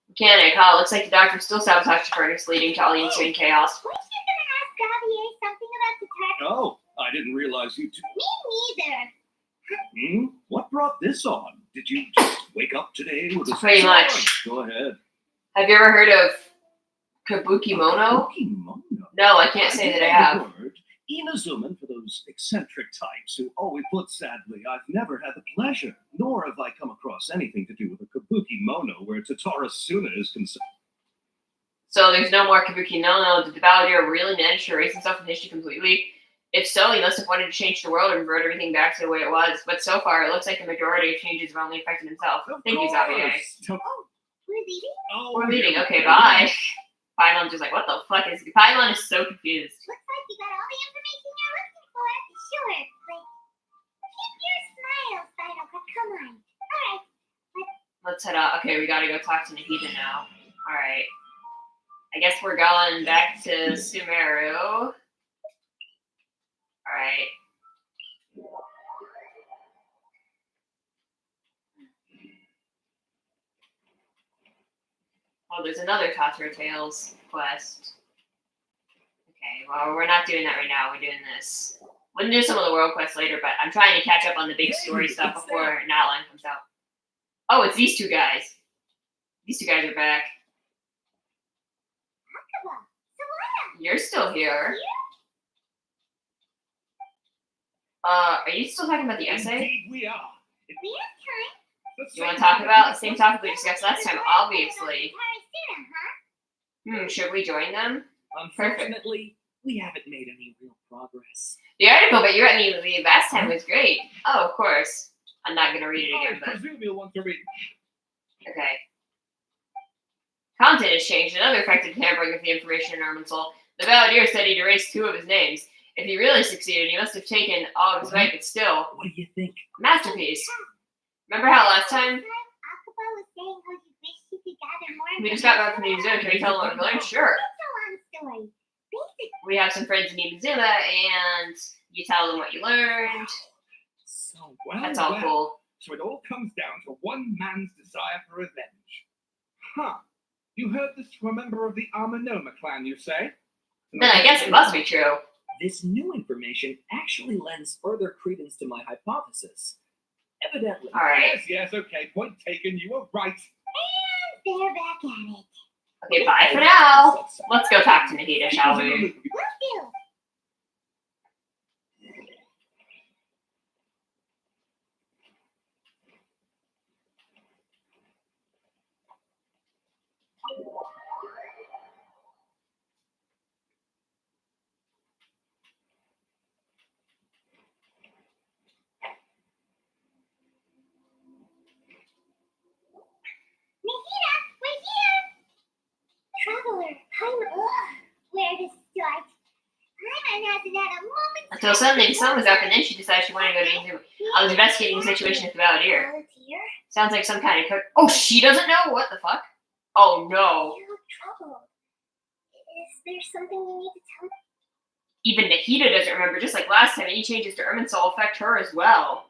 Mechanic, huh? Looks like the doctor still sabotaged the furnace, leading to all the ensuing chaos.
Weren't you gonna ask Xavier something about the tech?
Oh, I didn't realize you two.
Me neither.
What brought this on? Did you just wake up today with a
Pretty much.
Go ahead.
Have you ever heard of Kabuki Mono?
Kimono.
No, I can't say that I have.
Word. Inazuman for those eccentric types who always put sadly, I've never had the pleasure, nor have I come across anything to do with a Kabuki Mono where Tatara Suna is concerned.
So there's no more Kabuki no. Did the Balladeer really manage to erase himself from history completely? If so, he must have wanted to change the world and revert everything back to the way it was. But so far, it looks like the majority of changes have only affected himself. Thank you, Xavier.
We're leaving?
We're leaving. Okay, bye. Paimon just like, what the fuck is... Paimon is so confused.
Looks like you got all the information you're looking for. Sure, like, keep your smile, Spinal Cut. Come on. Alright.
Let's head out. Okay, we gotta go talk to Nahida now. Alright. I guess we're going back to Sumeru. Alright. Oh, there's another Totoro Tales quest. Okay, well, we're not doing that right now. We're doing this. We can do some of the world quests later, but I'm trying to catch up on the big story stuff before an outline comes out. Oh, it's these two guys. These two guys are back. You're still here. Are you still talking about the essay?
Indeed we are.
We have time.
You want to talk about the same topic we discussed last time, obviously. Should we join them?
Unfortunately, we haven't made any real progress.
The article that you read me the last time was great. Oh, of course. I'm not going to read it again,
I
but...
presume you'll want to read.
Okay. Content has changed. Another effective tampering with the information in Irminsul. The Balladeer said he'd erased 2 of his names. If he really succeeded, he must have taken all of his weight, but still.
What do you think?
Masterpiece. Remember how last time
Akaba was saying how you wish you could gather more
we just got back from Imazuma? Can we tell them what we learned? Sure.
It's a long story. Basically,
We have some friends in Imazuma, and you tell them what you learned.
So,
Well,
That's all
well.
cool.
So it all comes down to one man's desire for revenge. Huh. You heard this from a member of the Amanoma clan, you say?
Then I guess it must be true.
this new information actually lends further credence to my hypothesis. Evidently.
All right.
Yes, okay. Point taken. You were right.
And they're back at it.
Okay, bye for now. Let's go talk to Nahida, shall we?
Will do. Nahida, we're here! Traveler, where to start? Paimon hasn't had a moment's
Until suddenly the sun was up, and then she decided she wanted to go to Inzu. I was investigating the situation at the Balladeer.
Volunteer?
Sounds like some kind of code. Oh, she doesn't know? What the fuck? Oh, no.
You look troubled. Is there something you need to tell me?
Even Nahida doesn't remember. Just like last time, any changes to Irminsul affect her as well.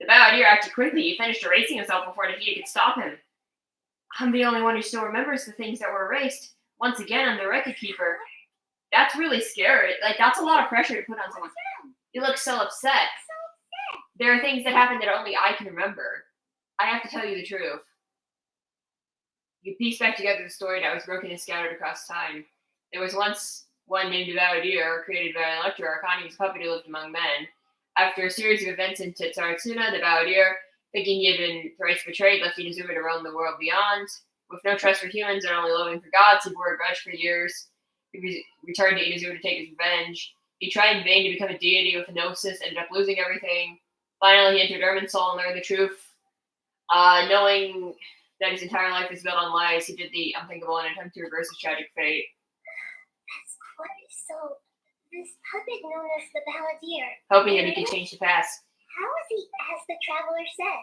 The Balladeer acted quickly. He finished erasing himself before Nahida could stop him. I'm the only one who still remembers the things that were erased. Once again, I'm the record keeper. That's really scary. Like, that's a lot of pressure to put on someone. You look so upset. There are things that happen that only I can remember. I have to tell you the truth. You piece back together the story that was broken and scattered across time. There was once one named Valdir, created by an Elector Arcani, whose puppet who lived among men. After a series of events in Tetsaratsuna, the Valdir, thinking he had been thrice betrayed, left Inazuma to roam the world beyond. With no trust for humans and only loving for gods, he bore a grudge for years. He returned to Inazuma to take his revenge. He tried in vain to become a deity with a gnosis, ended up losing everything. Finally, he entered Irminsul and learned the truth. Knowing that his entire life is built on lies, he did the unthinkable in an attempt to reverse his tragic fate.
That's quite so. This puppet known as the Balladeer.
Hoping that he could change the past.
How is he, as the traveler said?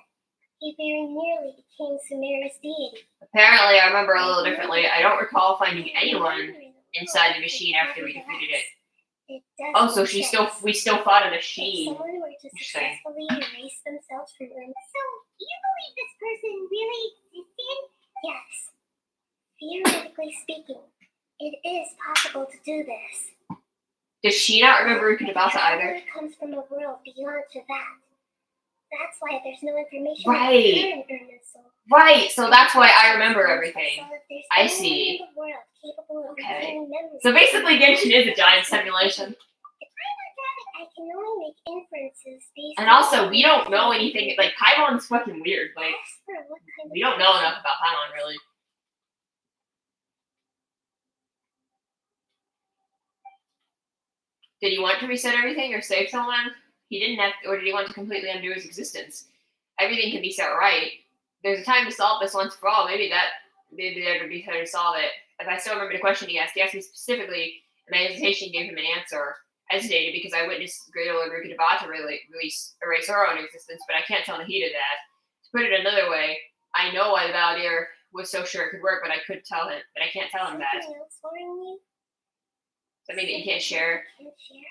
He very nearly became Sumeru's deity.
Apparently, I remember a little differently. I don't recall finding anyone inside the machine after we defeated it. Oh, so we still fought a machine.
If someone were to successfully erase themselves from Earth. So, you believe this person really existed? Yes. Theoretically speaking, it is possible to do this.
Does she not remember Rukudabasa either?
It comes from a world beyond to that. That's why there's no information
Right.
in Irminsul.
Right, so that's why I remember everything.
So that there's
I
no
see.
one in the world capable of
Okay.
retaining memories.
So basically, Genshin is a giant simulation.
If I'm not driving, I can only make inferences based
And also, we don't know anything. Like, Paimon's fucking weird. Like,
Ask her what kind of
we don't know enough about Paimon, really. Did he want to reset everything or save someone? He didn't have, or did he want to completely undo his existence? Everything can be set right. There's a time to solve this once for all. Maybe that would be better to solve it. If I still remember the question he asked me specifically, and my hesitation gave him an answer. I hesitated because I witnessed Great Lord Rukudabata erase her own existence, but I can't tell Nahida that. To put it another way, I know why the Balladeer was so sure it could work, but I can't tell him that.
Something else worrying you?
Something that you can't share.
Can't share?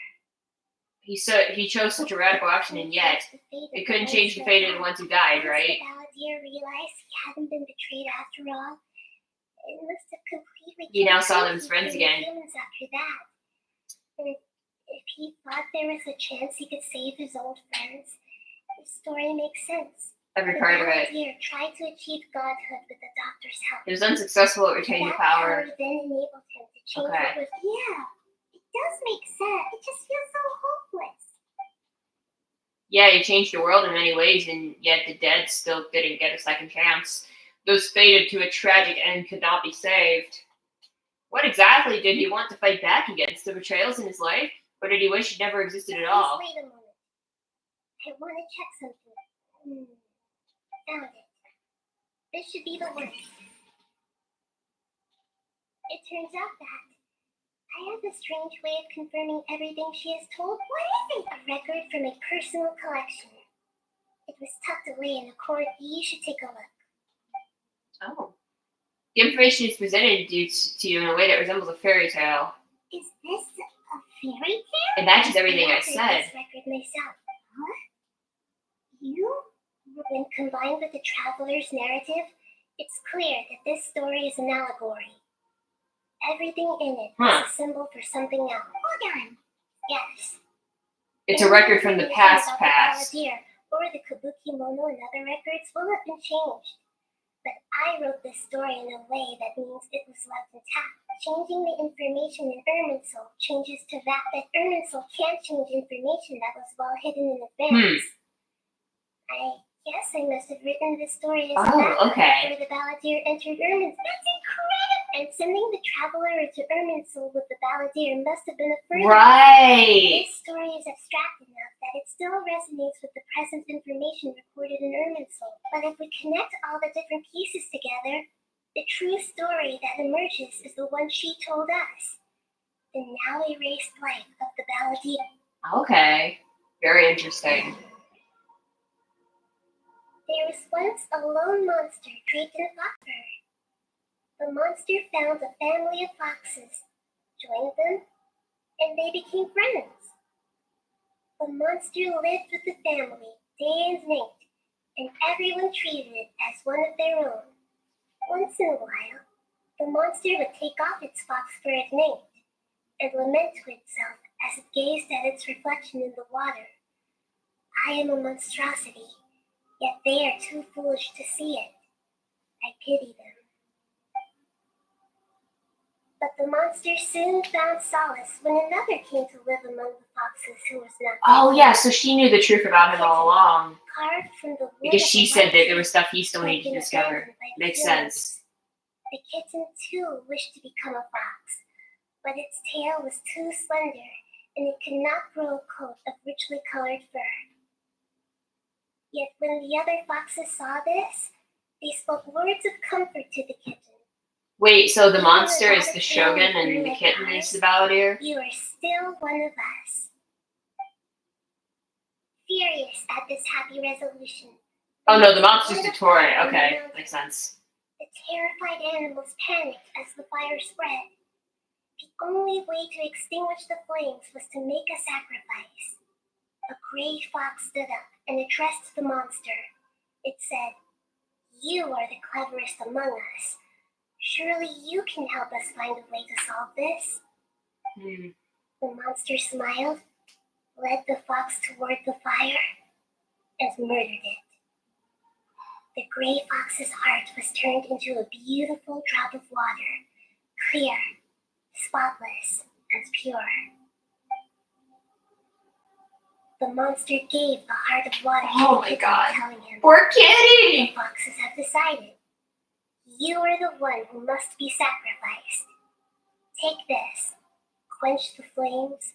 He chose such a radical option, and yet it couldn't change the fate of the ones who died, right?
The Balladeer realized he hadn't been betrayed after all. It must have completely.
He now saw them as friends again.
Humans after that. And if he thought there was a chance he could save his old friends, the story makes sense.
Every part of it.
The Balladeer tried to achieve godhood with the doctor's help.
He was unsuccessful at retaining the power.
That then enabled him to change what was. Yeah, it does make sense. It just feels so hopeless.
Yeah, he changed the world in many ways, and yet the dead still didn't get a second chance. Those fated to a tragic end could not be saved. What exactly did he want to fight back against? The betrayals in his life? Or did he wish it never existed at all?
Wait a moment. I want to check something. Found it. This should be the one. It turns out that I have a strange way of confirming everything she has told. What is it? A record from a personal collection. It was tucked away in a corner. You should take a look.
Oh. The information is presented to you in a way that resembles a fairy tale.
Is this a fairy tale?
It matches everything I said.
This record myself. Huh? When combined with the traveler's narrative, it's clear that this story is an allegory. Everything in it is a symbol for something else. Hold on. Yes.
It's a record from the past.
The Balladeer, or the Kabuki Mono and other records will have been changed. But I wrote this story in a way that means it was left intact. Changing the information in Irminsul changes to that Irminsul can't change information that was well hidden in advance. I guess I must have written this story as
okay.
Where the Balladeer entered Irminsul. That's incredible! And sending the traveler to Irminsul with the Balladeer must have been a first.
Right!
This story is abstract enough that it still resonates with the present information recorded in Irminsul. But if we connect all the different pieces together, the true story that emerges is the one she told us. The now erased life of the Balladeer.
Okay. Very interesting.
There was once a lone monster draped in a fox fur. The monster found a family of foxes, joined them, and they became friends. The monster lived with the family day and night, and everyone treated it as one of their own. Once in a while, the monster would take off its fox fur at night and lament to itself as it gazed at its reflection in the water. I am a monstrosity, yet they are too foolish to see it. I pity them. But the monster soon found solace when another came to live among the foxes who was not.
Oh yeah, so she knew the truth about him all along.
Carved from the wood
Because
of
she
the
said that there
foxes
was stuff he still
had
needed to
been
discover.
abandoned by the
Makes
humans.
sense.
The kitten too wished to become a fox, but its tail was too slender, and it could not grow a coat of richly colored fur. Yet when the other foxes saw this, they spoke words of comfort to the kitten.
Wait, so the monster is the shogun and the kitten is the balladeer?
You are still one of us. Furious at this happy resolution.
Oh no, the monster's the Tory. Okay, makes sense.
The terrified animals panicked as the fire spread. The only way to extinguish the flames was to make a sacrifice. A gray fox stood up and addressed the monster. It said, "You are the cleverest among us. Surely you can help us find a way to solve this." The monster smiled, led the fox toward the fire, and murdered it. The gray fox's heart was turned into a beautiful drop of water, clear, spotless, and pure. The monster gave the heart of water to
Oh
the
my
kitten,
God.
telling him,
Poor kitty!
"The foxes have decided. You are the one who must be sacrificed. Take this, quench the flames,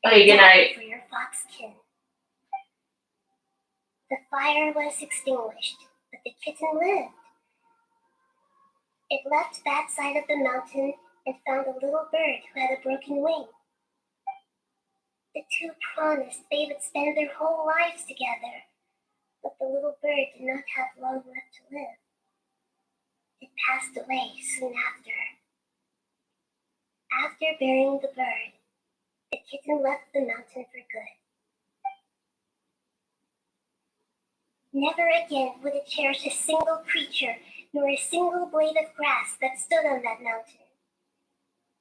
Okay, good
die
night.
for your fox kin." The fire was extinguished, but the kitten lived. It left that side of the mountain and found a little bird who had a broken wing. The two promised they would spend their whole lives together, but the little bird did not have long left to live. It passed away soon after. After burying the bird, the kitten left the mountain for good. Never again would it cherish a single creature nor a single blade of grass that stood on that mountain.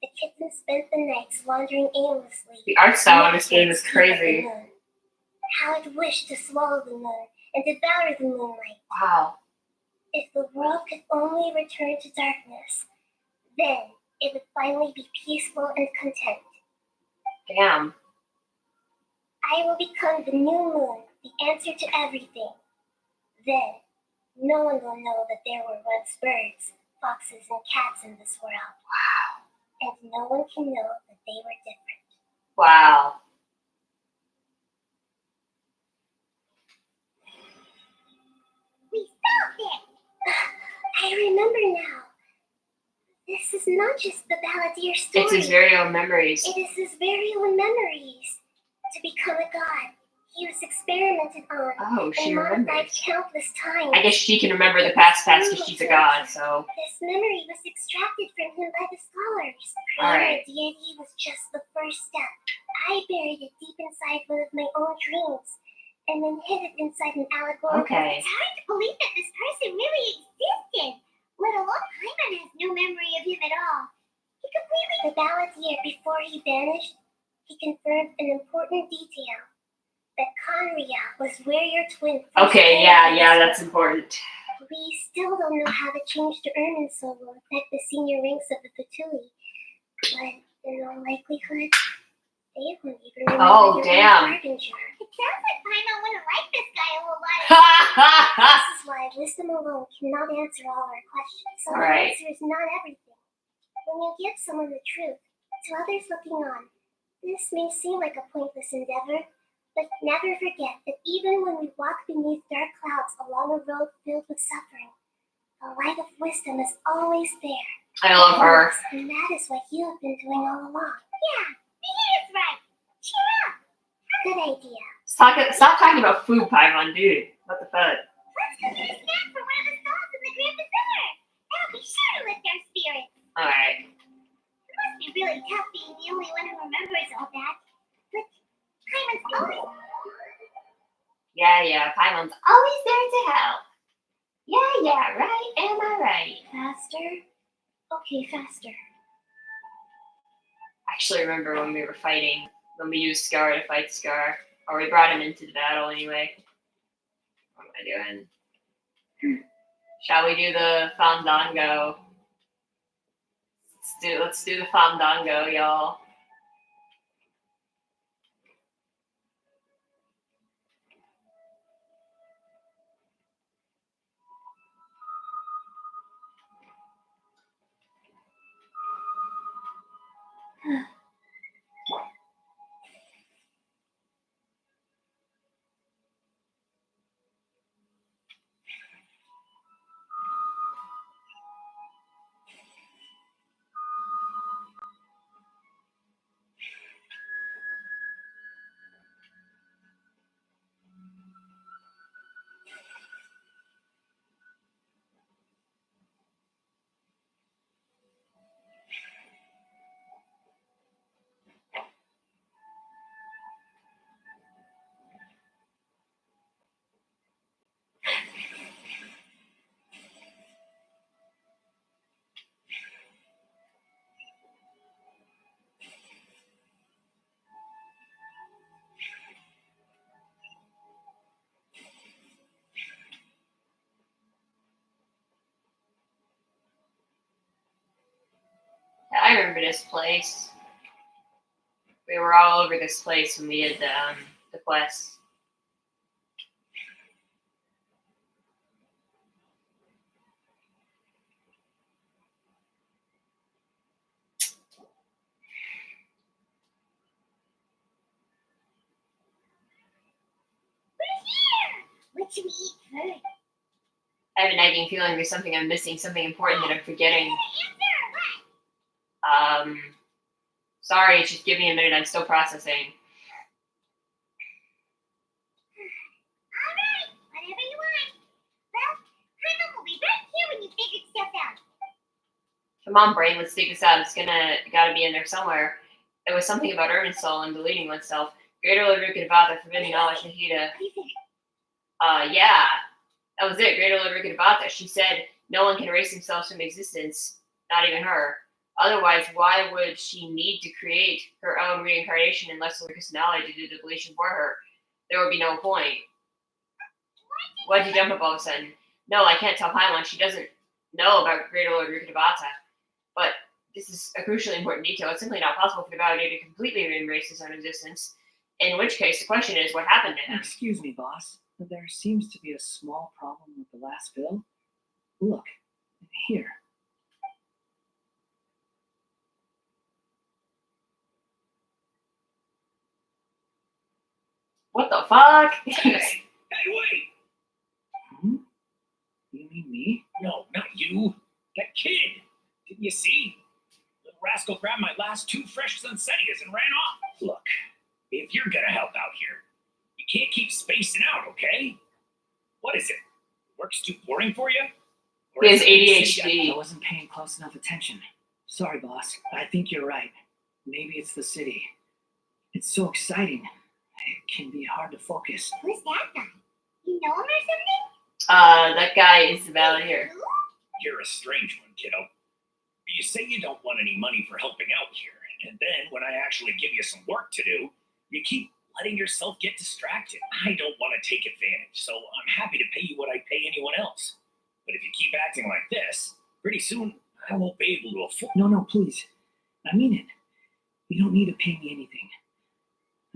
The kitten spent the nights wandering aimlessly.
The art style in this game is crazy.
How it wished to swallow the moon and devour the moonlight.
Wow.
If the world could only return to darkness, then it would finally be peaceful and content.
Damn.
I will become the new moon, the answer to everything. Then, no one will know that there were once birds, foxes, and cats in this world.
Wow.
And no one can know that they were different.
Wow.
We solved it! I remember now. This is not just the balladeer story.
It's his very own memories.
It is his very own memories. To become a god, he was experimented on
Oh, she
and modified
remembers.
countless times.
I guess she can remember the past because she's a god, so.
This memory was extracted from him by the scholars.
Alright.
Creating a deity was just the first step. I buried it deep inside one of my own dreams, and then hid it inside an allegory.
Okay.
It's hard to believe that this person really existed, let alone Hyman has no memory of him at all. He completely the balladeer before he vanished. He confirmed an important detail, that Riah was where your twin first
Okay,
came
yeah,
from
yeah,
this
that's important.
We still don't know how the change to Ermin Soul will affect the senior ranks of the Fatui, but in all likelihood, they won't even remember
Oh,
your
damn.
Harbinger. It sounds like Paimon wouldn't like this guy a whole lot. This is why wisdom alone cannot answer all our questions. So the
Right.
answer is not everything. When you give someone the truth, to others looking on, this may seem like a pointless endeavor, but never forget that even when we walk beneath dark clouds along a road filled with suffering, the light of wisdom is always there.
I love her.
And that is what you have been doing all along. Yeah, he is right. Cheer up. Good idea.
Stop talking about food, Paimon, dude. What the fuck?
Let's go get a snack from one of the stalls in the Grand Bazaar. That'll be sure to lift our spirits.
Alright.
It must be really tough being the only one who remembers all that. But Paimon's always...
Yeah, Paimon's always there to help. Yeah, right? Am I right?
Faster? Okay, faster.
I actually remember when we were fighting, when we used Scar to fight Scar. Or we brought him into the battle anyway. What am I doing? Shall we do the Fandango? Let's do the Fandango, y'all. I remember this place. We were all over this place when we did the quest.
What should we eat first?
I have a nagging feeling there's something I'm missing, something important that I'm forgetting. Sorry, just give me a minute. I'm still processing.
Alright, whatever you want. Well, Paimon will be right here when you figure stuff out.
Come on, brain, let's dig this out. It's gotta be in there somewhere. It was something about Irminsul and deleting oneself. Greater Lord Rukadavata, forbidden knowledge, Nahida. Yeah, that was it. Greater Lord Rukadavata. She said no one can erase themselves from existence, not even her. Otherwise, why would she need to create her own reincarnation unless Lucas Nali to do the deletion for her? There would be no point. Why'd you jump up all of a sudden? No, I can't tell Paimon. She doesn't know about Greater Lord Rukadavata. But this is a crucially important detail. It's simply not possible for the Validator to completely erase his own existence. In which case, the question is, what happened to him?
Excuse me, boss. There seems to be a small problem with the last bill. Look, here.
What the fuck?
Hey, wait!
Hmm? You mean me?
No, not you. That kid. Didn't you see? Little rascal grabbed my last 2 fresh Sunsetias and ran off. Look, if you're gonna help out here, you can't keep spacing out, okay? What is it? Work's too boring for you? Or
He has
is it-
ADHD.
I wasn't paying close enough attention. Sorry, boss. I think you're right. Maybe it's the city. It's so exciting. It can be hard to focus.
Who's that guy? You know him or something?
That guy is the Validator.
Who?
You're a strange one, kiddo. You say you don't want any money for helping out here, and then when I actually give you some work to do, you keep letting yourself get distracted. I don't want to take advantage, so I'm happy to pay you what I pay anyone else. But if you keep acting like this, pretty soon I won't be able to afford.
No, please. I mean it. You don't need to pay me anything.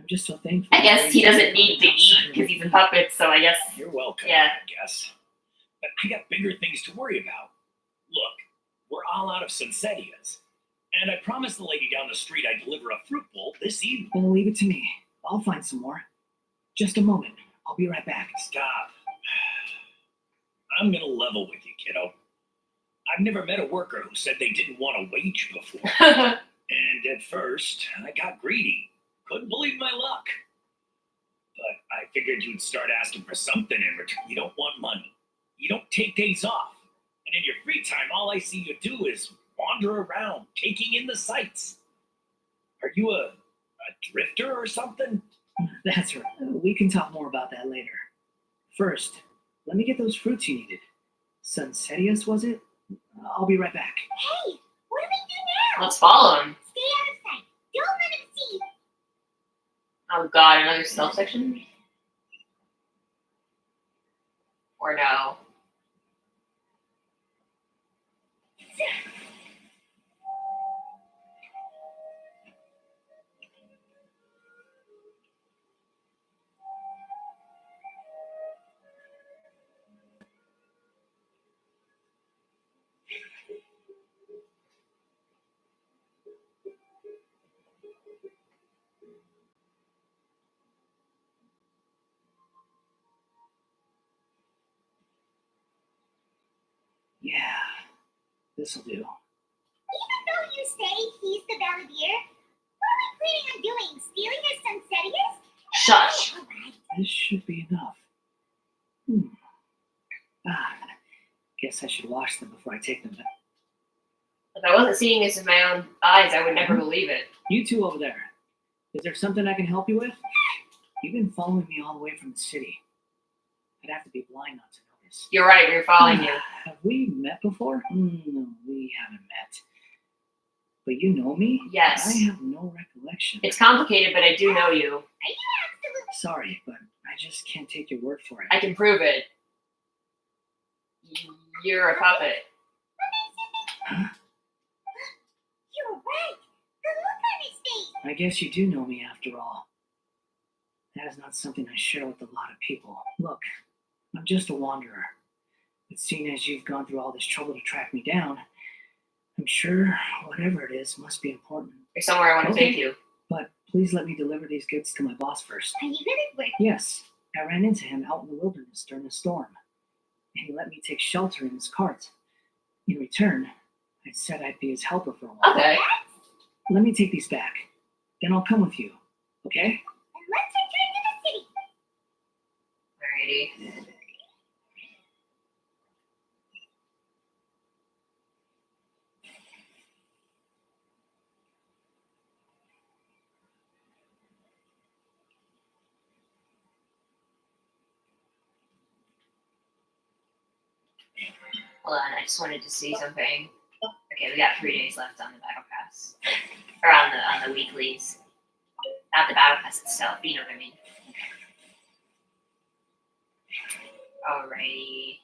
I'm just so thankful.
I guess he doesn't need to eat because he's a puppet, so I guess.
You're welcome,
Yeah.
I guess. But I got bigger things to worry about. Look, we're all out of Sunsetias. And I promised the lady down the street I'd deliver a fruit bowl this evening.
Then leave it to me. I'll find some more. Just a moment. I'll be right back.
Stop. I'm gonna level with you, kiddo. I've never met a worker who said they didn't want a wage before. And at first, I got greedy. Couldn't believe my luck. But I figured you'd start asking for something in return. You don't want money. You don't take days off. And in your free time, all I see you do is wander around, taking in the sights. Are you a drifter or something?
That's right. We can talk more about that later. First, let me get those fruits you needed. Sunsetias, was it? I'll be right back.
Hey, what do we do now?
Let's follow him.
Stay out of sight. Don't let him see.
Oh god, another stealth section? Or no?
Yeah, this'll do.
Even though you say he's the Balladeer, what are we planning on doing? Stealing his Sunsetius?
Shush!
Alright.
This should be enough. Guess I should wash them before I take them back.
If I wasn't seeing this with my own eyes, I would never believe it.
You two over there. Is there something I can help you with? You've been following me all the way from the city. I'd have to be blind not to notice.
You're right, we're following you.
Have we met before? No, we haven't met. But you know me?
Yes.
I have no recollection.
It's complicated, but I do know you.
Are you absolutely
Sorry, but I just can't take your word for it.
I can prove it. You're a puppet.
Huh?
You're right. The look on his face.
I guess you do know me after all. That is not something I share with a lot of people. Look, I'm just a wanderer. But seeing as you've gone through all this trouble to track me down, I'm sure whatever it is must be important.
There's somewhere I want to
Okay.
take you.
But please let me deliver these goods to my boss first.
Are you really working?
Yes, I ran into him out in the wilderness during a storm, and he let me take shelter in his cart. In return, I said I'd be his helper for a while.
Okay.
Let me take these back. Then I'll come with you, okay?
And let's return to the city.
Alrighty. Hold on, I just wanted to see something. Okay, we got 3 days left on the battle pass. Or on the weeklies. Not the battle pass itself, you know what I mean. Alrighty.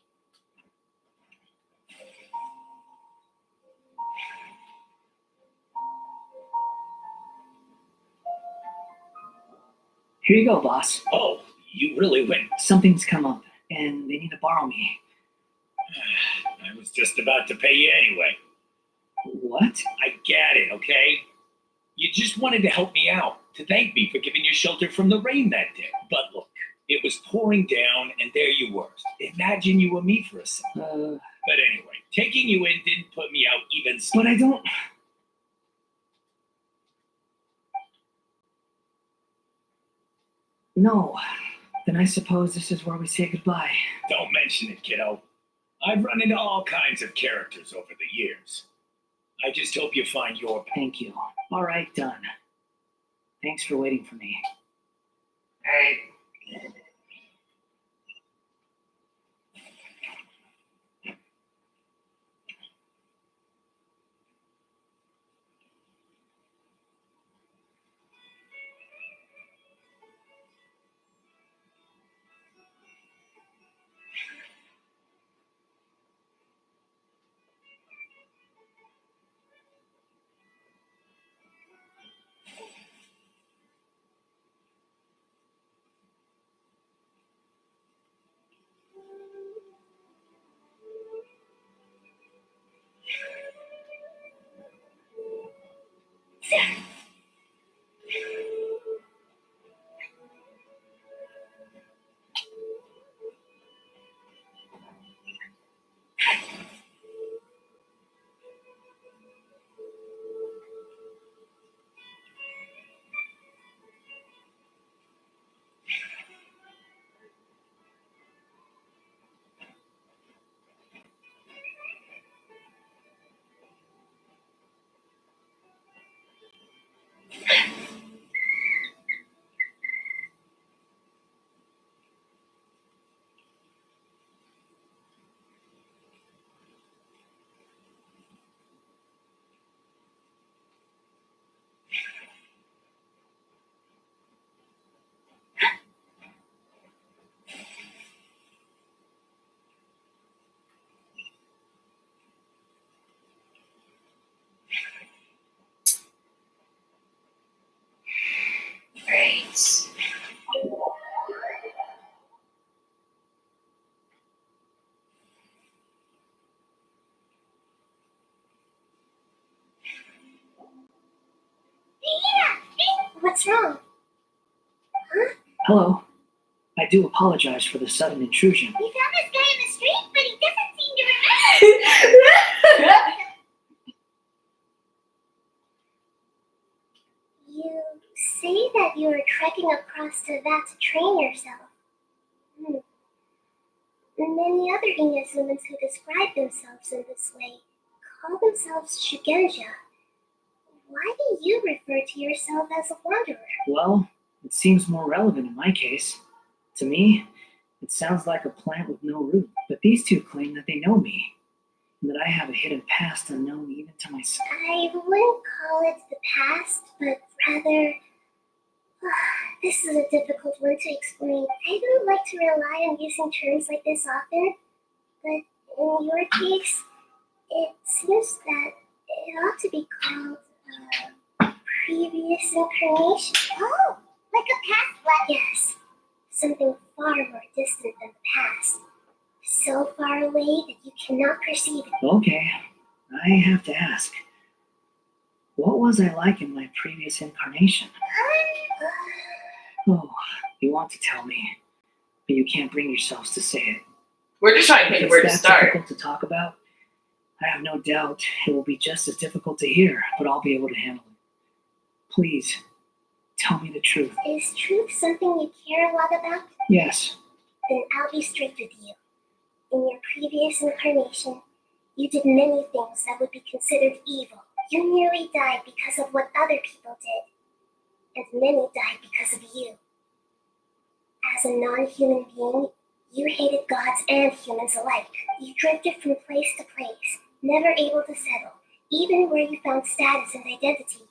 Here you go, boss.
Oh, you really went.
Something's come up, and they need to borrow me.
I was just about to pay you anyway.
What?
I get it, okay? You just wanted to help me out, to thank me for giving you shelter from the rain that day. But look, it was pouring down, and there you were. Imagine you were me for a second. But anyway, taking you in didn't put me out even
But I don't... No. Then I suppose this is where we say goodbye.
Don't mention it, kiddo. I've run into all kinds of characters over the years. I just hope you find your...
Thank you. All right, done. Thanks for waiting for me.
Alright.
What's wrong? Huh?
Hello. I do apologize for the sudden intrusion.
We found this guy in the street, but he doesn't seem to remember. You say that you were trekking across to that to train yourself. Many other Inazumans who describe themselves in this way call themselves Shugenja. Why do you refer to yourself as a wanderer?
Well, it seems more relevant in my case. To me, it sounds like a plant with no root. But these two claim that they know me, and that I have a hidden past unknown even to myself.
I wouldn't call it the past, but rather... this is a difficult one to explain. I don't like to rely on using terms like this often, but in your case, it seems that it ought to be called previous incarnation. Oh, like a past life? Yes, something far more distant than the past. So far away that you cannot perceive it.
Okay, I have to ask. What was I like in my previous incarnation? Oh, you want to tell me, but you can't bring yourselves to say it.
We're just trying to think of where to
If it's that
start.
difficult to talk about, I have no doubt it will be just as difficult to hear, but I'll be able to handle it. Please, tell me the truth.
Is truth something you care a lot about?
Yes.
Then I'll be straight with you. In your previous incarnation, you did many things that would be considered evil. You nearly died because of what other people did, and many died because of you. As a non-human being, you hated gods and humans alike. You drifted from place to place, never able to settle, even where you found status and identity.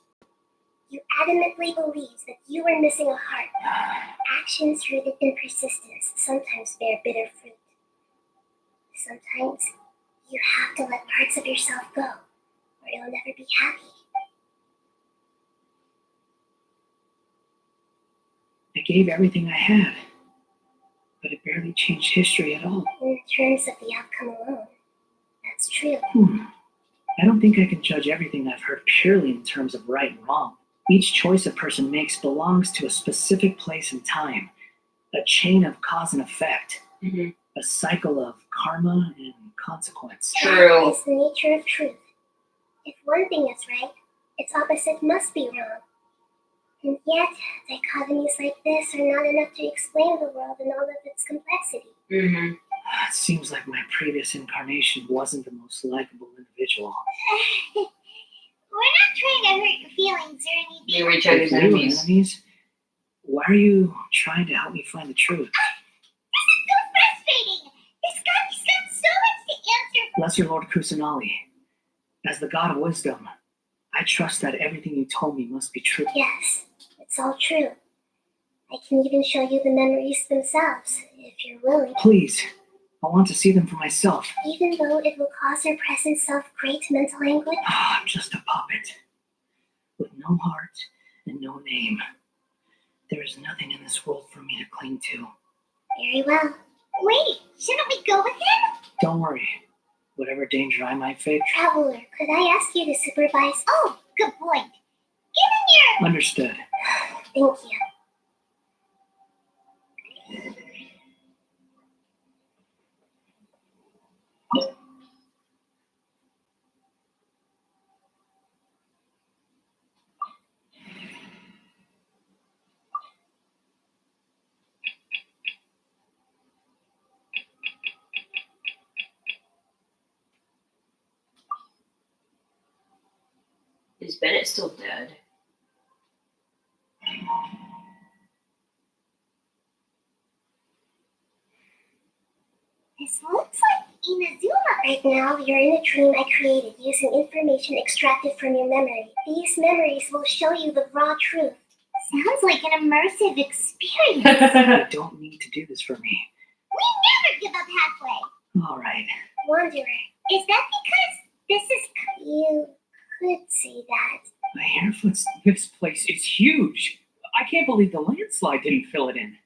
You adamantly believed that you were missing a heart. Actions rooted in persistence sometimes bear bitter fruit. Sometimes you have to let parts of yourself go, or you'll never be happy.
I gave everything I had, but it barely changed history at all.
In terms of the outcome alone, that's true.
I don't think I can judge everything I've heard purely in terms of right and wrong. Each choice a person makes belongs to a specific place and time, a chain of cause and effect, a cycle of karma and consequence.
That is the nature of truth. If one thing is right, its opposite must be wrong. And yet, dichotomies like this are not enough to explain the world in all of its complexity.
It seems like my previous incarnation wasn't the most likable individual.
We're not trying to hurt your feelings or anything.
You reach out
If
as
we were
enemies.
Why are you trying to help me find the truth?
This is so frustrating! He's got so much to answer.
Lesser Lord Kusanali, as the god of wisdom, I trust that everything you told me must be true.
Yes, it's all true. I can even show you the memories themselves, if you're willing.
Please, I want to see them for myself.
Even though it will cause your present self great mental anguish?
I'm just a puppet, with no heart and no name. There is nothing in this world for me to cling to.
Very well. Wait, shouldn't we go with him?
Don't worry. Whatever danger I might face.
Traveler, could I ask you to supervise? Oh, good point. Given your...
Understood.
Thank you.
Is Bennett still dead?
This looks like Inazuma. Right now, you're in a dream I created using information extracted from your memory. These memories will show you the raw truth. Sounds like an immersive experience.
You don't need to do this for me.
We never give up halfway.
All right.
Wanderer, is that because this is... You could say that.
My Hairfoot's this place is huge. I can't believe the landslide didn't fill it in.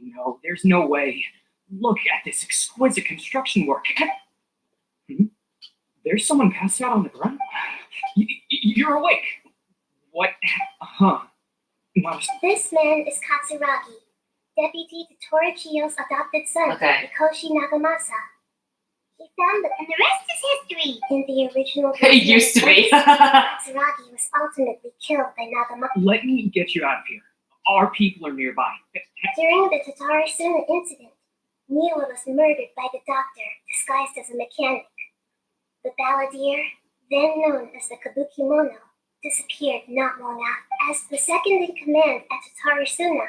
No, there's no way. Look at this exquisite construction work. There's someone passed out on the ground. You're awake. What?
This man is Katsuragi, deputy to Torichiyo's adopted son,
Okay.
Mikoshi Nagamasa. He found the, and the rest is history. In the original
It used to be.
Katsuragi was ultimately killed by Nagamasa.
Let me get you out of here. Our people are nearby.
During the Tatarasuna incident, Miwa was murdered by the doctor, disguised as a mechanic. The balladeer, then known as the Kabukimono, disappeared not long after. As the second in command at Tatarasuna,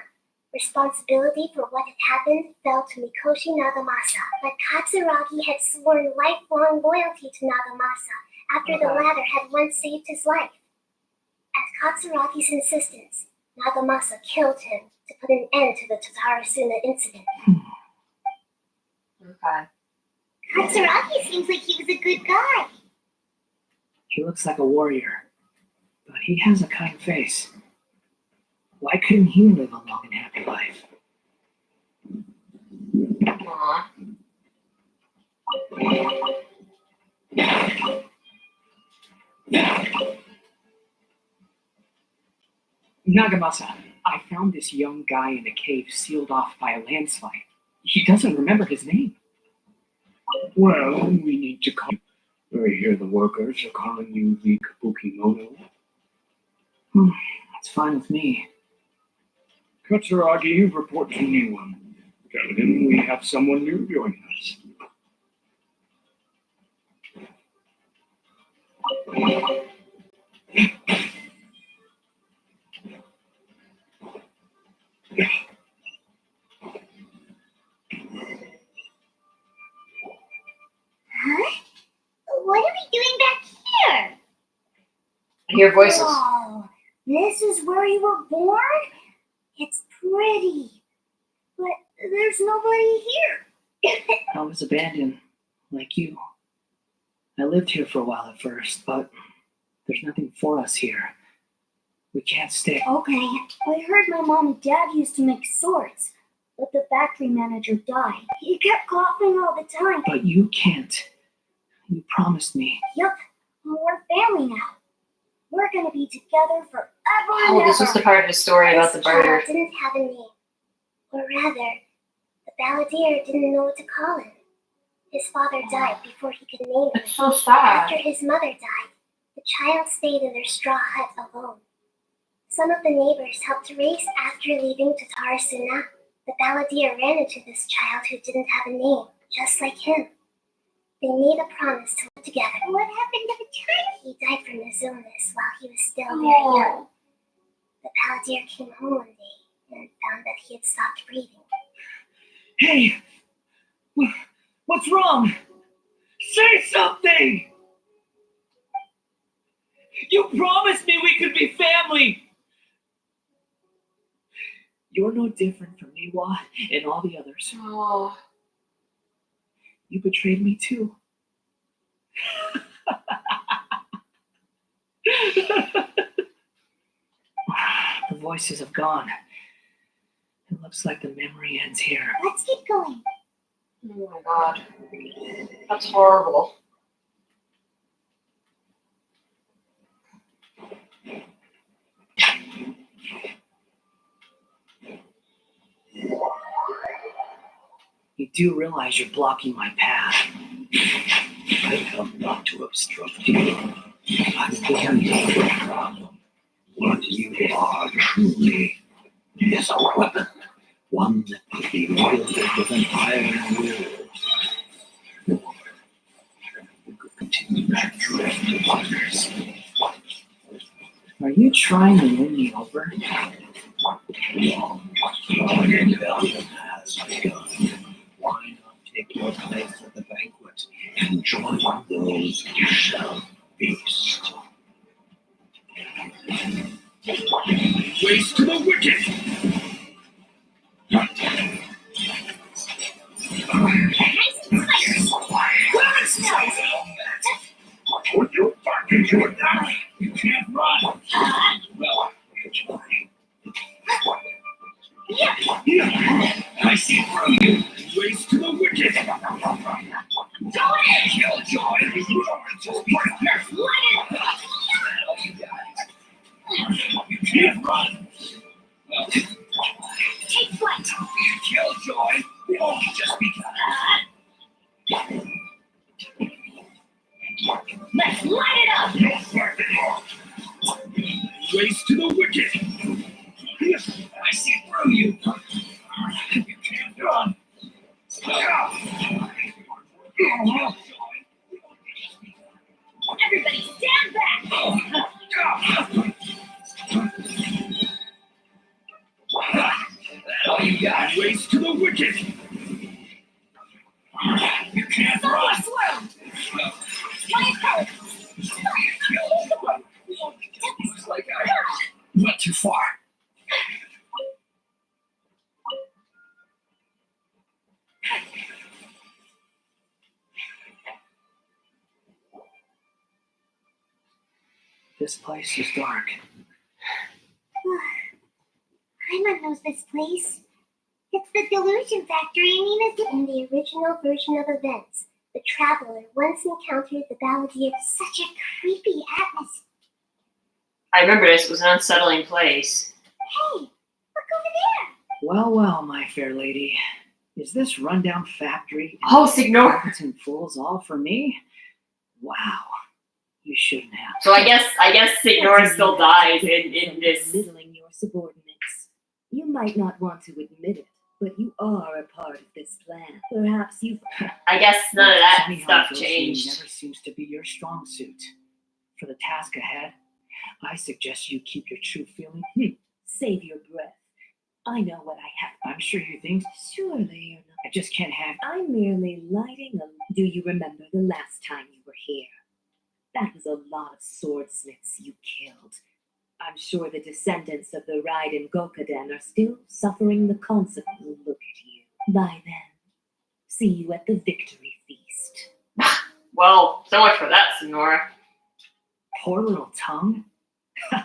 responsibility for what had happened fell to Mikoshi Nagamasa, but Katsuragi had sworn lifelong loyalty to Nagamasa after the latter had once saved his life. At Katsuragi's insistence, Nagamasa killed him to put an end to the Tatarasuna incident.
Okay.
Katsuragi seems like he was a good guy.
He looks like a warrior, but he has a kind face. Why couldn't he live a long and happy life?
Aw.
Nagamasa, I found this young guy in a cave sealed off by a landslide. He doesn't remember his name.
Well, we need to call. I hear the workers are calling you the Kabukimono.
That's fine with me.
Katsuragi, report to Niwa. Tell him we have someone new joining us.
Huh? What are we doing back here?
I hear voices.
Whoa, this is where you were born? It's pretty, but there's nobody here.
I was abandoned, like you. I lived here for a while at first, but there's nothing for us here. We can't stay.
Okay, I heard my mom and dad used to make swords, but the factory manager died. He kept coughing all the time.
But you can't. You promised me.
Yup, we're family now. We're gonna be together forever and
Oh,
ever.
this was the part of the story about the
This child
barter.
didn't have a name. Or rather, the balladeer didn't know what to call him. His father died before he could name him.
It's so sad.
After his mother died, the child stayed in their straw hut alone. Some of the neighbors helped to raise after leaving Tatarasuna. The balladeer ran into this child who didn't have a name, just like him. They made a promise to live together. What happened to the child? He died from his illness while he was still very young. The balladeer came home one day and found that he had stopped breathing.
Hey! What's wrong? Say something! You promised me we could be family! You're no different from Niwa and all the others.
Oh.
You betrayed me too. The voices have gone. It looks like the memory ends here.
Let's keep going.
Oh my god. That's horrible.
You do realize you're blocking my path.
I come not to obstruct you. I'm the your problem. What you are truly is a weapon. One that could be wielded with an iron will. Or you could continue to drift waters.
Are you trying to win me over?
Your rebellion has begun. Why not take your place at the banquet and join those who shall feast? Waste to the wicked! Put your back into it now! You can't run! Well, it's fine. I see through you! Waste to the wicked! Killjoy! Just you can't run!
Take flight.
Killjoy, the only just begun.
Let's light it up.
Race to the wicked. I see through you. You can't run.
Everybody stand back.
That all you got? Race to the wicked. You can't run.
Swirl. Flying pelicans.
Looks like I went too far.
This place is dark.
Paimon knows this place. It's the Delusion Factory in Inazuma. In the original version of events, the Traveler once encountered the Balladeer. Such a creepy atmosphere.
I remember this was an unsettling place.
Hey, look over there.
Well, well, my fair lady. Is this rundown factory
Oh, Signor.
and fools all for me? Wow. You shouldn't have.
So I guess Signor still dies in this.
Belittling your subordinates. You might not want to admit it, but you are a part of this plan. Perhaps you've...
I guess none of that
Funny how
stuff
negotiating
changed.
never seems to be your strong suit. For the task ahead, I suggest you keep your true feeling.
Save your breath. I know what I have.
I'm sure you think
Surely you're not.
I just can't have.
I'm merely lighting a... Do you remember the last time you were here? That was a lot of swordsmiths you killed. I'm sure the descendants of the Raiden Gokaden are still suffering the consequences. Look at you. By then, see you at the victory feast.
Well, so much for that, Signor.
Poor little tongue.
The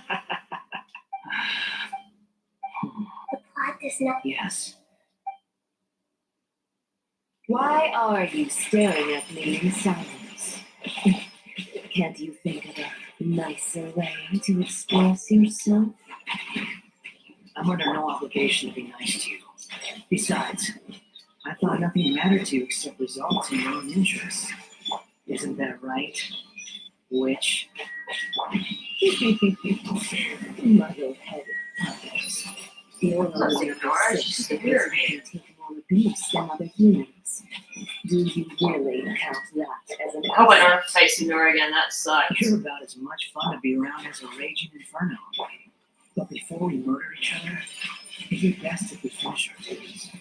plot does not.
Yes.
Why are you staring at me in silence? Can't you think of a nicer way to express yourself?
I'm under no obligation to be nice to you. Besides, I thought nothing mattered to you except results in your own interests. Isn't that right? Witch?
Muddle-headed puppets. You're only
Signor, she's so weird.
taking on abuse than other humans. Do you really count that as an
I hope I don't have to fight Signor again. That sucks.
You're about as much fun to be around as a raging inferno. But before we murder each other, it'd be best if we finish our duties.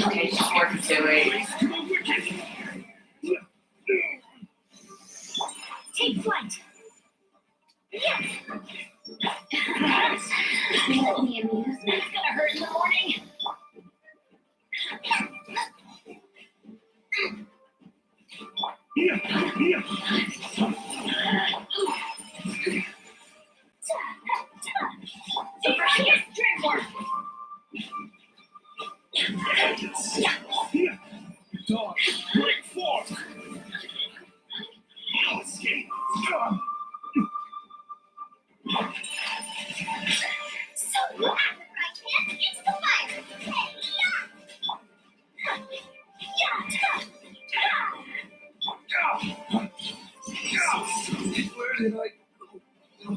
Okay, just work to it.
Take flight. It's gonna hurt in the morning. Here, Dreamwork.
Dog, break forth. Escape.
So loud, I can't get to the fire.
Where did I go?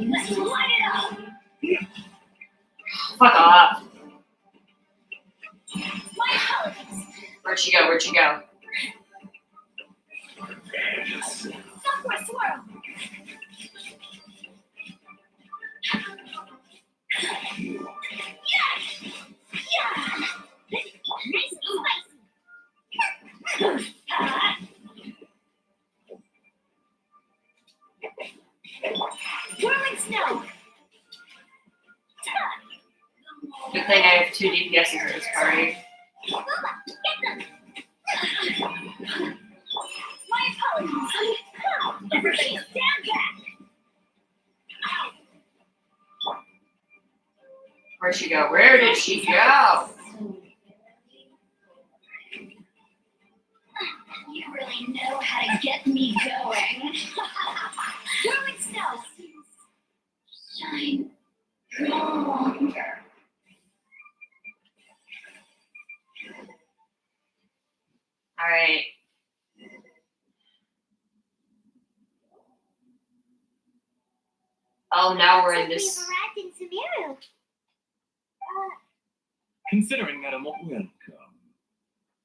Let's light it up.
Fuck off.
My apologies.
Where'd she go? Where'd she go?
Somewhere swirl. Nice and spicy. Whirling snow.
Good thing I have 2 DPSs in this party.
Booba, get them. My apologies. Everybody stand back.
Where'd she go? Where did she go?
You really know how to get me going. Throwing snow. Shine longer.
All right. Oh, now we're in this.
We've arrived in Sumeru.
Considering that
Welcome.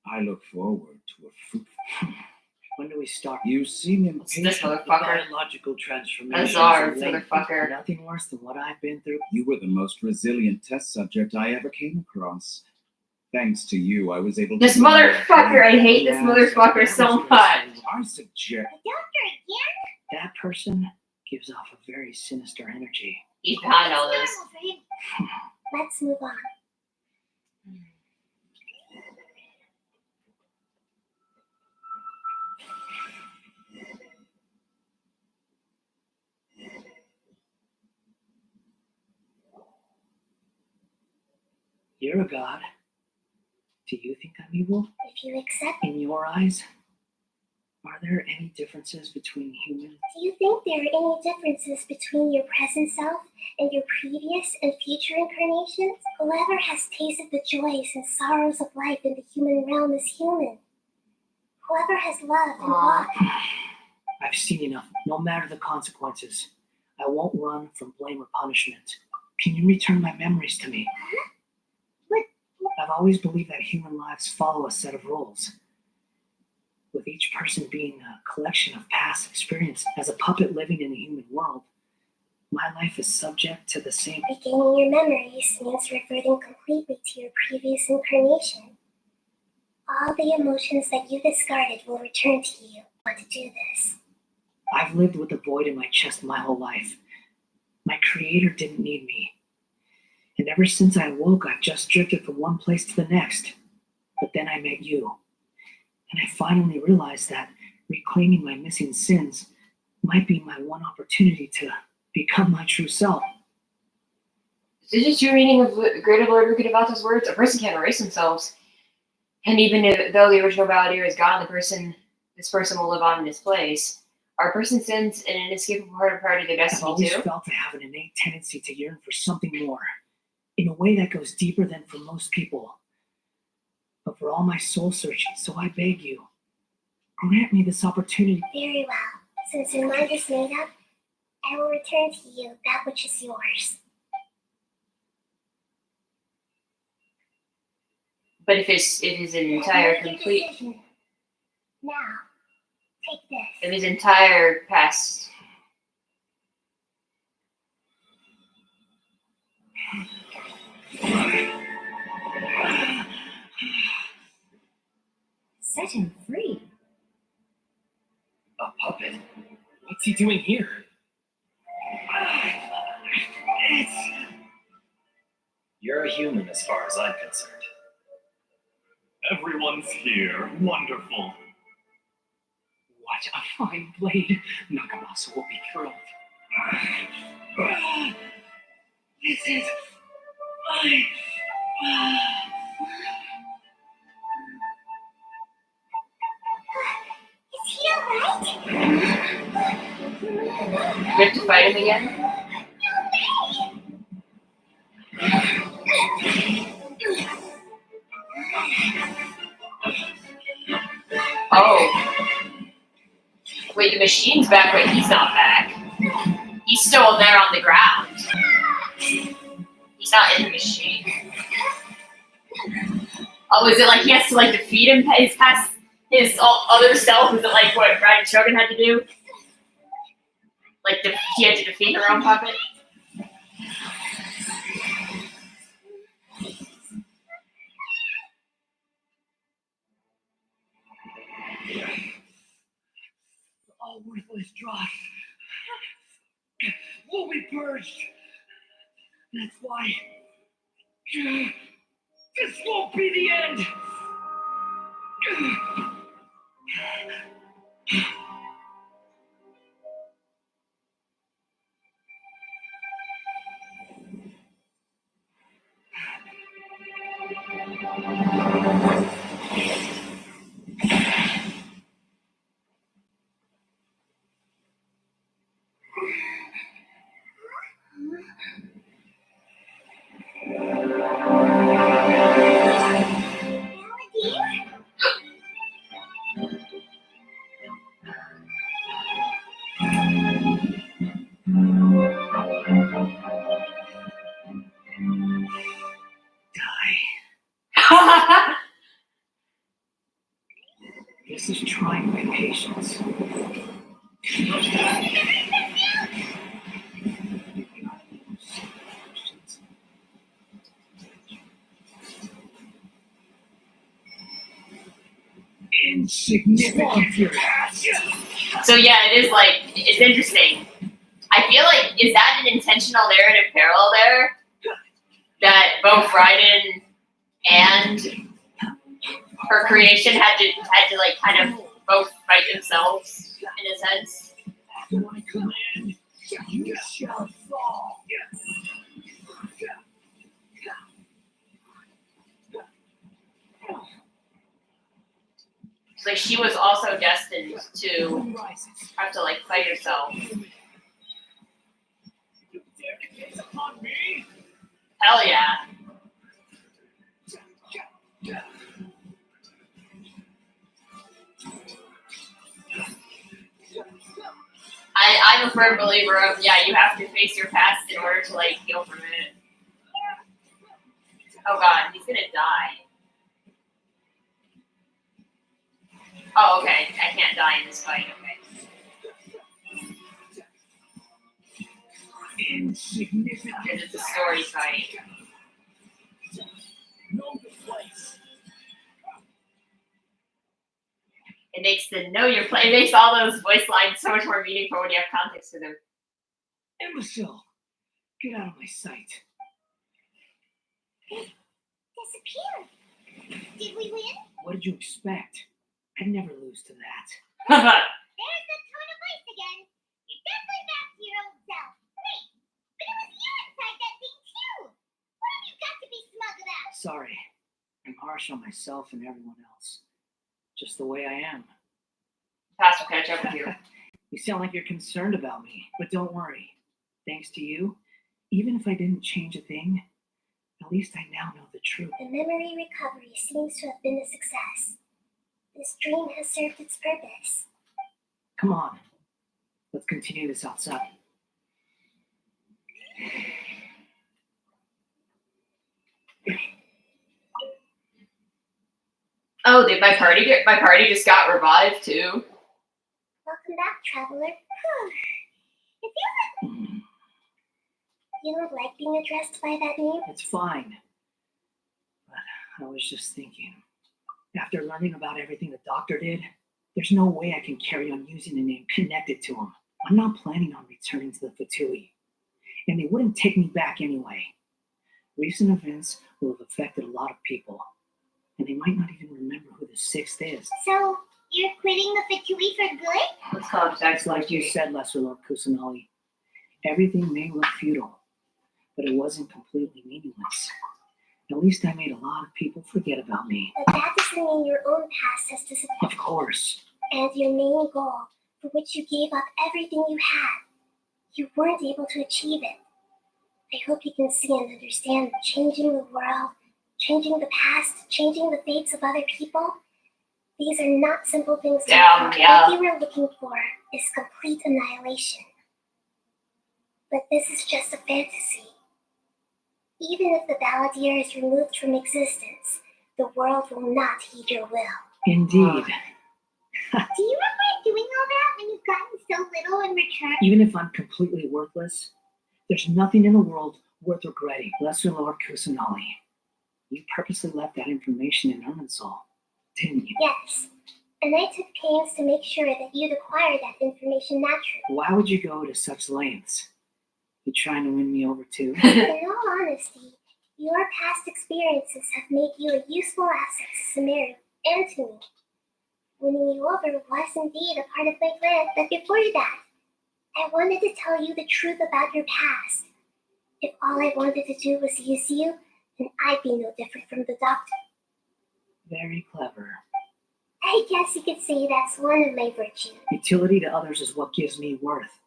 I look forward to a fruitful.
When do we start?
You seem
What's this
impatient.
The
motherfucker?
biological transformation.
That's ours, motherfucker.
Nothing worse than what I've been through.
You were the most resilient test subject I ever came across. Thanks to you, I was able to.
This motherfucker! I hate this motherfucker so much.
I suggest.
The doctor again?
That person gives off a very sinister energy.
He's behind all this.
Normal for him. Let's move on.
You're a god. Do you think I'm evil?
If you accept,
In your eyes? Are there any differences between humans?
do you think there are any differences between your present self and your previous and future incarnations? Whoever has tasted the joys and sorrows of life in the human realm is human. Whoever has loved and walked.
I've seen enough. No matter the consequences, I won't run from blame or punishment. Can you return my memories to me? I've always believed that human lives follow a set of rules, with each person being a collection of past experience. As a puppet living in the human world, my life is subject to the same.
Regaining your memories means reverting completely to your previous incarnation. All the emotions that you discarded will return to you. Want to do this?
I've lived with a void in my chest my whole life. My creator didn't need me. And ever since I awoke, I've just drifted from one place to the next. But then I met you. And I finally realized that reclaiming my missing sins might be my one opportunity to become my true self.
This is your meaning of Greater Lord Rukadevata's words. A person can't erase themselves. And even though the original Balladeer is gone, this person will live on in his place. Are a person's sins an inescapable part of their
I've
destiny
always
too?
felt I have an innate tendency to yearn for something more, in a way that goes deeper than for most people. But for all my soul searching, so I beg you, grant me this opportunity.
Very well. Since your mind is made up, I will return to you that which is yours.
But if it is an
You
entire
have made your
complete,
decision. Now, take this.
if his entire past.
Set him free.
A puppet? What's he doing here? You're a human as far as I'm concerned.
everyone's here. Wonderful.
What a fine blade. Nagamasa will be thrilled. This is my...
Is he alright?
We have to fight him again? Oh. Wait, the machine's back, but he's not back. He's still there on the ground. He's not in the machine. Oh, is it like he has to like defeat him? His other self? Is it like what Ryan Shogun had to do? Like he had to defeat her own puppet?
All worthless dross will be purged. That's why this won't be the end. This is trying my patience. Insignificant.
So yeah, it is like, it's interesting. I feel like, is that an intentional narrative parallel there? That both Raiden and her creation had to like kind of both fight themselves in a sense.
My command, you shall fall.
It's like she was also destined to have to like fight herself. Hell yeah. I'm a firm believer of, yeah, you have to face your past in order to like heal from it. Oh god, he's gonna die. Oh, okay. I can't die in this fight, okay.
Insignificant.
Because it's a story fight. It makes the know your play. It makes all those voice lines so much more meaningful when you have context to them.
Imbecile! Get out of my sight.
It disappeared. Did we win?
What did you expect? I'd never lose to that.
There's the tone of voice again. You're definitely back to your old self. Wait, but it was you inside that thing too. What have you got to be smug about?
Sorry. I'm harsh on myself and everyone else. Just the way I am.
Past will catch up with you.
You sound like you're concerned about me, but don't worry. Thanks to you, even if I didn't change a thing, at least I now know the truth.
The memory recovery seems to have been a success. This dream has served its purpose.
Come on. Let's continue this outside.
Oh, did my party just got revived too?
Welcome back, traveler. It feels like you don't like being addressed by that name.
It's fine. But I was just thinking, after learning about everything the doctor did, there's no way I can carry on using a name connected to him. I'm not planning on returning to the Fatui, and they wouldn't take me back anyway. Recent events will have affected a lot of people, and they might not even remember who the sixth is.
So, you're quitting the Fatui for good?
Let's call it
It's like you said, Lesser Lord Kusanali. Everything may look futile, but it wasn't completely meaningless. At least I made a lot of people forget about me.
But that doesn't mean your own past has disappeared.
Of course.
And your main goal, for which you gave up everything you had, you weren't able to achieve it. I hope you can see and understand that changing the world, changing the past, changing the fates of other people, these are not simple things to do.
Yeah.
What you were looking for is complete annihilation. But this is just a fantasy. Even if the Balladeer is removed from existence, the world will not heed your will.
Indeed.
Do you regret doing all that when you've gotten so little in return?
Even if I'm completely worthless, there's nothing in the world worth regretting. Lesser Lord Kusanali, you purposely left that information in Irminsul, didn't you?
Yes. And I took pains to make sure that you'd acquire that information naturally.
Why would you go to such lengths? You trying to win me over too?
In all honesty, your past experiences have made you a useful asset to Sumeru and to me. Winning you over was indeed a part of my plan, but before that, I wanted to tell you the truth about your past. If all I wanted to do was use you, then I'd be no different from the doctor.
Very clever.
I guess you could say that's one of my virtues.
Utility to others is what gives me worth.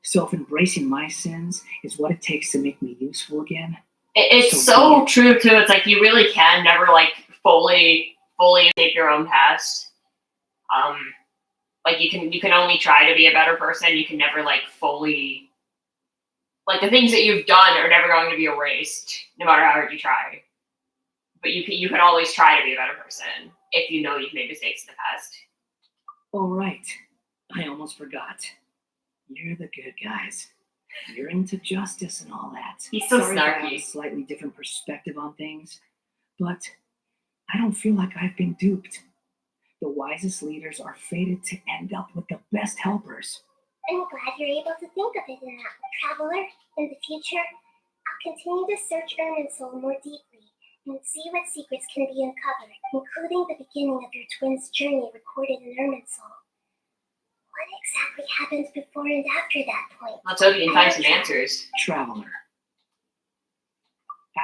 So if embracing my sins is what it takes to make me useful again.
It's so true too. It's like you really can never like fully escape your own past. Like you can only try to be a better person. You can never like fully, like the things that you've done are never going to be erased, no matter how hard you try. But you can always try to be a better person if you know you've made mistakes in the past.
Oh, right. I almost forgot. You're the good guys. You're into justice and all that.
He's so
Sorry if I have a
snarky.
slightly different perspective on things, but I don't feel like I've been duped. The wisest leaders are fated to end up with the best helpers.
I'm glad you're able to think of it in that way, Traveler. In the future, I'll continue to search Irminsul more deeply and see what secrets can be uncovered, including the beginning of your twins' journey recorded in Irminsul. What exactly happened before and after that point?
Let's hope you can find some answers.
Traveler.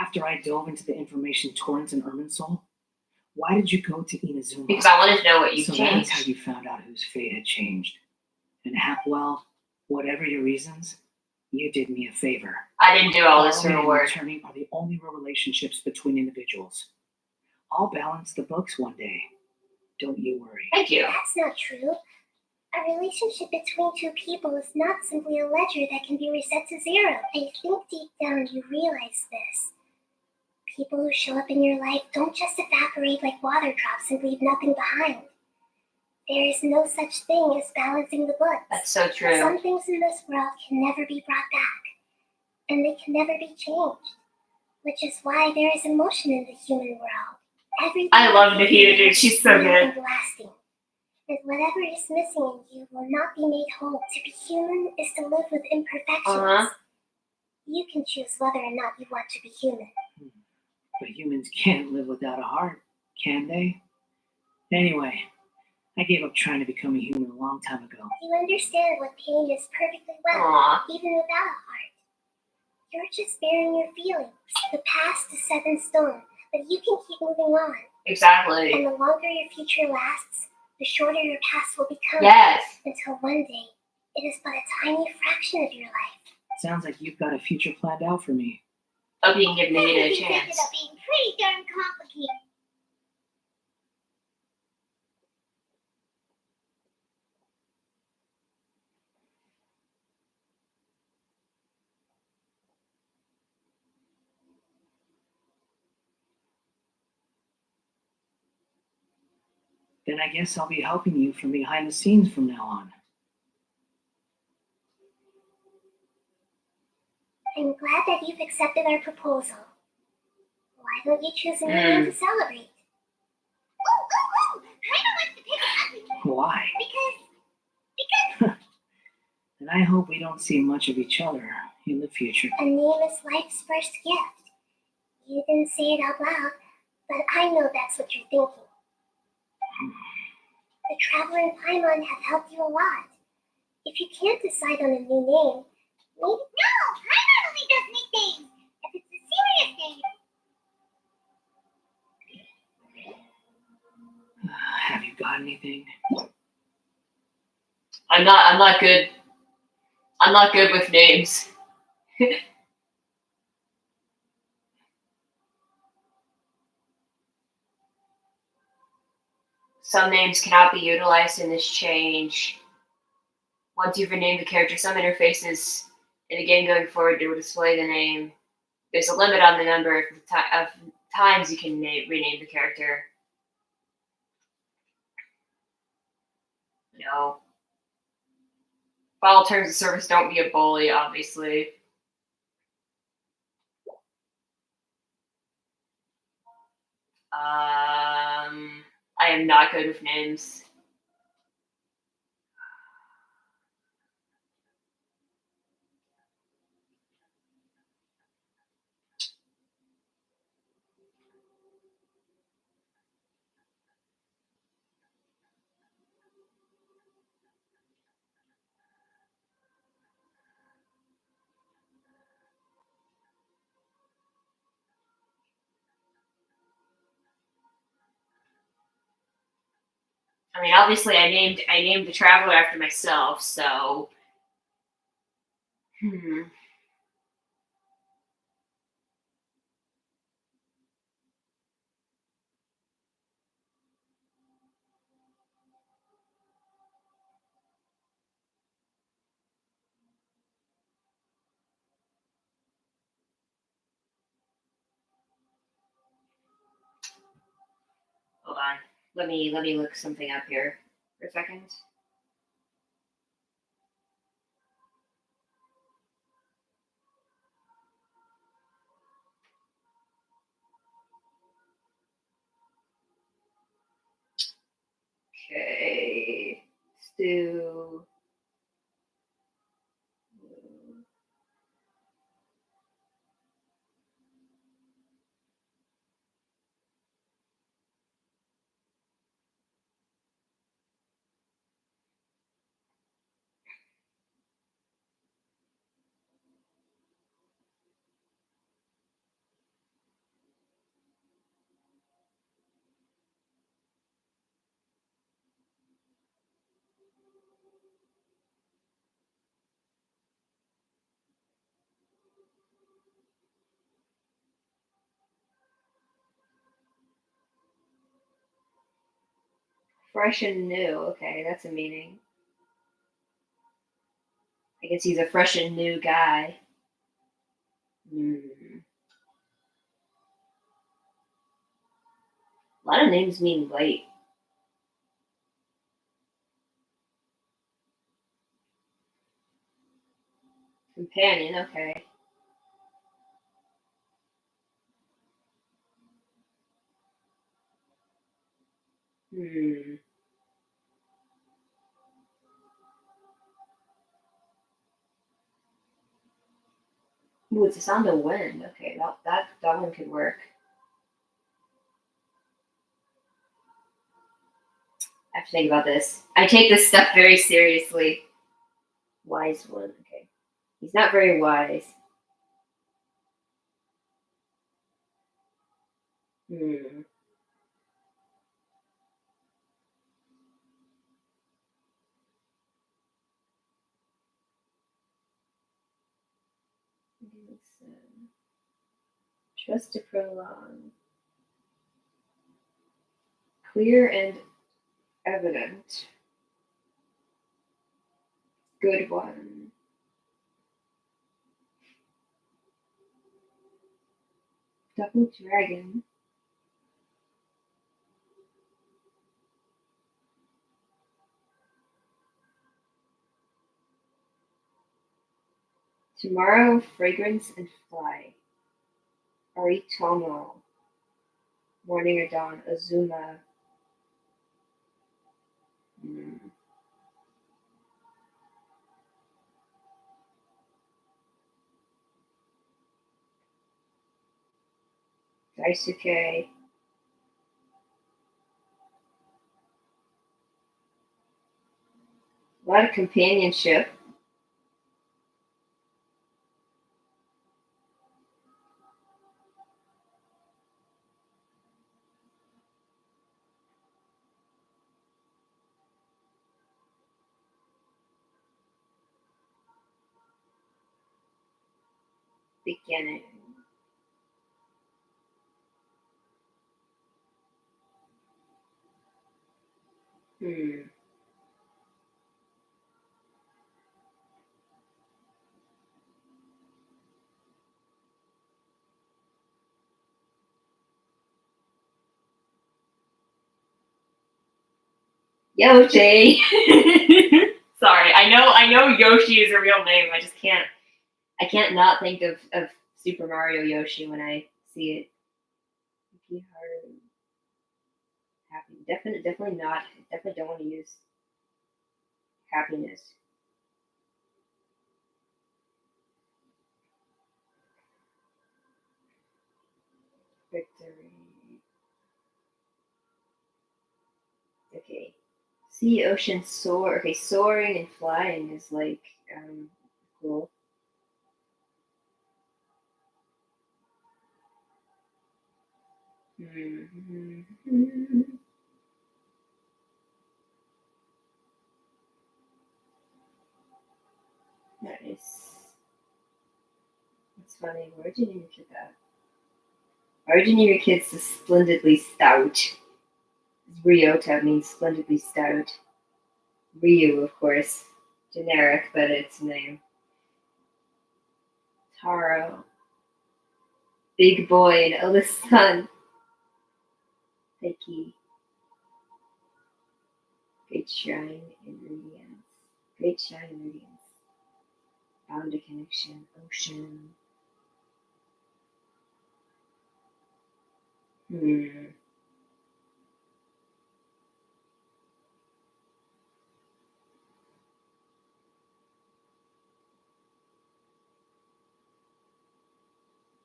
After I dove into the information torrents in Irminsul, why did you go to Inazuma?
Because I wanted to know what you
So
changed.
that's how you found out whose fate had changed. And well, whatever your reasons, you did me a favor.
I didn't do all this for
Following
a
and
word.
returning are the only real relationships between individuals. I'll balance the books one day. Don't you worry.
Thank you.
That's not true. A relationship between two people is not simply a ledger that can be reset to zero. I think deep down you realize this. People who show up in your life don't just evaporate like water drops and leave nothing behind. There is no such thing as balancing the books.
That's so true.
Some things in this world can never be brought back, and they can never be changed, which is why there is emotion in the human world. Everything
I love
is
Nahida, dude. She's so
unique
good.
and lasting. And whatever is missing in you will not be made whole. To be human is to live with imperfections.
Uh-huh.
You can choose whether or not you want to be human.
But humans can't live without a heart, can they? Anyway, I gave up trying to become a human a long time ago.
You understand what pain is perfectly well,
Aw.
even without a heart. You're just bearing your feelings. The past is set in stone, but you can keep moving on.
Exactly.
And the longer your future lasts, the shorter your past will become.
Yes.
Until one day, it is but a tiny fraction of your life.
Sounds like you've got a future planned out for me.
Hope you can give Nahida a
Everything's ended
chance.
up being pretty darn complicated.
Then I guess I'll be helping you from behind the scenes from now on.
I'm glad that you've accepted our proposal. Why don't you choose a new name to celebrate? Ooh! Paimon wants to pick an ugly name.
Why?
Because
And I hope we don't see much of each other in the future.
a name is life's first gift. You didn't say it out loud, but I know that's what you're thinking. The Traveler and Paimon have helped you a lot. If you can't decide on a new name, maybe... No! Paimon only does nicknames! If it's a serious name...
Have you got anything?
I'm not good. I'm not good with names. Some names cannot be utilized in this change. Once you've renamed the character, some interfaces in the game going forward will display the name. There's a limit on the number of times you can rename the character. No. Follow terms of service, don't be a bully, obviously. I am not good with names. I mean, obviously, I named the Traveler after myself, so. Let me look something up here for a second. Okay. Stu. Fresh and new. Okay, that's a meaning. I guess he's a fresh and new guy. A lot of names mean light. Companion, okay. Ooh, it's the sound of wind. Okay, that one could work. I have to think about this. I take this stuff very seriously. Wise one, okay. He's not very wise. Trust to prolong. Clear and evident. Good one. Double dragon. Tomorrow, fragrance and fly. Aritomo. Morning or dawn. Azuma. Daisuke. A lot of companionship. Beginning. Yoshi. Sorry, I know Yoshi is a real name. I just I can't not think of Super Mario Yoshi when I see it. Happy. Definitely not. Definitely don't want to use happiness. Victory. Okay. Sea, ocean, soar. Okay, soaring and flying is like cool. Nice. That's funny. Where'd you name your kid that? Where'd you name your kids the Splendidly Stout? Ryota means splendidly stout. Ryu, of course. Generic, but it's a name. Taro. Big boy and eldest son. Heiki. Great shrine in radiance. Great shrine in radiance. Bound to connection. Ocean.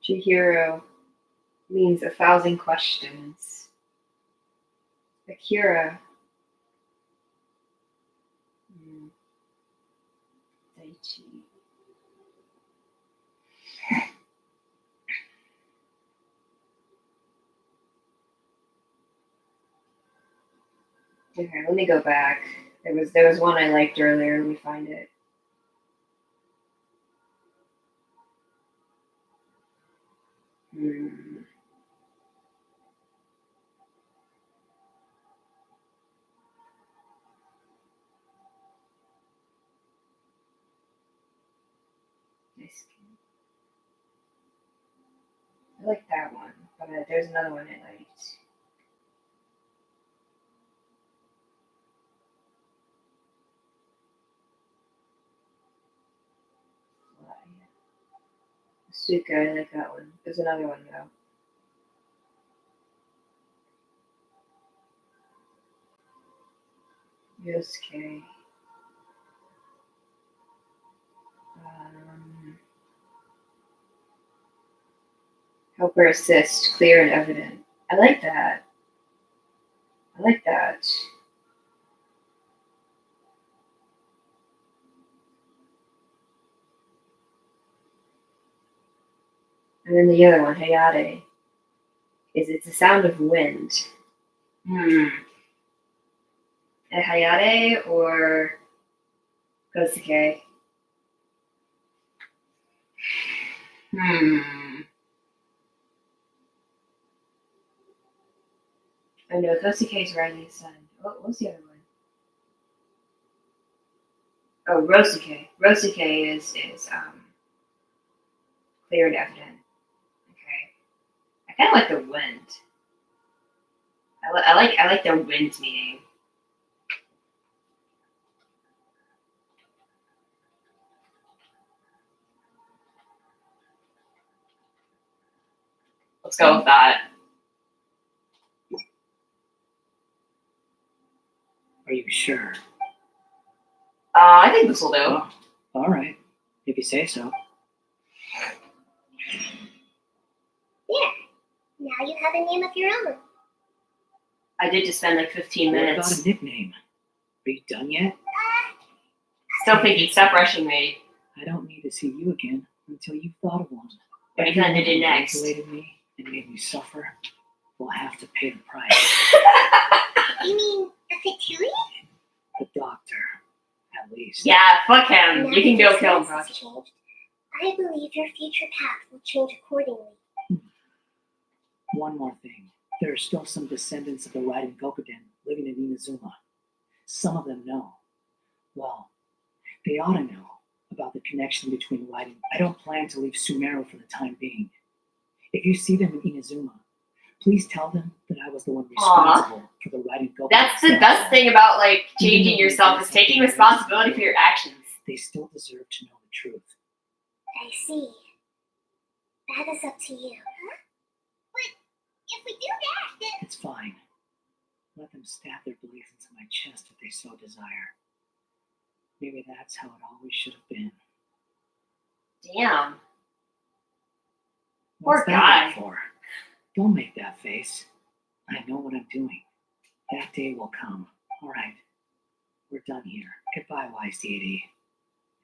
Chihiro means 1,000 questions. Akira. Daichi. Okay, let me go back. There was one I liked earlier. Let me find it. I like that one, but there's another one I liked. Suka, I like that one. There's another one though. Yosuke. Helper assist, clear and evident. I like that. I like that. And then the other one, Hayate, it's the sound of wind. A Hayate or Kosuke? I know Kosuke's rising sun. What was the other one? Oh, Rosuke. Rosuke is clear and evident. Okay. I kind of like the wind. I like the wind meaning. Let's go with that.
Are you sure?
I think this will do.
Oh, all right, if you say so.
Yeah. Now you have a name of your own.
I did just spend like 15
What
minutes.
about a nickname? Are you done yet?
Still thinking, stop rushing me.
I don't need to see you again until you've thought of one.
What are you gonna do next?
Manipulated me and made me suffer will have to pay the price.
You mean the Fatui?
The doctor, at least.
Yeah, fuck him.
Now
You can
that
go
your
kill him,
stance has
Project.
changed, I believe your future path will change accordingly.
One more thing. There are still some descendants of the Raiden Gokuden living in Inazuma. Some of them know. Well, they ought to know about the connection between Raiden. I don't plan to leave Sumeru for the time being. If you see them in Inazuma, please tell them that I was the one responsible for the Raiden Gokuden.
That's the best thing about like changing yourself is taking responsibility for your actions.
They still deserve to know the truth.
I see. That is up to you. Huh? But if we do that, then...
It's fine. Let them stab their belief into my chest if they so desire. Maybe that's how it always should have been.
Damn.
What's
Poor
that
guy.
look for? Don't make that face. I know what I'm doing. That day will come. All right. We're done here. Goodbye, wise deity.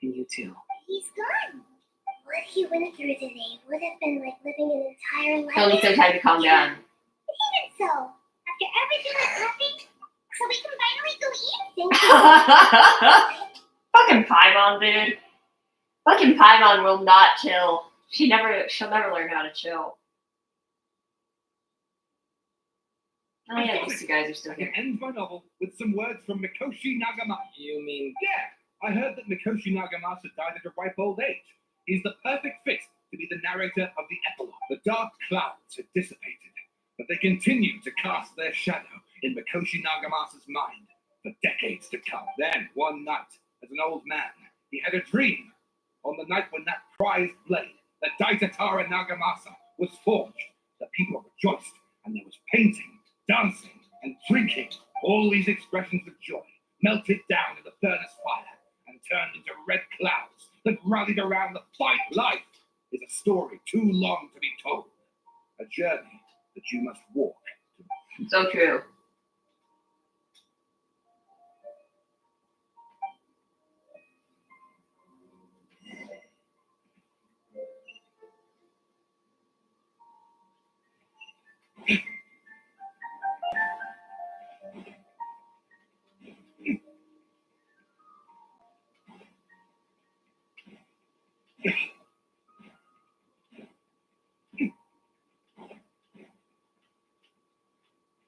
And you too.
He's gone. What he went through today would have been like living an entire life.
He'll need some time to calm down.
But even so, after everything that happened, so we can finally go eat things.
Fucking Paimon, dude. Fucking Paimon will not chill. She'll never learn how to chill. Oh yeah, these two guys are still
I can
here.
end my novel with some words from Mikoshi Nagamasa.
You mean
Yeah, I heard that Mikoshi Nagamasa died at a ripe old age. He's the perfect fit to be the narrator of the epilogue. The dark clouds had dissipated, but they continue to cast their shadow in Mikoshi Nagamasa's mind for decades to come. Then, one night, as an old man, he had a dream. On the night when that prized blade, the Daitatara Nagamasa, was forged, the people rejoiced, and there was painting, dancing, and drinking. All these expressions of joy melted down in the furnace fire and turned into red clouds that rallied around the fight. Life is a story too long to be told, a journey that you must walk.
So true.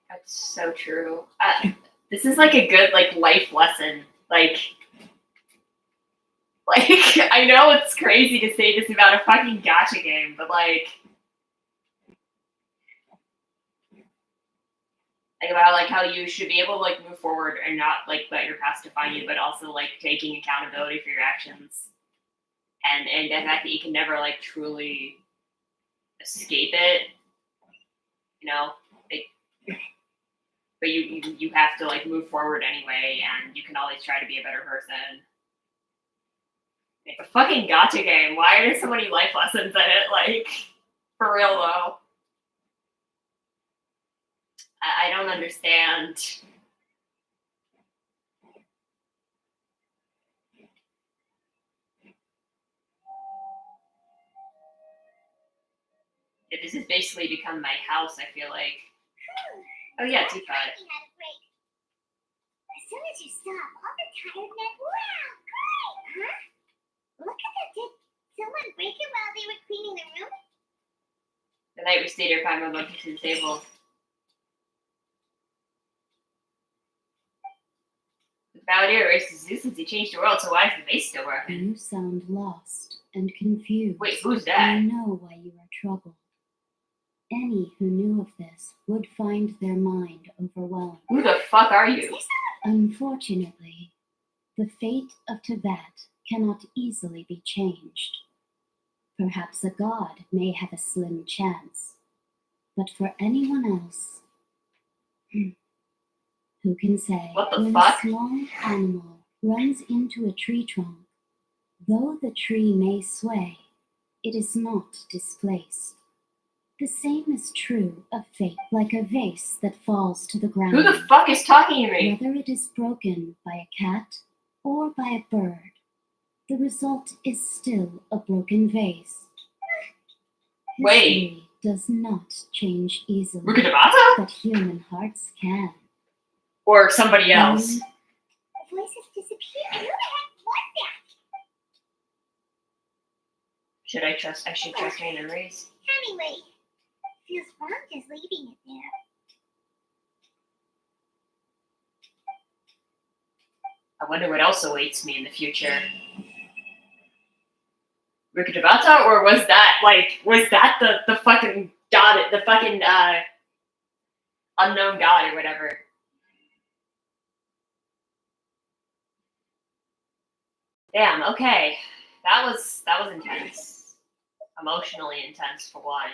That's so true. This is like a good life lesson. Like I know it's crazy to say this about a fucking gacha game, but like about how you should be able to move forward and not let your past define you, but also taking accountability for your actions, and the fact that you can never truly escape it, but you have to move forward anyway, and you can always try to be a better person. It's a fucking gacha game. Why are there so many life lessons in it? For real though. I don't understand. This has basically become my house, I feel like. Oh yeah, teapot.
As soon as you stop, all the tiredness. Wow, great, huh? Look at that. Did someone break it while they were cleaning the room?
The night we stayed here, found my monkey to the table. The Valadier erased his zoo since he changed the world, so why is the vase still working?
You sound lost and confused.
Wait, who's that?
I know why you are troubled. Any who knew of this would find their mind overwhelmed.
Who the fuck are you?
Unfortunately, the fate of Teyvat cannot easily be changed. Perhaps a god may have a slim chance, but for anyone else, who can say?
What the
when
fuck?
a small animal runs into a tree trunk, though the tree may sway, it is not displaced. The same is true of fate, like a vase that falls to the ground.
Who the fuck is talking to me?
Whether it is broken by a cat or by a bird, the result is still a broken vase.
Wait.
History does not change easily,
Rukadabata?
but human hearts can.
Or somebody else.
The voice has disappeared. Who the heck was that?
I should trust my memories.
Anyway, feels wrong just leaving it there.
I wonder what else awaits me in the future. Rukadabata, or was that the fucking god, the fucking unknown god or whatever? Damn, okay. That was intense. Emotionally intense for one.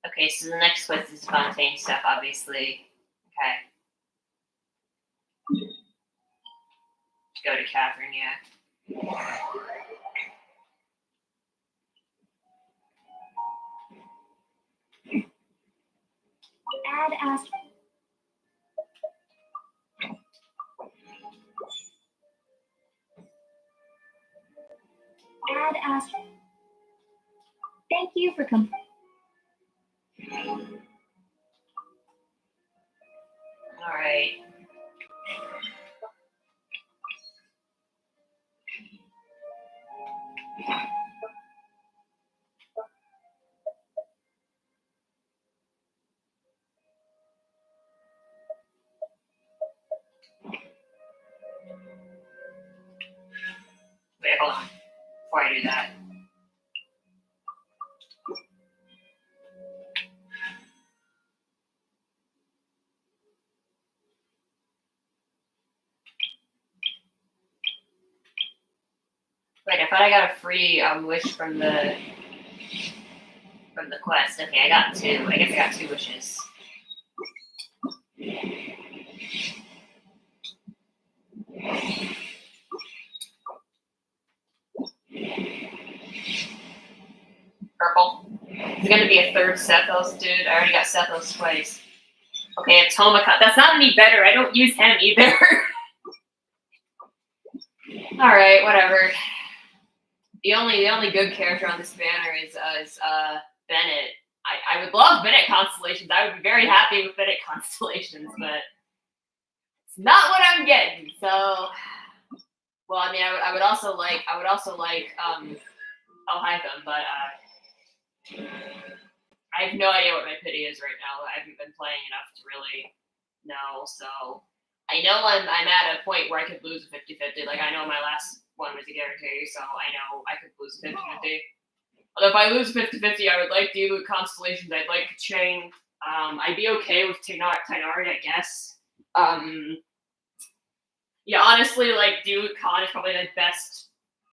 Okay, so the next quest is Fontaine stuff, obviously. Okay. Go to Catherine, yeah.
Ad asked. Thank you for coming.
Alright. before I do that. Wait, I thought I got a free wish from the quest. Okay, I got 2. I guess I got 2 wishes. Purple. It's gonna be a 3rd Sethos, dude. I already got Sethos twice. Okay, it's Homicon. That's not any better. I don't use him either. Alright, whatever. The only good character on this banner is Bennett. I would love Bennett Constellations. I would be very happy with Bennett Constellations, but it's not what I'm getting. So, well, I mean, I would also like Elhytham, but I have no idea what my pity is right now. I haven't been playing enough to really know. So I know I'm at a point where I could lose a 50-50. Like, I know my last one was a guarantee, so I know I could lose a 50-50. Although if I lose 50-50, I would like Dilute Constellations. I'd like Chain. I'd be okay with Tainari, I guess. Yeah, honestly, like, Dilute Con is probably the best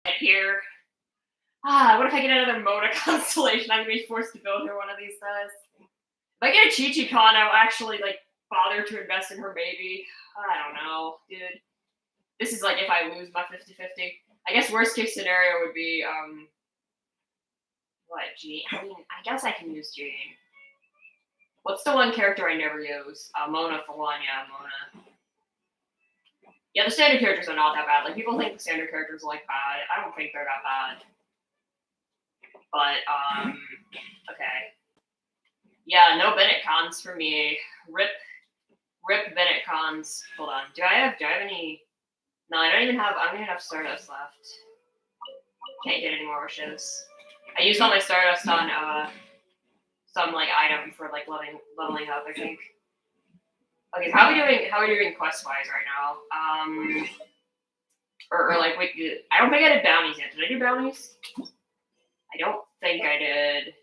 bet here. What if I get another Mona Constellation? I'm gonna be forced to build her one of these days. If I get a Chi-Chi Con, I'll actually, like, bother to invest in her maybe. I don't know, dude. This is like if I lose my 50-50. I guess worst case scenario would be, what, Jean? I mean, I guess I can use Jean. What's the one character I never use? Mona for one, yeah, Mona. Yeah, the standard characters are not that bad. Like, people think the standard characters are, like, bad. I don't think they're that bad. But, okay. Yeah, no Bennett cons for me. Rip Bennett cons. Hold on. Do I have any? No, I don't even have Stardust left. Can't get any more wishes. I used all my Stardust on some like item for like leveling up, I think. Okay, so how are we doing quest wise right now? Or like wait, I don't think I did bounties yet. Did I do bounties? I don't think I did.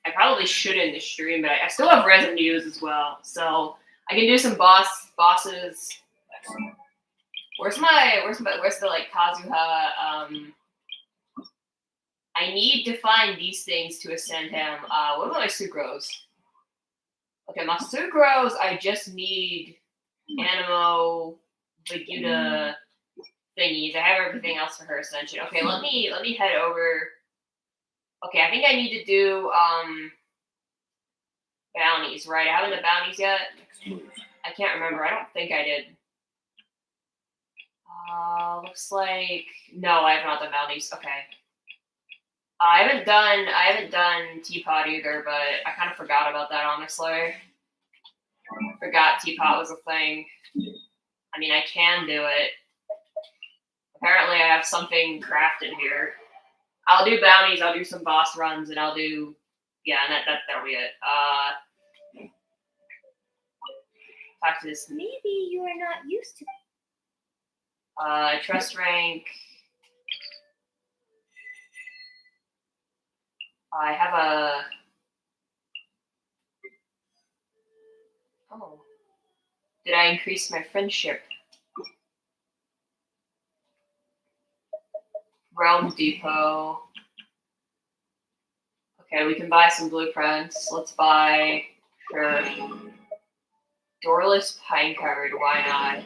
I probably should in the stream, but I still have resin to use as well, so I can do some bosses. Where's the like Kazuha? I need to find these things to ascend him. What about my Sucrose? Okay, my Sucrose, I just need Animo, Vegeta thingies. I have everything else for her ascension. Okay, let me head over. Okay, I think I need to do bounties, right? I haven't done bounties yet. I can't remember. I don't think I did. Looks like no, I have not done bounties. Okay. I haven't done Teapot either, but I kind of forgot about that, honestly. Forgot Teapot was a thing. I mean, I can do it. Apparently, I have something crafted here. I'll do bounties, I'll do some boss runs, and I'll do... Yeah, and that'll be it. Talk to this...
Maybe you are not used to
trust rank... I have a... Oh. Did I increase my friendship? Realm Depot. Okay, we can buy some blueprints. Let's buy... Sure. Doorless Pine Cupboard, why not?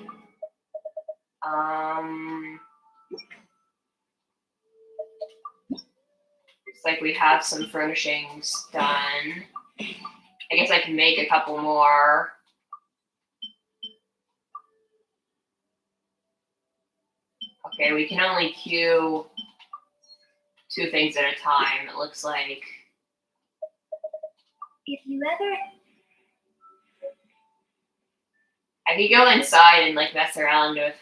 Looks like we have some furnishings done. I guess I can make a couple more. Okay, we can only queue 2 things at a time, it looks like.
if you ever.
I could go inside and like mess around with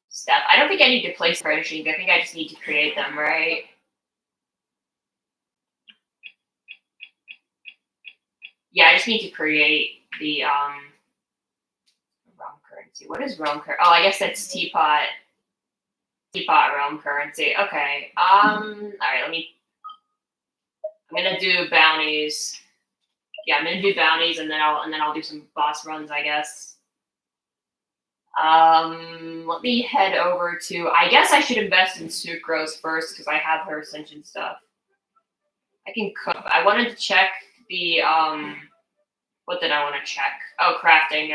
stuff. I don't think I need to place furnishings. I think I just need to create them, right? Yeah, I just need to create the see, what is realm currency? Oh, I guess that's teapot realm currency. Okay. All right. I'm gonna do bounties. Yeah, I'm gonna do bounties, and then I'll do some boss runs, I guess. Let me head over to. I guess I should invest in Sucrose first because I have her ascension stuff. I can cook. I wanted to check the What did I want to check? Oh, crafting.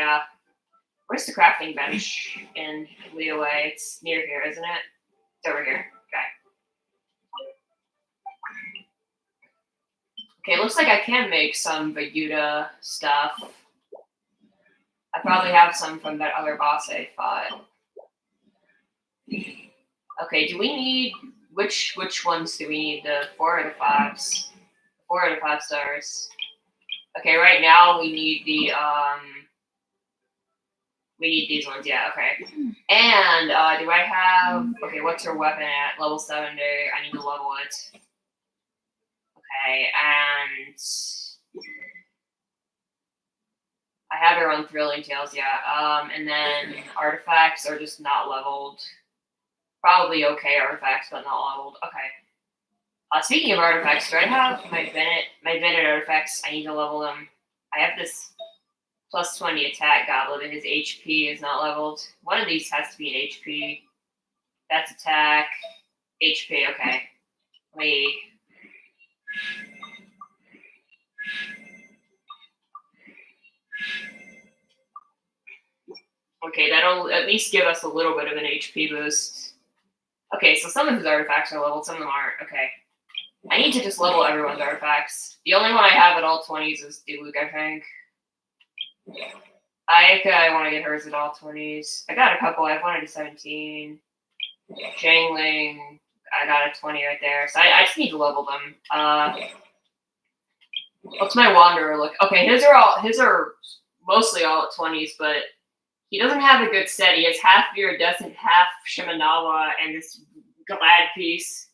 Where's the crafting bench in Leeway? It's near here, isn't it? It's over here. Okay, looks like I can make some Vayuta stuff. I probably have some from that other boss I fought. Okay, do we need which ones do we need? The 4 or the 5s? 4 or the 5 stars. Okay, right now we need the we need these ones, yeah, okay. And do I have okay, what's her weapon at? Level 70. I need to level it. Okay, and I have her on Thrilling Tales, yeah. And then artifacts are just not leveled. Probably okay artifacts, but not leveled. Okay. Speaking of artifacts, do I have my Bennett artifacts? I need to level them. I have this plus 20 attack goblet, and his HP is not leveled. One of these has to be an HP. That's attack. HP, okay. Wait. Okay, that'll at least give us a little bit of an HP boost. Okay, so some of his artifacts are leveled, some of them aren't. Okay. I need to just level everyone's artifacts. The only one I have at all 20s is Diluc, I think. I want to get hers at all 20s. I got a couple. I have one at 17. Shangling. I got a 20 right there. So I just need to level them. What's my Wanderer look? Okay, his are mostly all at 20s, but he doesn't have a good set. He has half Viridescent, half Shimenawa, and this Glad piece.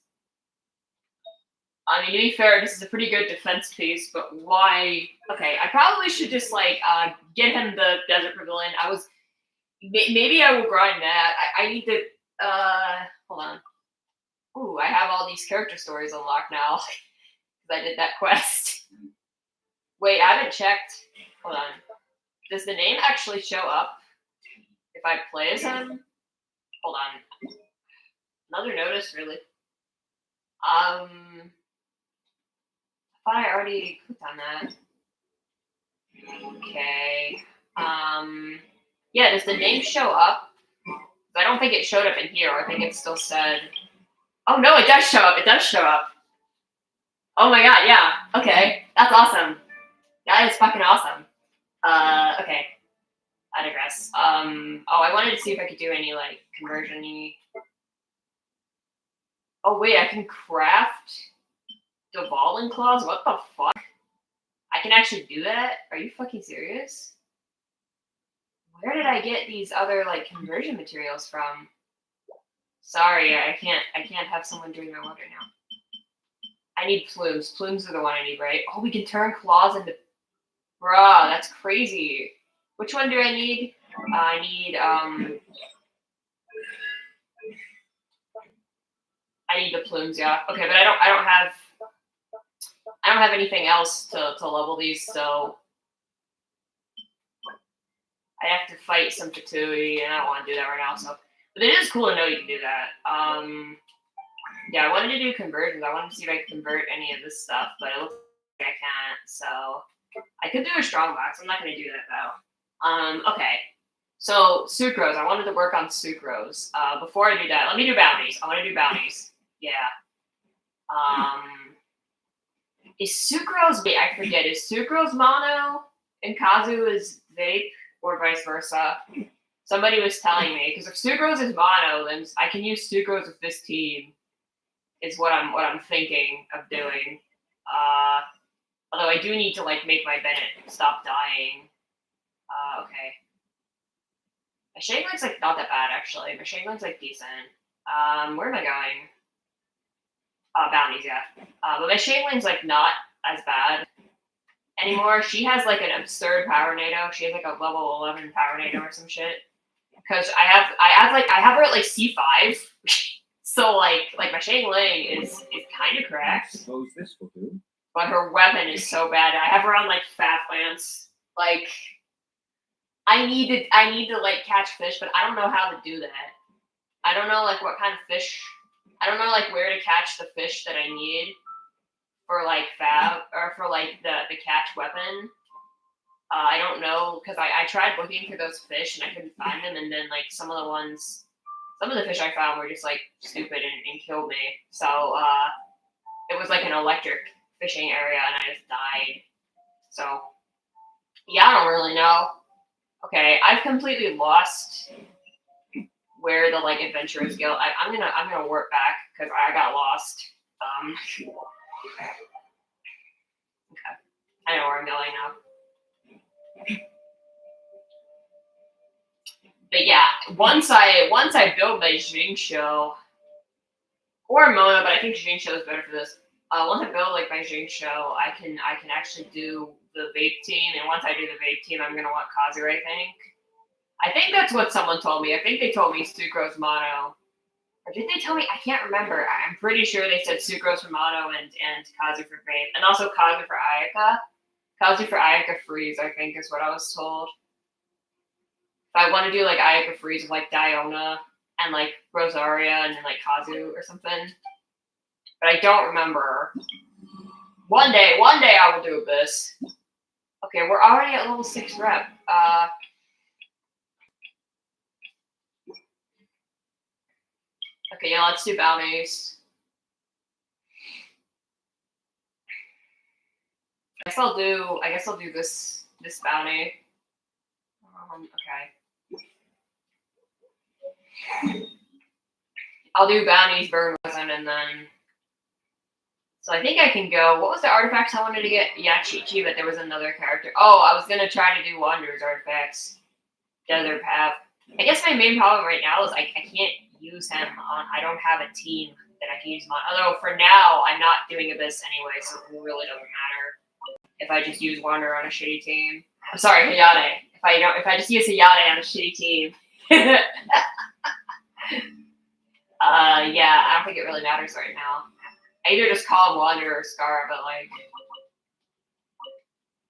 I mean, to be fair, this is a pretty good defense piece, but why? Okay, I probably should just, like, get him the Desert Pavilion. Maybe I will grind that. I need to, hold on. Ooh, I have all these character stories unlocked now, because I did that quest. Wait, I haven't checked. Hold on. Does the name actually show up if I play as him? Hold on. Another notice, really? I thought I already clicked on that. Okay. Yeah, does the name show up? I don't think it showed up in here. I think it still said... Oh, no, it does show up. It does show up. Oh my god, yeah. Okay. That's awesome. That is fucking awesome. Okay. I digress. Oh, I wanted to see if I could do any, like, conversion-y... Oh, wait, I can craft... Devolving Claws? What the fuck? I can actually do that? Are you fucking serious? Where did I get these other, like, conversion materials from? Sorry, I can't have someone doing my work right now. I need plumes. Plumes are the one I need, right? Oh, we can turn claws into... Bruh, that's crazy. Which one do I need? I need the plumes, yeah. Okay, but I don't have anything else to level these, so I have to fight some Fatui, and I don't want to do that right now. So, but it is cool to know you can do that. Yeah, I wanted to do conversions. I wanted to see if I could convert any of this stuff, but it looks like I can't. So I could do a strong box. I'm not going to do that though. Okay. So sucrose. I wanted to work on sucrose. Before I do that, let me do bounties. I want to do bounties. Yeah. Is sucrose? Wait, I forget. Is sucrose mono and Kazu is vape, or vice versa? Somebody was telling me, because if sucrose is mono, then I can use sucrose with this team. Is what I'm thinking of doing. Although I do need to like make my Bennett stop dying. Okay. My Shangling's like not that bad actually. My Shangling's like decent. Where am I going? Bounties, yeah. But my Shangling's like not as bad anymore. She has like an absurd power NATO. She has like a level 11 power NATO or some shit. because I have her at like C5, so like my Shang Ling is kind of
I
correct,
suppose this will do.
but her weapon is so bad. I have her on like Fat Lance. Like I need to like catch fish, but I don't know how to do that. I don't know like what kind of fish. I don't know like where to catch the fish that I need for like Fab or for like the catch weapon. I don't know because I tried looking for those fish and I couldn't find them, and then like some of the fish I found were just like stupid and killed me. So it was like an electric fishing area and I just died. So yeah, I don't really know. Okay, I've completely lost where the like adventurers guild. I'm gonna work back because I got lost. Okay, I know where I'm going now. But yeah, once I build my Jingshou or Mona, but I think Jingshou is better for this. Once I build like my Jingshou, I can actually do the vape team, and once I do the vape team, I'm gonna want Kazu. I think that's what someone told me. I think they told me Sucrose Mono, or did they tell me? I can't remember. I'm pretty sure they said Sucrose for Mono and Kazu for vape, and also Kazu for Ayaka. Kazu for Ayaka Freeze, I think, is what I was told. If I want to do like Ayaka Freeze with like Diona and like Rosaria and then like Kazu or something. But I don't remember. One day I will do this. Okay, we're already at level 6 rep. Okay, yeah, let's do bounties. I guess I'll do this bounty. Okay. I'll do bounties, burn resin, and then. So I think I can go. What was the artifacts I wanted to get? Yeah, Chi-Chi, but there was another character. Oh, I was gonna try to do Wanderer's artifacts. Desert Path. I guess my main problem right now is I can't use him on. I don't have a team that I can use him on. Although for now I'm not doing Abyss anyway, so it really doesn't matter if I just use Wanderer on a shitty team. I'm sorry, Hayate. If I just use Hayate on a shitty team. Yeah, I don't think it really matters right now. I either just call him Wanderer or Scar, but like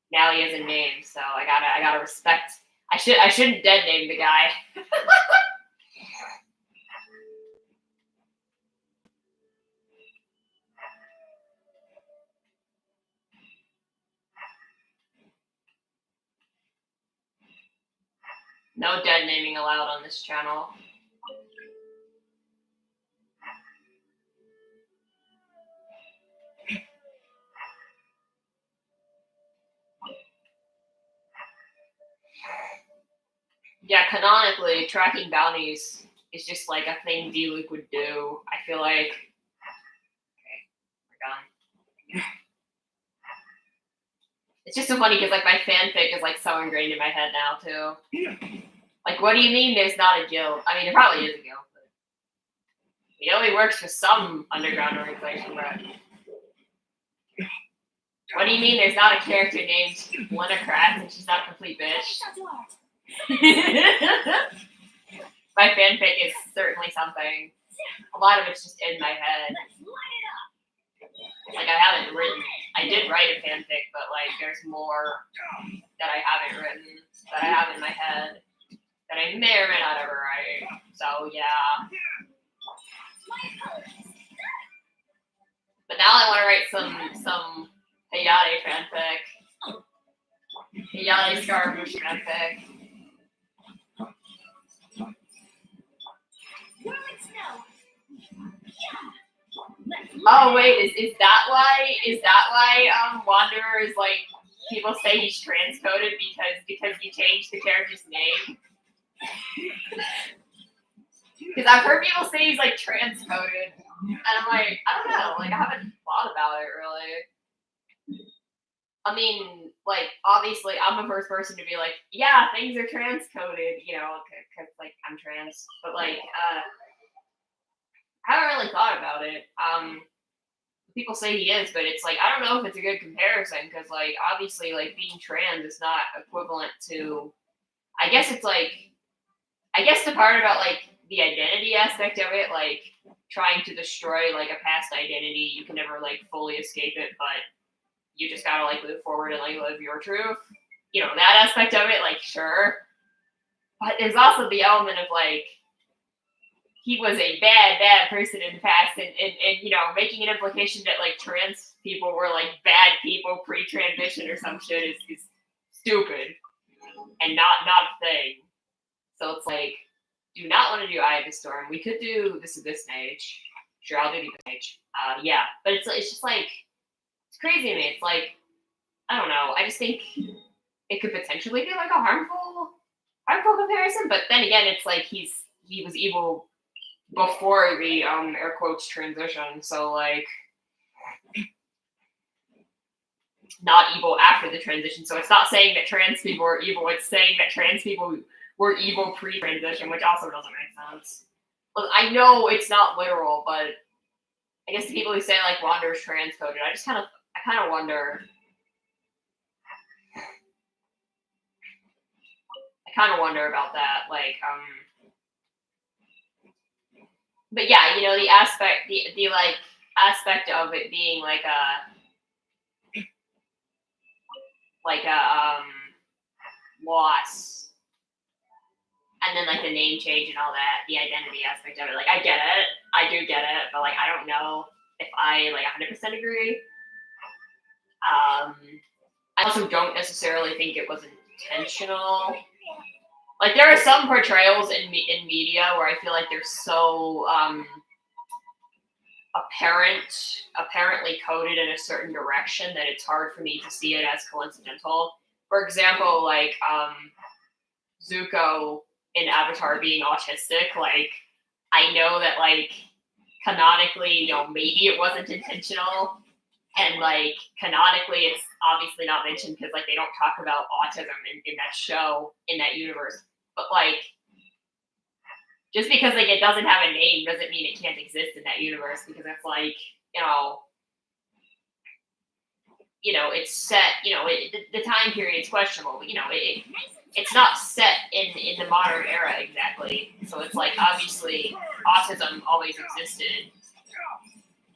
now he has a name, so I gotta respect. I shouldn't dead name the guy. No dead naming allowed on this channel. Yeah, canonically, tracking bounties is just like a thing D-Luke would do. I feel like. Okay, we're done. It's just so funny because like my fanfic is like so ingrained in my head now too. Like, what do you mean there's not a guild? I mean, there probably is a guild, but it only works for some underground organization, but. What do you mean there's not a character named Lena Kratz and she's not a complete bitch? My fanfic is certainly something. A lot of it's just in my head. Like I did write a fanfic, but like there's more that I haven't written that I have in my head that I may or may not ever write. So yeah. But now I want to write some Hayate fanfic. Hayate Scaramouche fanfic. Oh wait, is that why Wanderer is like people say he's transcoded because he changed the character's name? Because I've heard people say he's like transcoded, and I'm like, I don't know, like I haven't thought about it really. I mean, like obviously I'm the first person to be like, yeah, things are transcoded, you know, because like I'm trans, but like I haven't really thought about it. People say he is, but it's like I don't know if it's a good comparison because like obviously like being trans is not equivalent to. I guess it's like I guess the part about like the identity aspect of it, like trying to destroy like a past identity, you can never like fully escape it, but you just gotta like move forward and like live your truth. You know, that aspect of it, like sure. But there's also the element of like he was a bad person in the past, and you know, making an implication that like trans people were like bad people pre-transition or some shit is stupid and not a thing. So it's like, do not want to do Eye of the Storm. We could do This Is This Age. Sure, I'll do This Age. Yeah, but it's just like it's crazy to me. It's like I don't know. I just think it could potentially be like a harmful comparison, but then again, it's like he was evil before the air quotes transition, so like not evil after the transition. So it's not saying that trans people are evil, it's saying that trans people were evil pre-transition, which also doesn't make sense. Well, I know it's not literal, but I guess the people who say like Wander's transcoded, I kind of wonder. I kind of wonder about that, like but yeah, you know, the aspect, the like aspect of it being like a loss, and then like the name change and all that, the identity aspect of it. Like I get it, I do get it, but like I don't know if I like 100% agree. I also don't necessarily think it was intentional. Like there are some portrayals in media where I feel like they're so apparently coded in a certain direction that it's hard for me to see it as coincidental. For example, like Zuko in Avatar being autistic, like I know that like canonically, you know, maybe it wasn't intentional, and like canonically it's obviously not mentioned because like they don't talk about autism in that show, in that universe. But like just because like it doesn't have a name doesn't mean it can't exist in that universe, because it's like, you know, it's set, you know, the time period's questionable, but you know, it's not set in the modern era exactly. So it's like obviously autism always existed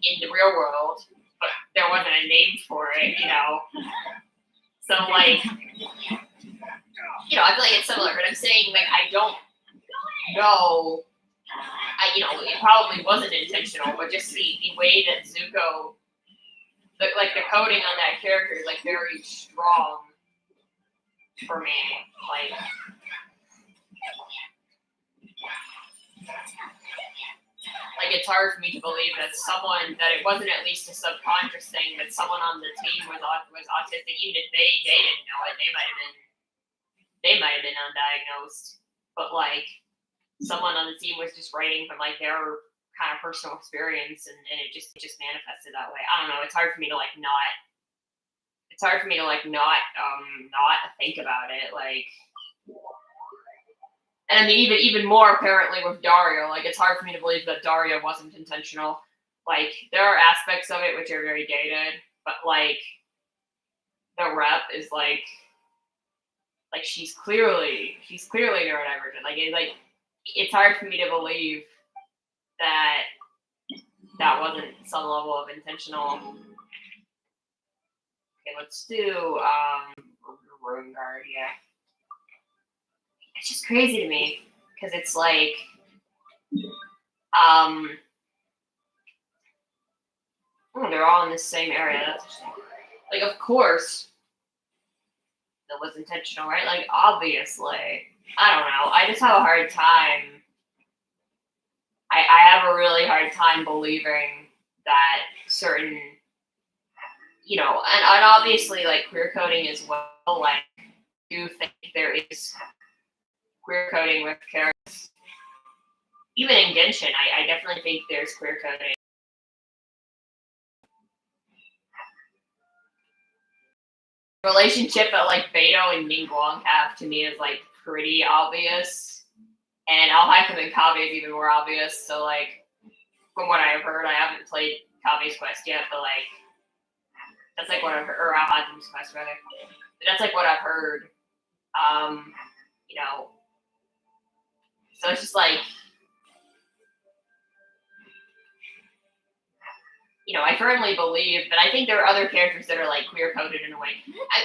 in the real world, but there wasn't a name for it, you know. So like, you know, I feel like it's similar, but I'm saying like I don't know. You know, it probably wasn't intentional, but just the way that Zuko, like the coding on that character is like very strong for me. Like it's hard for me to believe that it wasn't at least a subconscious thing, that someone on the team was autistic, even if they didn't know it. They might have been undiagnosed, but like someone on the team was just writing from like their kind of personal experience, and it just manifested that way. I don't know. It's hard for me to like not think about it. Like, and I mean, even more apparently with Dario, like it's hard for me to believe that Dario wasn't intentional. Like there are aspects of it which are very dated, but like the rep is like she's clearly neurodivergent. Like it's hard for me to believe that wasn't some level of intentional. Okay, let's do Ruin Guard. Yeah, it's just crazy to me because it's like they're all in the same area. That's like, of course that was intentional, right? Like obviously. I don't know. I just have a hard time. I have a really hard time believing that certain, you know, and obviously like queer coding as well. Like, I do think there is queer coding with characters. Even in Genshin, I definitely think there's queer coding. The relationship that like Beto and Ningguang have to me is like pretty obvious. And Alhaitham and Kaveh is even more obvious. So, like, from what I have heard, I haven't played Kaveh's quest yet, but, like, that's, like, what I've heard, or Alhaitham's quest, rather. But that's, like, what I've heard. You know, So it's just like, you know, I firmly believe that I think there are other characters that are like queer coded in a way.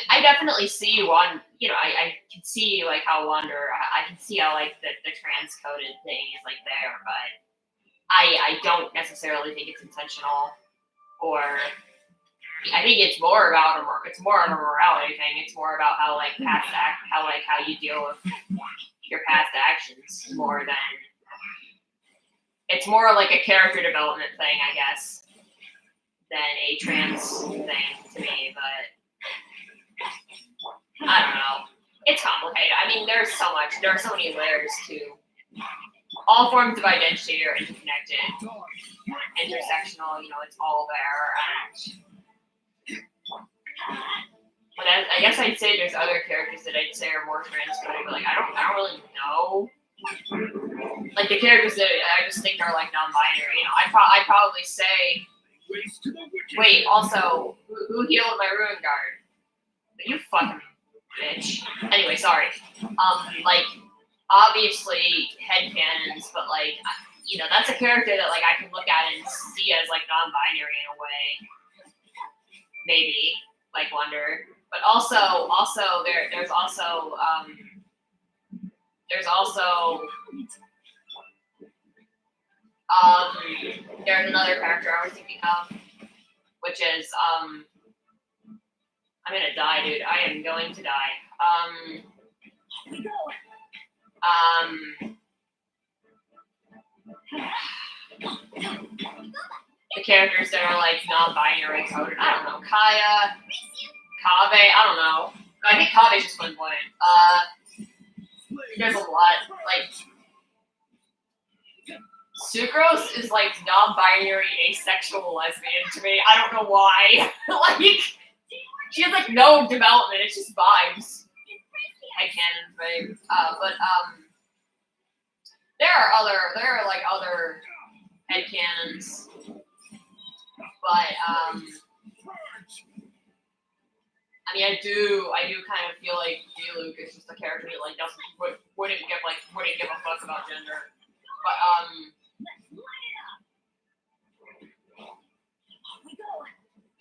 I definitely see one, you know, I can see like how Wander, I can see how like the trans coded thing is like there, but I don't necessarily think it's intentional, or I think it's more about it's more of a morality thing. It's more about how like how you deal with your past actions more than it's more like a character development thing, I guess, than a trans thing to me, but I don't know. It's complicated. I mean, there are so many layers to all forms of identity are interconnected, intersectional, you know, it's all there. But I guess I'd say there's other characters that I'd say are more trans-coded, but like I don't really know. Like the characters that I just think are like non-binary, you know, I'd probably say. Wait, also, who healed my ruin guard? You fucking bitch. Anyway, sorry. Like, obviously headcanons, but like, you know, that's a character that like I can look at and see as like non-binary in a way. Maybe, like Wonder. But also there's also there's another character I was thinking of, which is I'm gonna die, dude. I am going to die. The characters that are like non-binary coded. I don't know. Kaya, Kaveh. I don't know. I think Kave's just flamboyant. There's a lot. Like Sucrose is like non-binary, asexual lesbian to me. I don't know why. Like she has like no development. It's just vibes. I can't babe. But there are like other headcanons. But I mean, I do kind of feel like D-Luke is just a character that like wouldn't give a fuck about gender. But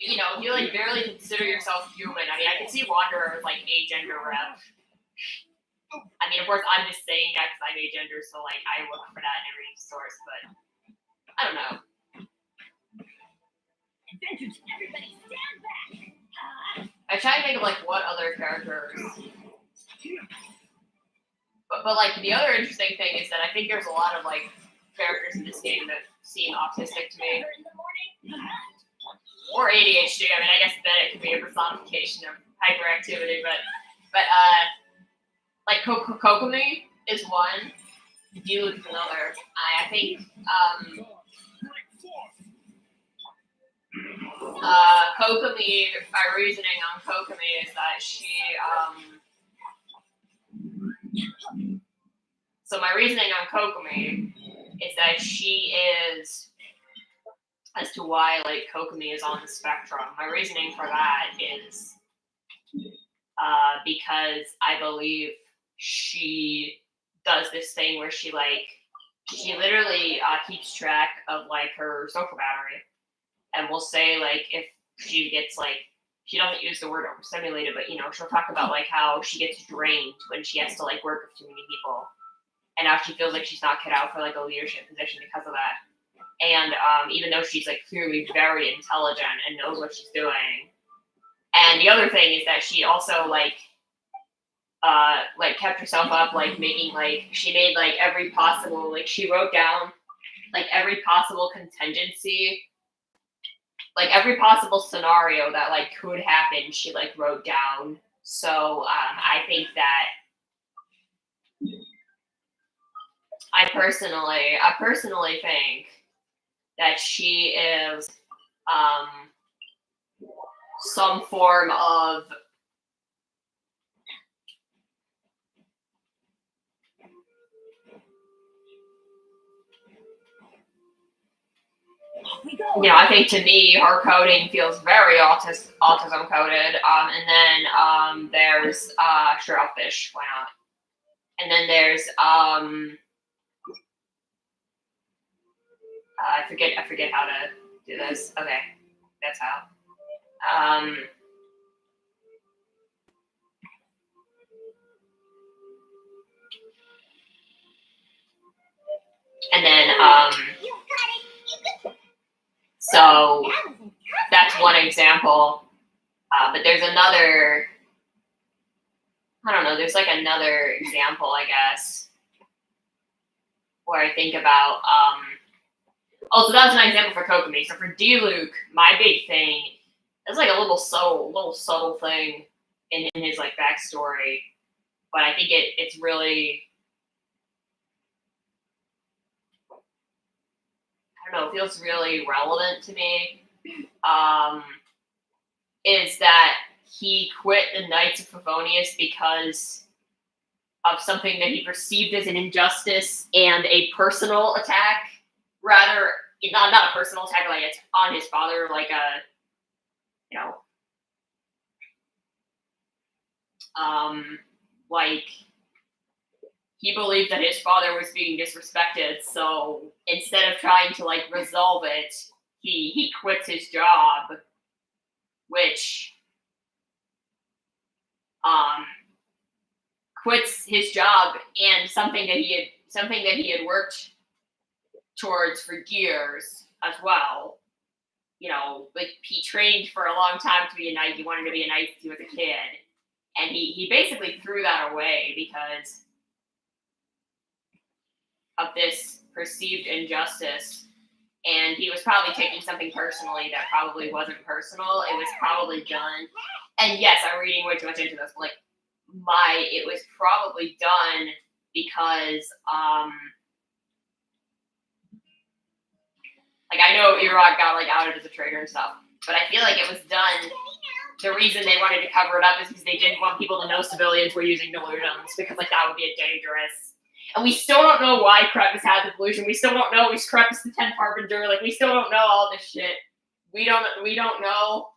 you know, if you like barely consider yourself human, I mean, I can see Wanderer as like a gender rep. I mean, of course, I'm just saying that because I'm a gender, so like I look for that in every source. But I don't know.
Everybody stand back.
I try to think of like what other characters. But like the other interesting thing is that I think there's a lot of like characters in this game that seem autistic to me. Or ADHD. I mean, I guess that it could be a personification of hyperactivity, but like Kokomi is one. D-Luke is another. I think Kokomi. My reasoning on Kokomi is that she So my reasoning on Kokomi is that she is, as to why like Kokomi is on the spectrum. My reasoning for that is because I believe she does this thing where she literally keeps track of like her social battery, and will say like if she gets like, she doesn't use the word overstimulated, but you know, she'll talk about like how she gets drained when she has to like work with too many people, and how she feels like she's not cut out for like a leadership position because of that. And even though she's like clearly very intelligent and knows what she's doing. And the other thing is that she also like kept herself up, like making like, she made like every possible, like she wrote down like every possible contingency, like every possible scenario that like could happen, she like wrote down. So I think that I personally think that she is some form of I think to me her coding feels very autism coded. And then there's Shellfish, why not? And then there's I forget how to do this. Okay, that's how. And then so that's one example. But there's another. I don't know. There's like another example, I guess, where I think about. So that was an example for Kokomi. So for D-Luke, my big thing is like a little subtle thing in his like backstory, but I think it's really, I don't know, it feels really relevant to me. Is that he quit the Knights of Favonius because of something that he perceived as an injustice and a personal attack. Rather, not a personal attack, like it's on his father, like a, like he believed that his father was being disrespected. So instead of trying to like resolve it, he quits his job, which quits his job and something that he had worked towards for years as well. Like he trained for a long time to be a knight. He wanted to be a knight since he was a kid, and he basically threw that away because of this perceived injustice. And he was probably taking something personally that probably wasn't personal. It was probably done. And yes, I'm reading way too much into this. But it was probably done because I know Iraq got outed as a traitor and stuff, but I feel like it was done. The reason they wanted to cover it up is because they didn't want people to know civilians were using delusions, because that would be a dangerous. And we still don't know why Krepus had the delusion. We still don't know he's Krepus the 10th Harbinger. We still don't know all this shit. We don't know.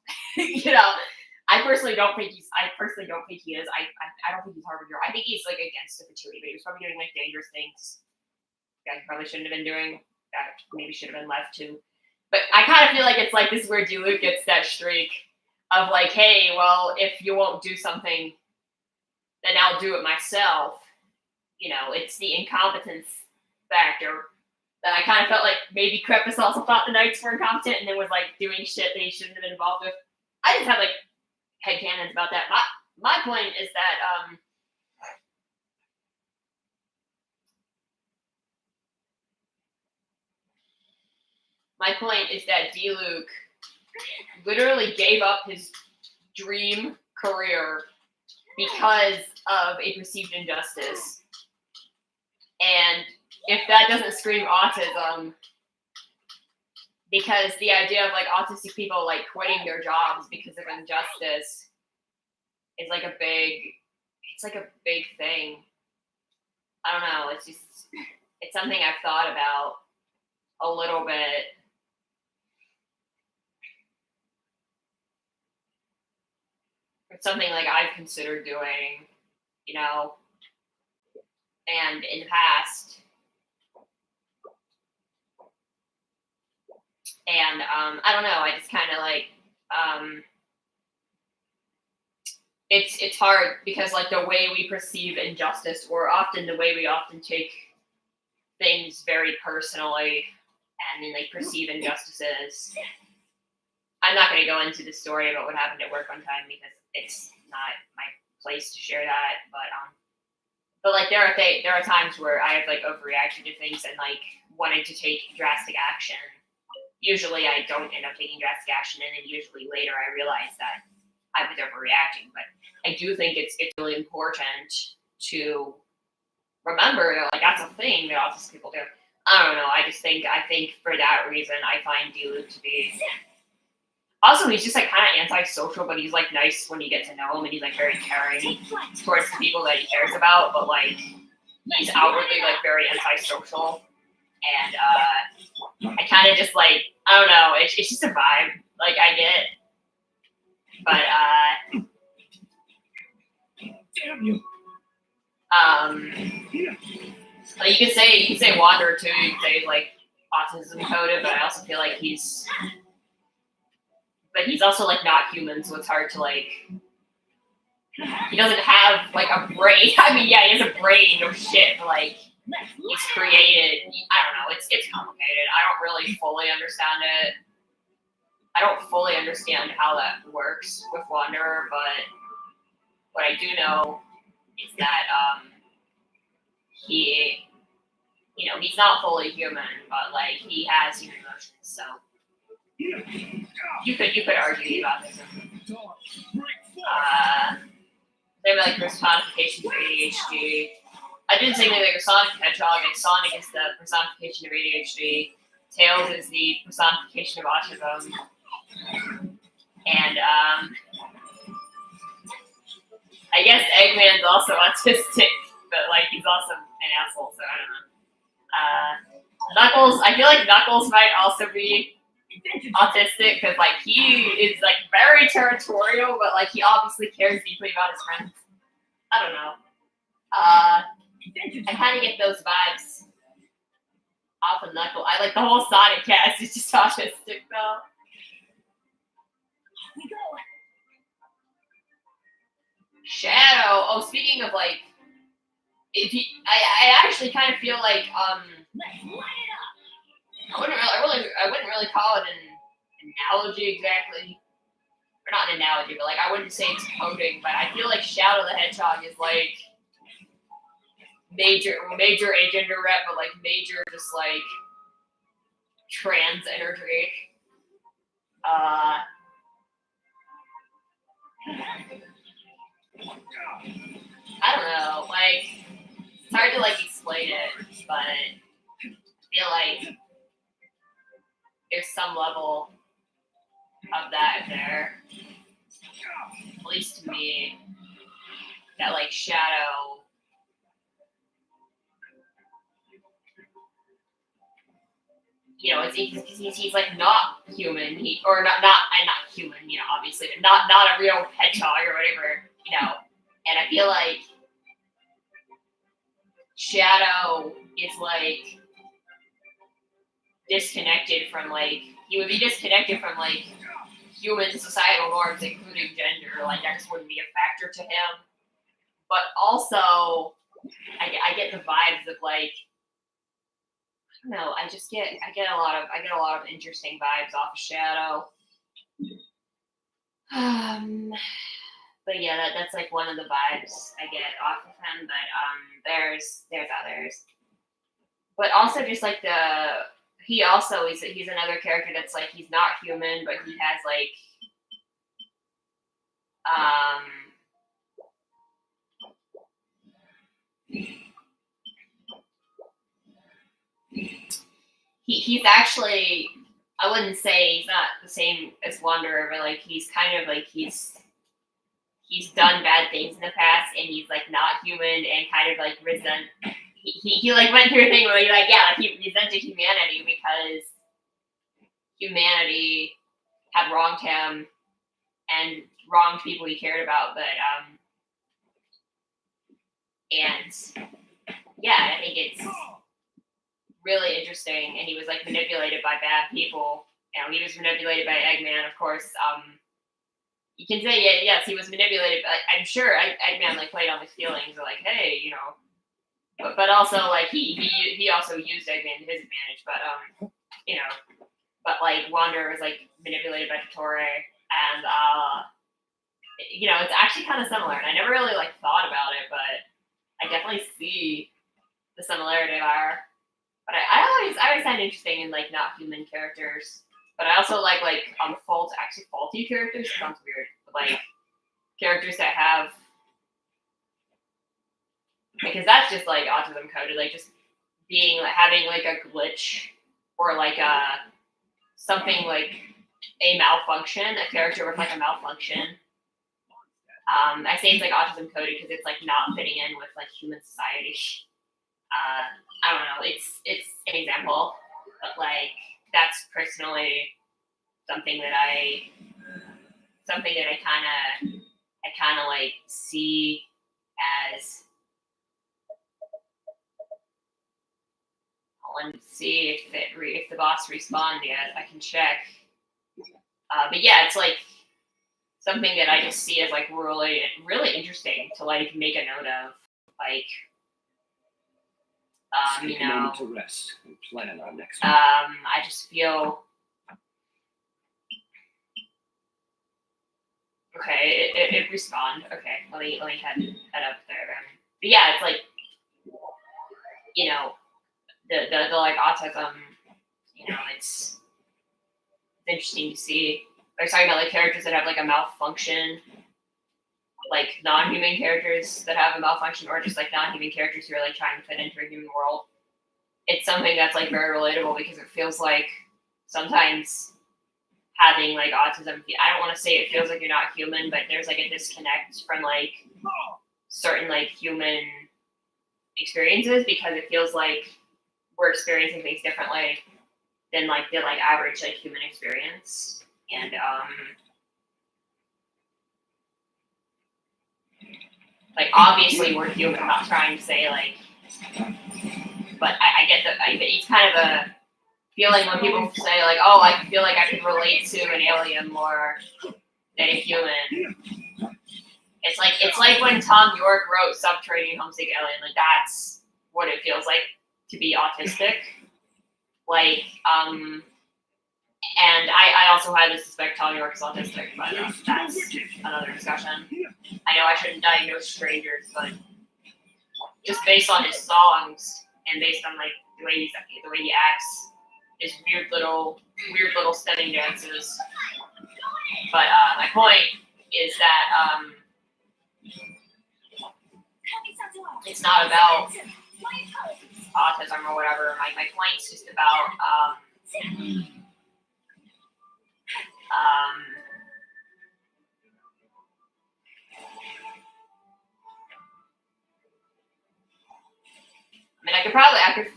I personally don't think he is. I don't think he's Harbinger. I think he's against the Fatui, but he was probably doing dangerous things that he probably shouldn't have been doing. That maybe should have been left to. But I kind of feel like it's this is where D-Luke gets that streak of hey, well, if you won't do something, then I'll do it myself. It's the incompetence factor that I kind of felt like maybe Krepus also thought the Knights were incompetent and then was doing shit that he shouldn't have been involved with. I just have headcanons about that. My point is that D-Luke literally gave up his dream career because of a perceived injustice. And if that doesn't scream autism, because the idea of autistic people quitting their jobs because of injustice is a big thing. I don't know. It's something I've thought about a little bit. It's something I've considered doing, and in the past. And I don't know, I just kind of it's hard because the way we perceive injustice, or the way we often take things very personally and then perceive injustices. I'm not going to go into the story about what happened at work one time because it's not my place to share that. But there are times where I have overreacted to things and wanting to take drastic action. Usually I don't end up taking drastic action, and then usually later I realize that I was overreacting. But I do think it's really important to remember that that's a thing that autistic people do. I don't know. I think for that reason I find D-Luke to be. Also, he's just kind of antisocial, but he's nice when you get to know him, and he's very caring towards the people that he cares about. But he's outwardly very antisocial, and I kind of just I don't know. It's just a vibe I get, but
damn you.
You could say wanderer too. You could say autism coded, but I also feel like he's also like not human, so it's hard to like. He doesn't have like a brain. I mean, yeah, he has a brain, no shit, but like he's created. I don't know. It's complicated. I don't really fully understand it. I don't fully understand how that works with Wanderer, but what I do know is that he, he's not fully human, but like he has human emotions. So you could argue about this. Maybe like personification for ADHD. I didn't say anything like a Sonic Hedgehog, and Sonic is the personification of ADHD. Tails is the personification of autism. And I guess Eggman's also autistic, but like he's also an asshole, so I don't know. Knuckles, I feel like Knuckles might also be autistic because like he is like very territorial, but like he obviously cares deeply about his friends. I don't know. I kind of get those vibes off of Knuckles. I like the whole Sonic cast is just autistic though. Shadow. Oh, speaking of like, I actually kind of feel like I wouldn't really call it an analogy exactly, or not an analogy, but like I wouldn't say it's coding, but I feel like Shadow the Hedgehog is like major agender rep, but like major just like trans energy. I don't know, like it's hard to like explain it, but I feel like there's some level of that there, at least to me, that like Shadow he's like not human, not human, obviously, but not a real hedgehog or whatever, and I feel like Shadow is like disconnected from like, he would be disconnected from like human societal norms, including gender, like that just wouldn't be a factor to him. But also, I get the vibes of like, I don't know, I get a lot of interesting vibes off of Shadow. But yeah, that's like one of the vibes I get off of him. But there's others. But also just like he's another character that's like he's not human, but he has like he's actually, I wouldn't say he's not the same as Wanderer, but like he's kind of like he's done bad things in the past, and he's like not human and kind of like he like went through a thing where he resented humanity because humanity had wronged him and wronged people he cared about, but and yeah, I think it's really interesting, and he was like manipulated by bad people. He was manipulated by Eggman, of course. You can say yes, he was manipulated, but I'm sure Eggman like played on his feelings, like hey, but also like he also used Eggman to his advantage, but but like Wanderer was like manipulated by Totore, and it's actually kind of similar, and I never really like thought about it, but I definitely see the similarity there. But I always find interesting in like not human characters. But I also like faulty characters. Sounds weird, but like characters that have, because that's just like autism coded, like just being like having like a glitch or like something like a malfunction, a character with like a malfunction. I say it's like autism coded because it's like not fitting in with like human society. I don't know. It's an example, but like that's personally something that I kind of like see as. Let's see if the boss respawned yet. I can check. But yeah, it's like something that I just see as like really, really interesting to like make a note of. Like,
Take
you
a
know,
moment to rest and plan our next
I just feel okay. It respawned. Okay, let me head up there then. But yeah, it's like, you know, the like autism. You know, it's interesting to see. They're talking about like characters that have like a malfunction, like non-human characters that have a malfunction, or just like non-human characters who are like trying to fit into a human world. It's something that's like very relatable because it feels like sometimes having like autism, I don't want to say it feels like you're not human, but there's like a disconnect from like certain like human experiences because it feels like we're experiencing things differently than like the like average like human experience. And like obviously we're human. I'm not trying to say like, but I get that. It's kind of a feeling when people say like, "Oh, I feel like I could relate to an alien more than a human." It's like when Tom York wrote "Subterranean Homesick Alien." Like that's what it feels like to be autistic. Like, and I also had to suspect Tom York is autistic, but that's another discussion. I know I shouldn't diagnose strangers, but just based on his songs and based on like the way he acts, his weird little stepping dances. But my point is that it's not about autism or whatever. My point's just about I mean,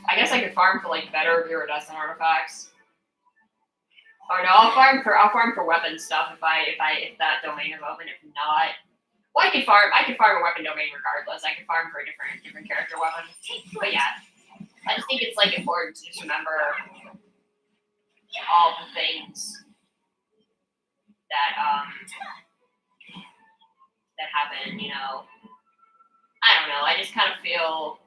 I guess I could farm for like better iridescent artifacts. Or no, I'll farm for weapon stuff if that domain is open. If not, well, I could farm a weapon domain regardless. I could farm for a different character weapon. But yeah, I just think it's like important to just remember all the things that that happen. You know, I don't know. I just kind of feel.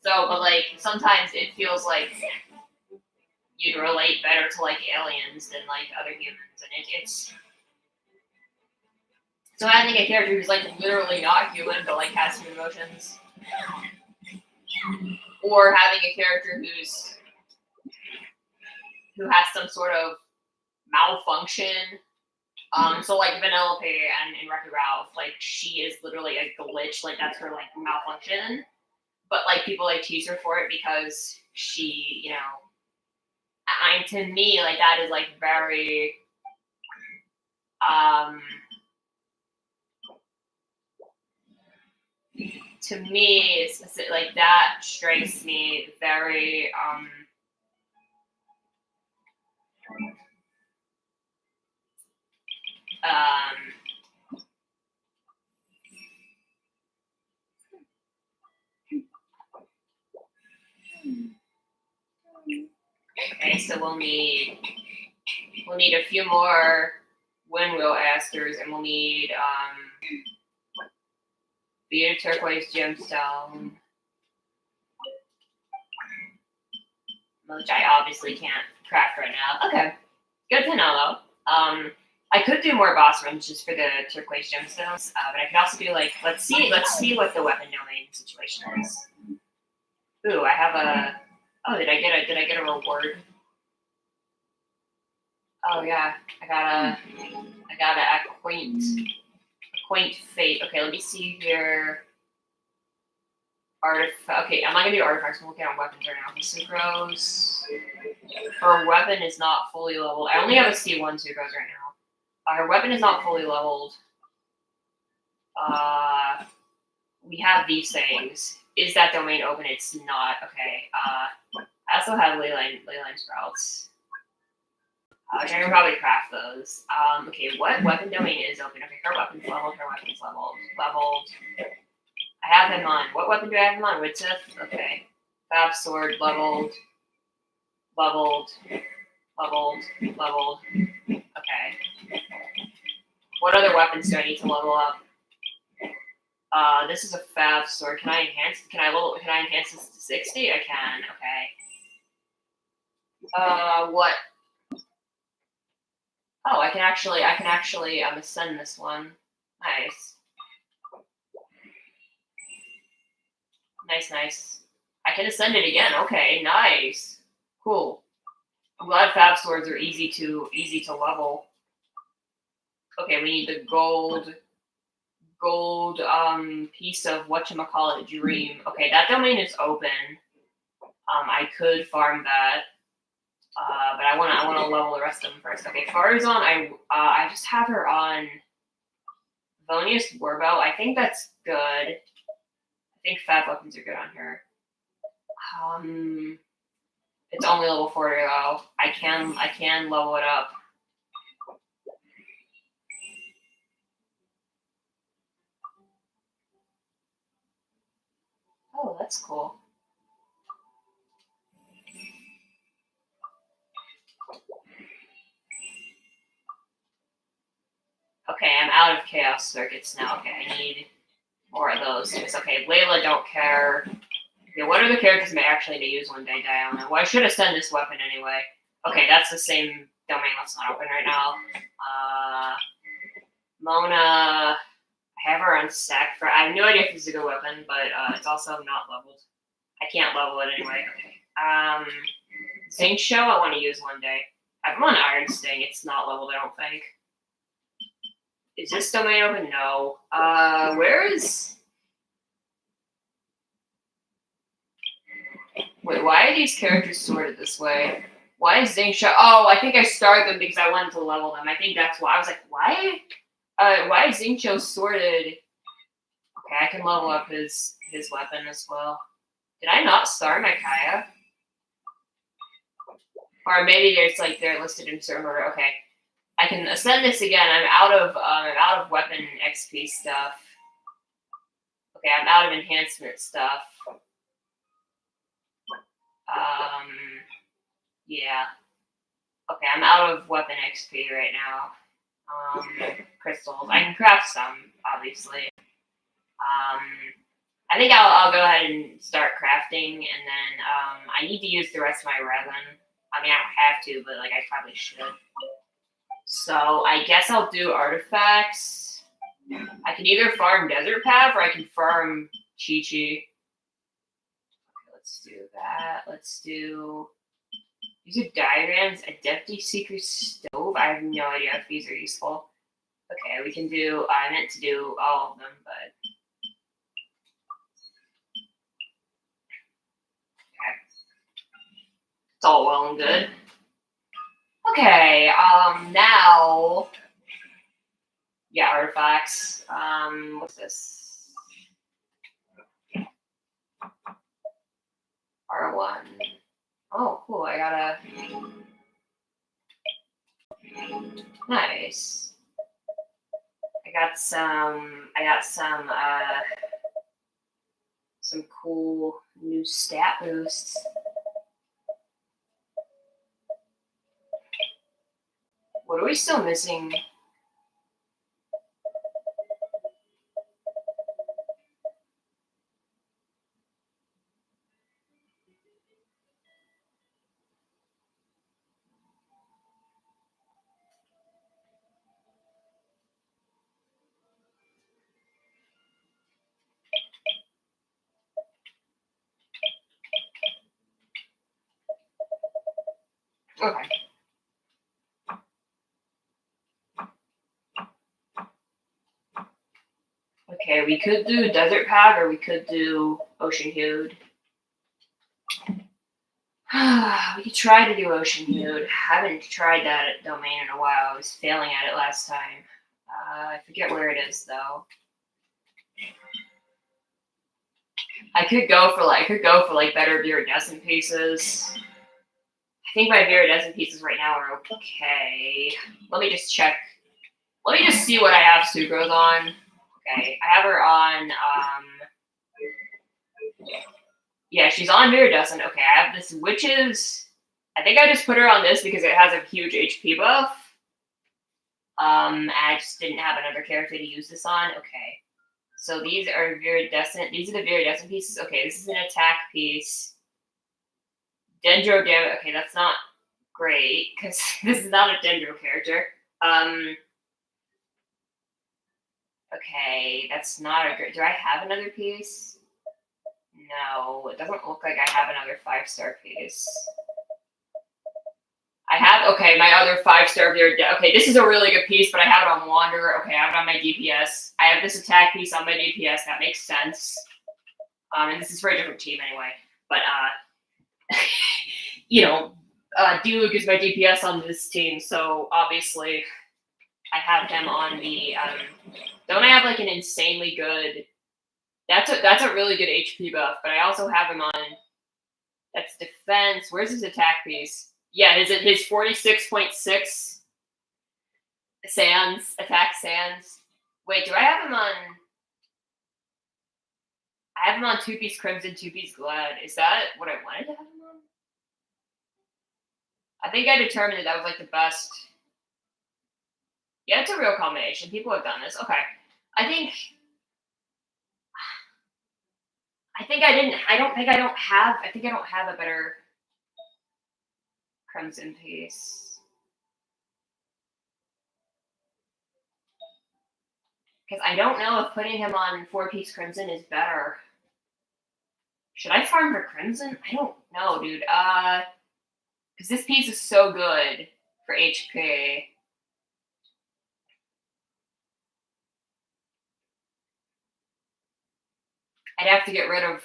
So, but like sometimes it feels like you'd relate better to like aliens than like other humans, and it's. So I think a character who's like literally not human but like has some emotions, or having a character who has some sort of malfunction. So like Vanellope and in Wreck-It Ralph, like she is literally a glitch, like that's her like malfunction. But like people like tease her for it because she, you know, to me like that is like very to me it's like that strikes me very okay, so we'll need a few more Windwheel Asters, and we'll need the turquoise gemstone, which I obviously can't craft right now. Okay, good to know though. I could do more boss runs just for the turquoise gemstones, but I could also do like let's see what the weapon domain situation is. Ooh, I have a. Oh, did I get a reward? Oh yeah, I got a quaint fate. Okay, let me see here. Artifact. Okay, I'm not gonna do artifacts. I'm looking at weapons right now. Sucrose. Her weapon is not fully leveled. I only have a C1 sucrose right now. Her weapon is not fully leveled. We have these things. Is that domain open? It's not. Okay. I also have leyline sprouts. I can probably craft those. Okay, what weapon domain is open? Okay, her weapon's leveled. I have him on. What weapon do I have him on? Widsith? Okay. Fab sword, leveled. Okay. What other weapons do I need to level up? This is a fab sword. Can I enhance this to 60? I can, okay. What? Oh, I can actually ascend this one. Nice. Nice. I can ascend it again. Okay, nice. Cool. I'm glad fab swords are easy to level. Okay, we need the gold piece of whatchamacallit dream. Okay, that domain is open. I could farm that. But I wanna level the rest of them first. Okay, Farazan, I just have her on Vonius Warbow. I think that's good. I think fab weapons are good on her. It's only level 40 though. I can level it up. Oh, that's cool. Okay, I'm out of chaos circuits now. Okay, I need more of those. Okay, Layla, don't care. Okay, what are the characters I may actually need to use one day, Diana? Well, I should have sent this weapon anyway. Okay, that's the same domain that's not open right now. Mona, I have her on stack for. I have no idea if this is a good weapon, but it's also not leveled. I can't level it anyway. Okay. Zinc Show, I want to use one day. I'm on Iron Sting. It's not leveled, I don't think. Is this domain open? No. Where is? Wait, why are these characters sorted this way? Why is Zinc Show? Oh, I think I started them because I wanted to level them. I think that's why. I was like, why? Why is Zinc Show sorted? Okay, I can level up his weapon as well. Did I not start my Kaya? Or maybe they're listed in certain order. Okay, I can ascend this again. I'm out of weapon XP stuff. Okay, I'm out of enhancement stuff. Yeah. Okay, I'm out of weapon XP right now. Crystals. I can craft some, obviously. I think I'll go ahead and start crafting, and then I need to use the rest of my resin. I mean, I don't have to, but like I probably should. So I guess I'll do artifacts. I can either farm Desert Path or I can farm Chi-Chi. Okay, let's do that. Let's do. These are diagrams. A Deputy Secret Stove. I have no idea if these are useful. Okay, we can do. I meant to do all of them, but. It's all well and good. Okay, now, yeah, artifacts. What's this? R1. Oh, cool. I got a nice. I got some cool new stat boosts. What are we still missing? Okay. Okay, we could do Desert Path or we could do Ocean Hued. We could try to do Ocean Hued. Haven't tried that at Domain in a while. I was failing at it last time. I forget where it is though. I could go for like better viridescent pieces. I think my viridescent pieces right now are okay. Let me just check. Let me just see what I have Sucrose on. Okay, I have her on Yeah, she's on Viridescent. Okay, I have this Witches. I think I just put her on this because it has a huge HP buff. I just didn't have another character to use this on. Okay. So these are Viridescent. These are the Viridescent pieces. Okay, this is an attack piece. Dendro damage. Okay, that's not great because this is not a Dendro character. Okay, that's not a great. Do I have another piece? No, it doesn't look like I have another 5-star piece. I have, okay, my other 5-star here. Okay, this is a really good piece, but I have it on Wander. Okay, I have it on my DPS. I have this attack piece on my DPS. That makes sense. And this is for a different team anyway. But, you know, D-Luke is my DPS on this team, so obviously I have him on the, don't I have like an insanely good, that's a really good HP buff, but I also have him on, that's defense. Where's his attack piece? Yeah, his 46.6 Sands, attack Sands. Wait, do I have him on? I have him on 2-piece Crimson, 2-piece Glad. Is that what I wanted to have him on? I think I determined that was like the best. Yeah, it's a real combination. People have done this. Okay. I don't have a better Crimson piece. Because I don't know if putting him on 4-piece Crimson is better. Should I farm for Crimson? I don't know, dude. Because this piece is so good for HP. I'd have to get rid of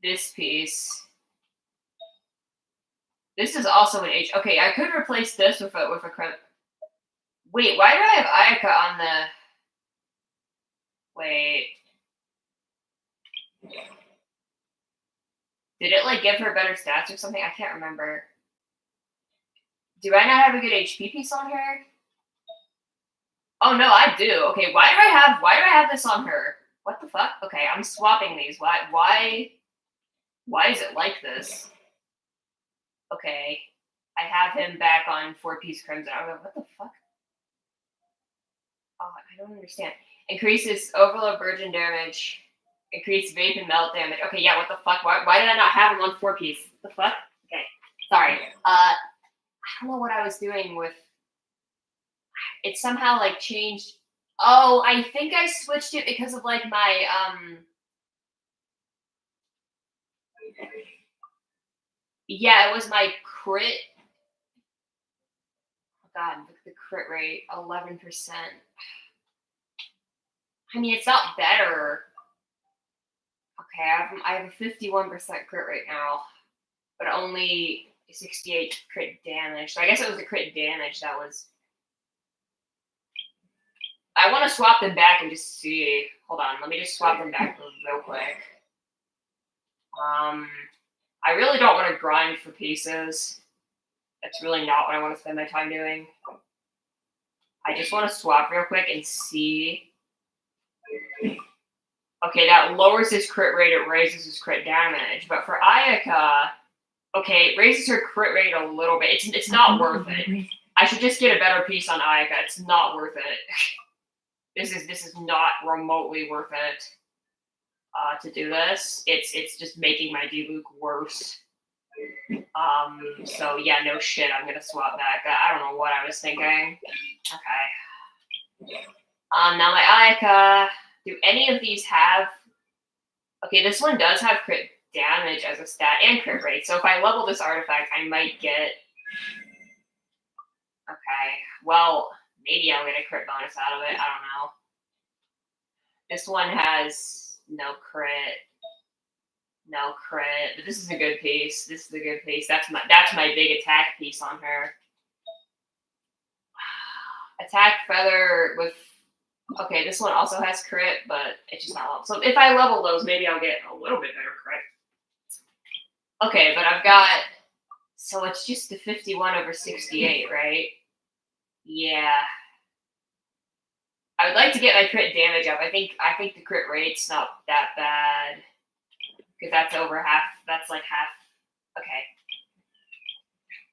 this piece. This is also an H. Okay, I could replace this with a Crimson. Wait, why do I have Ayaka on the... Wait. Did it, like, give her better stats or something? I can't remember. Do I not have a good HP piece on her? Oh, no, I do. Okay, why do I have this on her? What the fuck? Okay, I'm swapping these. Why is it like this? Okay. I have him back on 4-piece Crimson. I don't know, what the fuck? Oh, I don't understand. Increases Overload Virgin damage. Increase Vape and Melt damage. Okay, yeah, what the fuck? Why did I not have him on 4-piece? The fuck? Okay, sorry. I don't know what I was doing with... It somehow, like, changed... Oh, I think I switched it because of, like, my, Yeah, it was my crit... Oh, God, look at the crit rate. 11%. I mean, it's not better. Okay, I have a 51% crit rate now, but only 68 crit damage. So I guess it was the crit damage that was... I want to swap them back and just see. Hold on, let me just swap them back real quick. I really don't want to grind for pieces. That's really not what I want to spend my time doing. I just want to swap real quick and see. Okay, that lowers his crit rate, it raises his crit damage. But for Ayaka, okay, it raises her crit rate a little bit. It's not worth it. I should just get a better piece on Ayaka. It's not worth it. This is not remotely worth it to do this. It's just making my D-Luke worse. So yeah, no shit, I'm gonna swap back. I don't know what I was thinking. Okay. Now my Ayaka, do any of these have... Okay, this one does have crit damage as a stat and crit rate. So if I level this artifact, I might get... Okay, well, maybe I'll get a crit bonus out of it. I don't know. This one has no crit. No crit. But this is a good piece. This is a good piece. That's my big attack piece on her. Attack feather with... Okay, this one also has crit, but it's just not level. So if I level those, maybe I'll get a little bit better crit. Okay, but I've got... So it's just the 51 over 68, right? Yeah. I would like to get my crit damage up. I think the crit rate's not that bad. Because that's over half. That's like half. Okay.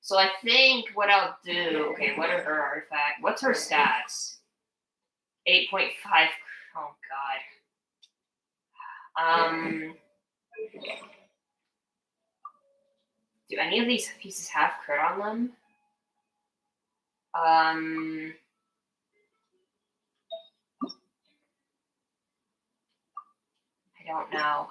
So I think what I'll do. Okay, what are her artifacts? What's her stats? 8.5. Oh god. Do any of these pieces have crit on them? I don't know.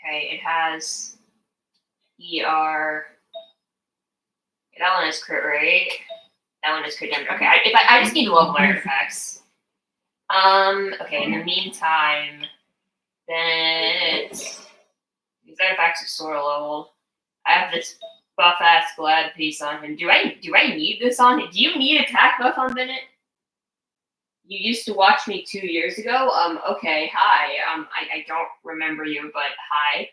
Okay, it has ER. That one is crit rate. That one is crit damage. Okay, I just need to level my artifacts. Okay, in the meantime, then these artifacts are sort of leveled. I have this buff ass glad piece on him. Do I need this on him? Do you need attack buff on Bennett? You used to watch me 2 years ago. Okay, hi. I don't remember you, but hi.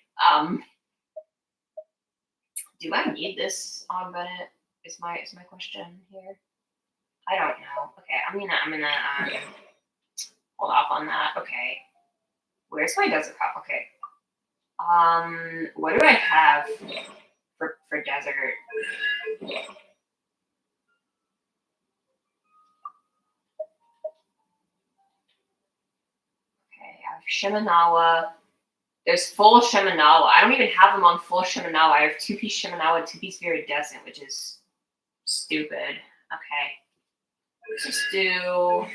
Do I need this on Bennett? Is my question here. I don't know. Okay, I'm gonna hold off on that. Okay. Where's my desert hop? Okay. What do I have for desert? Okay, I have Shimenawa. There's full Shimenawa. I don't even have them on full Shimenawa. I have 2-piece Shimenawa, 2-piece Viridescent, which is stupid. Okay. Let's just do...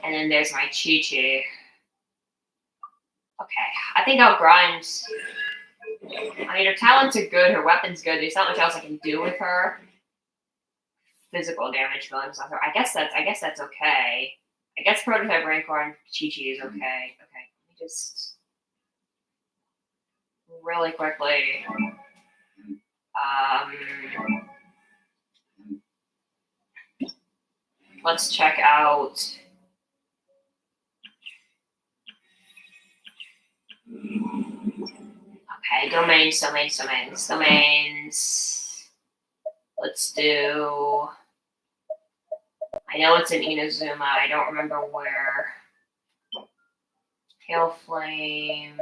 And then there's my Chi-Chi. Okay, I think I'll grind. I mean, her talents are good, her weapon's good. There's not much else I can do with her. Physical damage bonus on her. I guess that's okay. I guess prototype Rancor and Chi-Chi is okay. Okay, let me just really quickly. Let's check out. Okay, domains. Let's do. I know it's in Inazuma. I don't remember where. Pale Flame.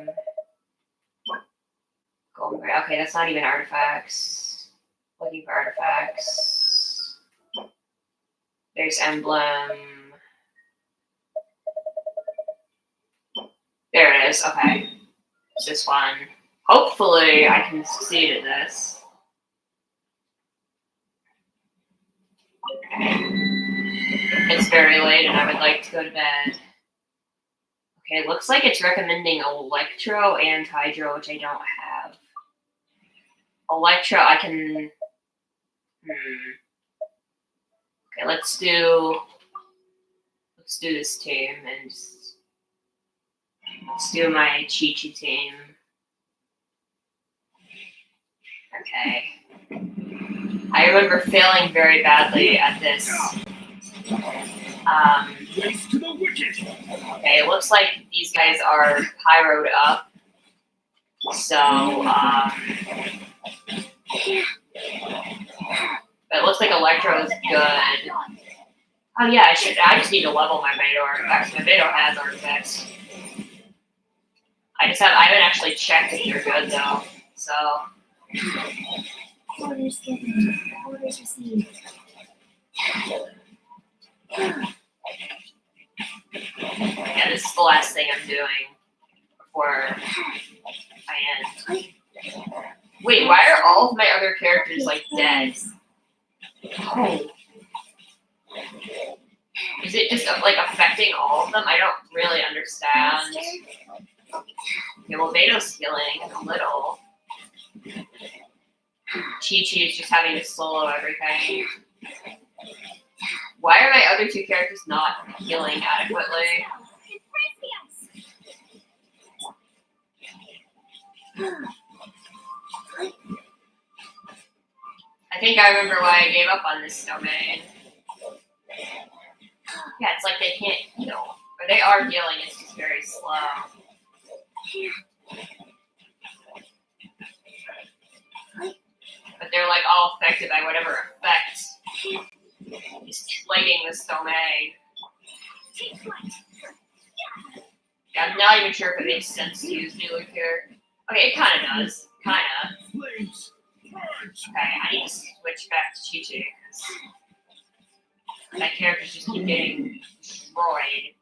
Golden Bear. Okay, that's not even artifacts. Looking for artifacts. There's Emblem. There it is. Okay. It's this one. Hopefully, I can succeed at this. It's very late and I would like to go to bed. Okay, looks like it's recommending Electro and Hydro, which I don't have. Electro, I can... Okay, let's do this team and let's do my Chi-Chi team. Okay. I remember failing very badly at this. Okay, it looks like these guys are pyroed up. So, but it looks like Electro is good. Oh yeah, I just need to level my Beto artifacts. My Beto has artifacts. I haven't actually checked if they're good though. So.
Orders given. Orders received.
Yeah, this is the last thing I'm doing before I end. Wait, why are all of my other characters like dead? Oh. Is it just like affecting all of them? I don't really understand. Okay, well, Veto's healing a little. Chi-Chi is just having to solo everything. Why are my other two characters not healing adequately? I think I remember why I gave up on this domain. Yeah, it's like they can't heal. Or they are healing, it's just very slow. But they're like all affected by whatever effect is plaguing this domain. Yeah, I'm not even sure if it makes sense to use Interlude here. Okay, it kind of does. Kind of. Okay, I need to switch back to Chi-Chi. That characters just keep getting destroyed.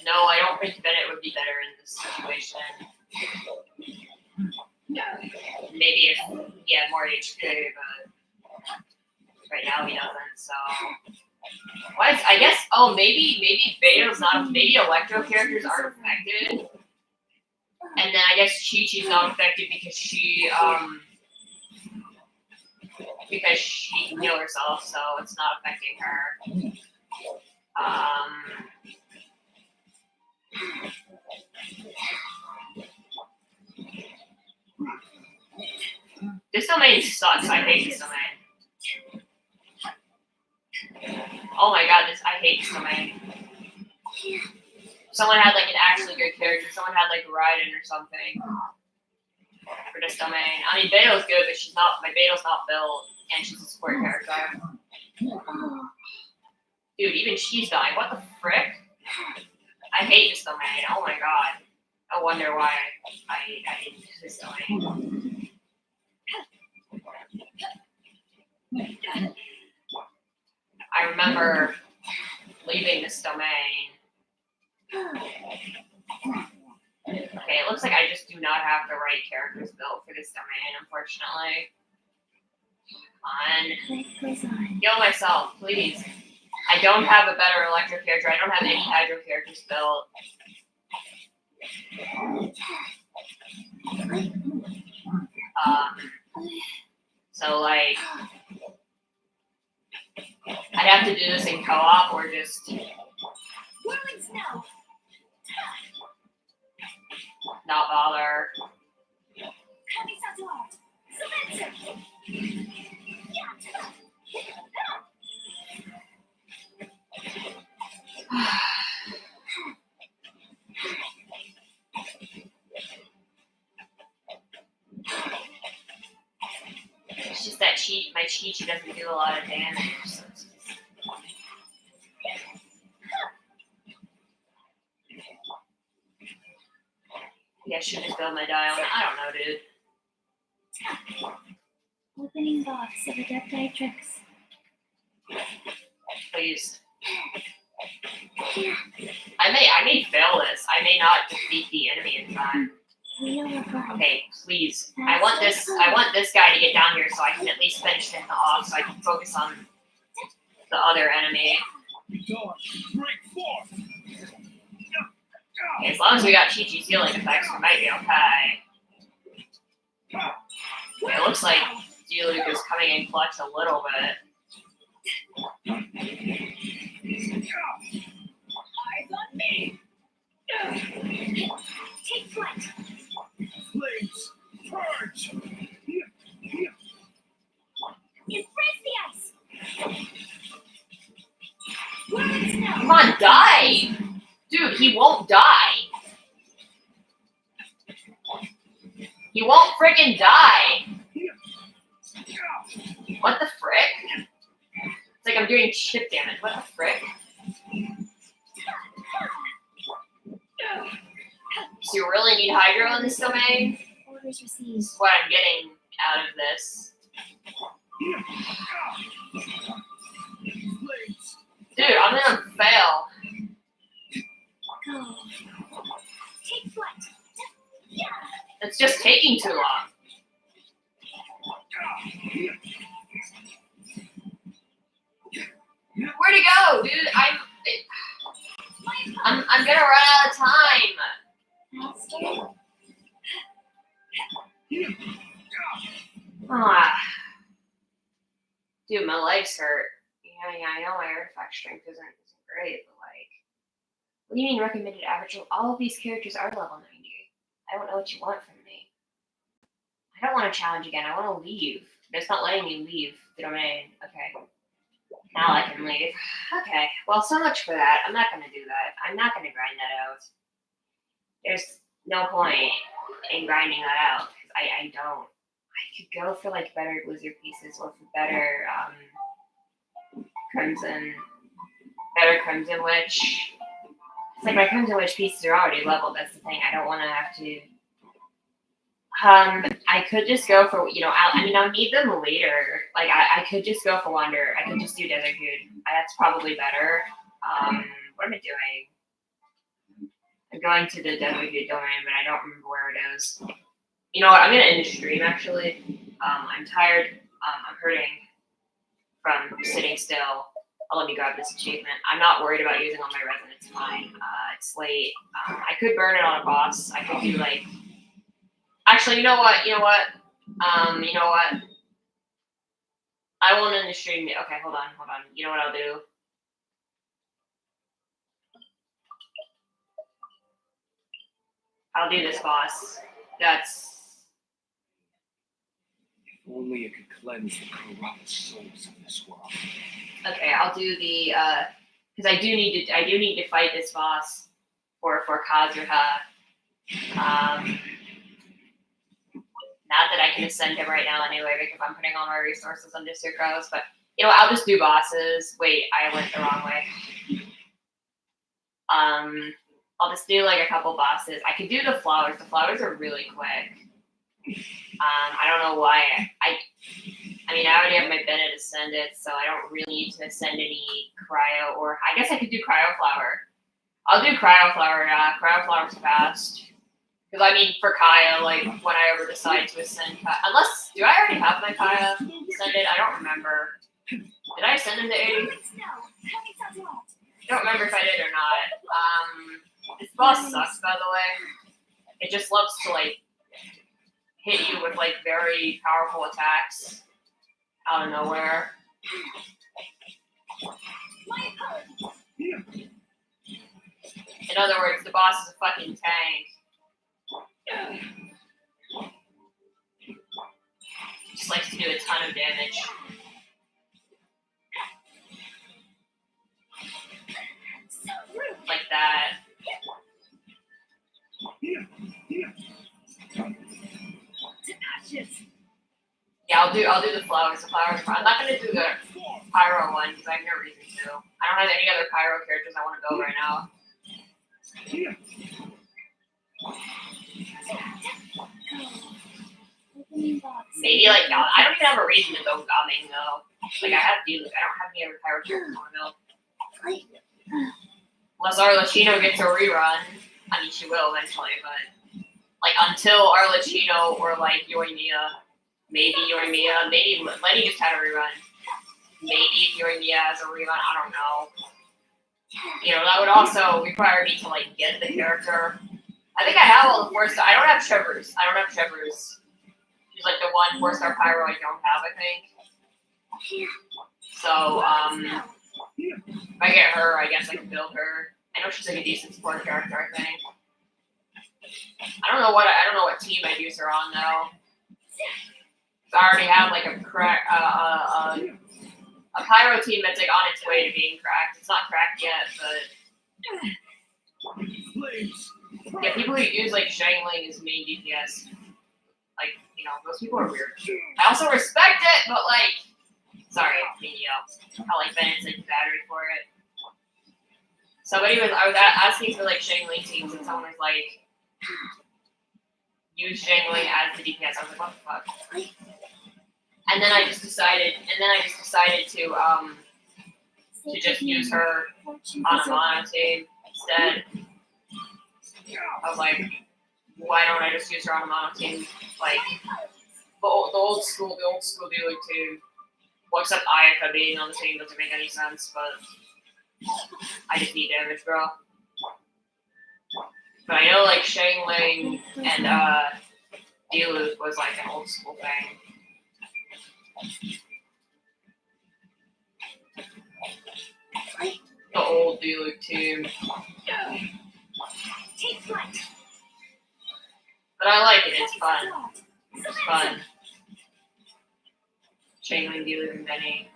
No, I don't think Bennett would be better in this situation. Maybe if he had more HP, but right now he doesn't, so. What? I guess, oh, maybe Beto's not, maybe Electro characters aren't affected. And then I guess Chi-Chi's not affected because she can heal herself, so it's not affecting her. This domain sucks. I hate this domain. Oh my god, I hate this domain. Someone had like an actually good character. Someone had like Raiden or something for this domain. I mean, Beto's good, but she's not. My Beto's not built, and she's a support character. Dude, even she's dying. What the frick? I hate this domain. Oh my god. I wonder why I hate this domain. I remember leaving this domain. Okay, it looks like I just do not have the right characters built for this domain, unfortunately. Come on. Heal myself, please. I don't have a better Electro character. I don't have any Hydro characters built. So, like, I'd have to do this in co-op or just not bother. It's just that my Chi-Chi doesn't do a lot of damage. So yeah, I should just build my dial. I don't know, dude.
Opening box of Adepti Tricks.
Please. I may fail this. I may not defeat the enemy in time. Okay, please. I want this guy to get down here so I can at least finish him off so I can focus on the other enemy. Okay, as long as we got Chi-Chi's healing effects, we might be okay. Okay, it looks like D-Luke is coming in clutch a little bit.
Eyes on me. Take flight.
Flames, purge.
Embrace the ice.
Come on, die! Dude, he won't die. He won't freaking die. What the frick? It's like I'm doing chip damage. What the frick? So you really need Hydro in this domain?
Orders received.
This is what I'm getting out of this. Dude, I'm gonna fail.
Go.
Take flight.
It's just taking too long. Where'd he go, dude? I'm gonna run out of time.
Faster.
Ah. Dude, my legs hurt. Yeah, I know my artifact strength isn't great, but like, what do you mean recommended average? All of these characters are level 90. I don't know what you want from me. I I don't want to challenge again. I want to leave. It's not letting me leave the domain. Okay. Now I can leave. Okay. Well, so much for that. I'm not going to do that. I'm not going to grind that out. There's no point in grinding that out. I don't. I could go for like better Blizzard pieces or for better Crimson Witch. It's like my Crimson Witch pieces are already leveled. That's the thing. I don't want to have to. I could just go for, I'll need them later. Like, I could just go for Wonder. I could just do Desert Food. That's probably better. What am I doing? I'm going to the Desert Food domain, but I don't remember where it is. You know what? I'm going to end the stream, actually. I'm tired. I'm hurting from sitting still. Let me grab this achievement. I'm not worried about using all my resin. It's fine. It's late. I could burn it on a boss. I could do, like... Actually, you know what? I won't end the stream. Okay, hold on. You know what I'll do? I'll do this boss. That's...
If only it could cleanse the corrupt souls of this world.
Okay, I'll do the, because I do need to fight this boss for Kazuha. Not that I can ascend him right now anyway, because I'm putting all my resources on Sucrose, but, I'll just do bosses. Wait, I went the wrong way. I'll just do, like, a couple bosses. I could do the flowers. The flowers are really quick. I don't know why. I already have my Bennett ascended, so I don't really need to ascend any Cryo, or I guess I could do Cryo Flower. I'll do Cryo Flower, yeah. Cryo Flower's fast. Because, for Kaya, like, when I ever decide to ascend Kaya, unless, do I already have my Kaya ascended? I don't remember. Did I ascend him to 80? I don't remember if I did or not. This boss sucks, by the way. It just loves to, like, hit you with, like, very powerful attacks out of nowhere. In other words, the boss is a fucking tank. Just likes to do a ton of damage. Like that. Yeah, I'll do the flowers. The flowers. I'm not gonna do the pyro one because I have no reason to. I don't have any other pyro characters I want to build right now. Maybe like I don't even have a reason to build Gaming though. Like I have Deluxe. I don't have any other pyro characters I want to build. Unless Arlecchino gets a rerun. I mean, she will eventually, but like until Arlecchino or like Yoimiya, maybe Yoimiya, maybe Lenny just had a rerun. Maybe if Yoimiya has a rerun, I don't know. That would also require me to like get the character. I think I have all the 4-star. I don't have Chevrouz. She's like the one 4-star pyro I don't have, I think. So, if I get her, I guess I can build her. I know she's like a decent support character, I think. I don't know what team I'd use her on though. I already have like a pyro team that's like on its way to being cracked. It's not cracked yet, but yeah, people who use like Shangling as main DPS, like those people are weird. I also respect it, but like, sorry, how like Bennett's like battery for it. I was asking for like Shangling teams, and someone was like, use Shangling as the DPS. I was like, what the fuck? And then I just decided to just use her on a mono team instead. I was like, why don't I just use her on a mono team? Like the old school Dealer team. Well, except Ayaka being on the team doesn't make any sense, but I just need damage, bro. But I know like Shangling and Dealu was like an old school thing. The old Dealu team. But I like it, it's fun. It's fun. Chainlink dealer and many.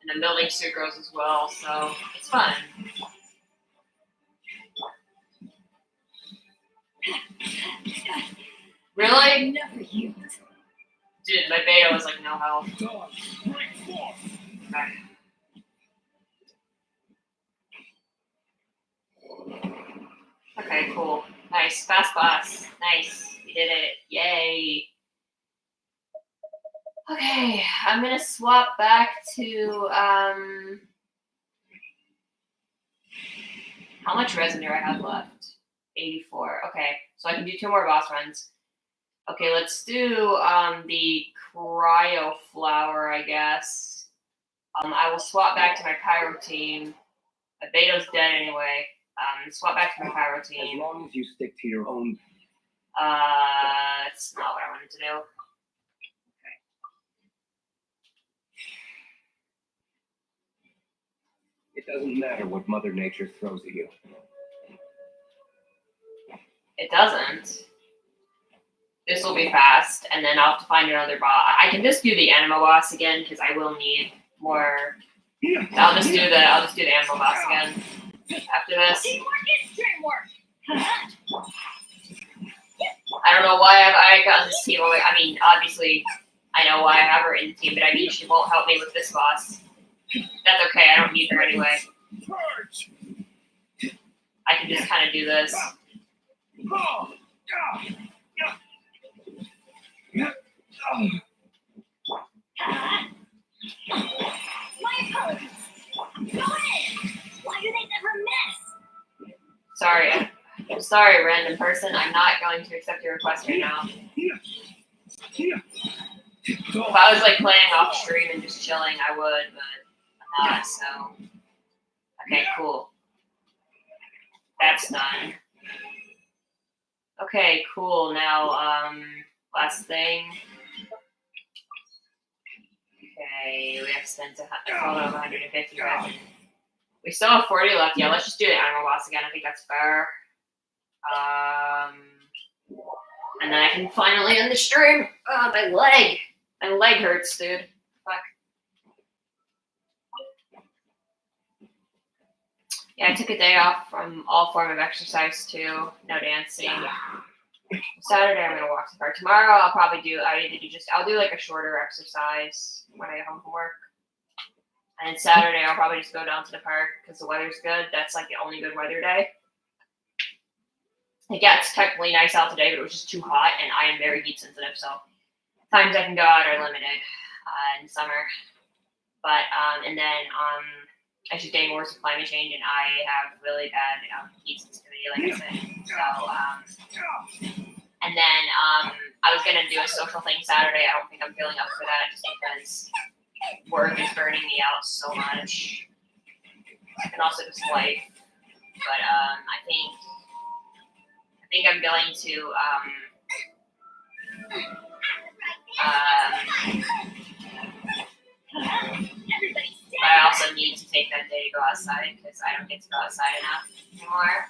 And I'm building sucrose as well, so it's fun. Really?
Never healed.
Dude, my beta was like no health. Okay, cool. Nice. Fast boss. Nice. We did it. Yay. Okay, I'm gonna swap back to how much resin do I have left? 84. Okay, so I can do 2 more boss runs. Okay, let's do the cryo flower, I guess. I will swap back to my pyro team. My beta's dead anyway. Swap back to my pyro team.
As long as you stick to your own.
That's not what I wanted to do.
It doesn't matter what Mother Nature throws at you.
It doesn't. This will be fast, and then I'll have to find another boss. I can just do the anima boss again because I will need more. I'll just do the anima boss again after this. I don't know why I got this team. I mean, obviously, I know why I have her in the team, but I mean, she won't help me with this boss. That's okay. I don't need her anyway. I can just kind of do this.
My apologies. Go ahead. Why do they never miss?
Sorry. I'm sorry, random person. I'm not going to accept your request right now. If I was like playing off stream and just chilling, I would, but I'm not, so. Okay, cool. That's done. Okay, cool. Now, last thing. Okay, we have spent a total of 150 resin. We still have 40 left. Yeah, let's just do the animal boss again. I think that's fair. And then I can finally end the stream. Oh, my leg. My leg hurts, dude. Fuck. Yeah, I took a day off from all form of exercise too. No dancing. Saturday I'm gonna walk to the park. Tomorrow I'll probably do. I'll do like a shorter exercise when I get home from work. And Saturday I'll probably just go down to the park because the weather's good. That's like the only good weather day. Yeah, it's technically nice out today, but it was just too hot, and I am very heat sensitive, so times I can go out are limited in summer. But and then I should getting worse with climate change, and I have really bad heat sensitivity, like I said. So and then I was gonna do a social thing Saturday. I don't think I'm feeling up for that just because work is burning me out so much, and also just life. But I think I'm going to I also need to take that day to go outside because I don't get to go outside enough anymore.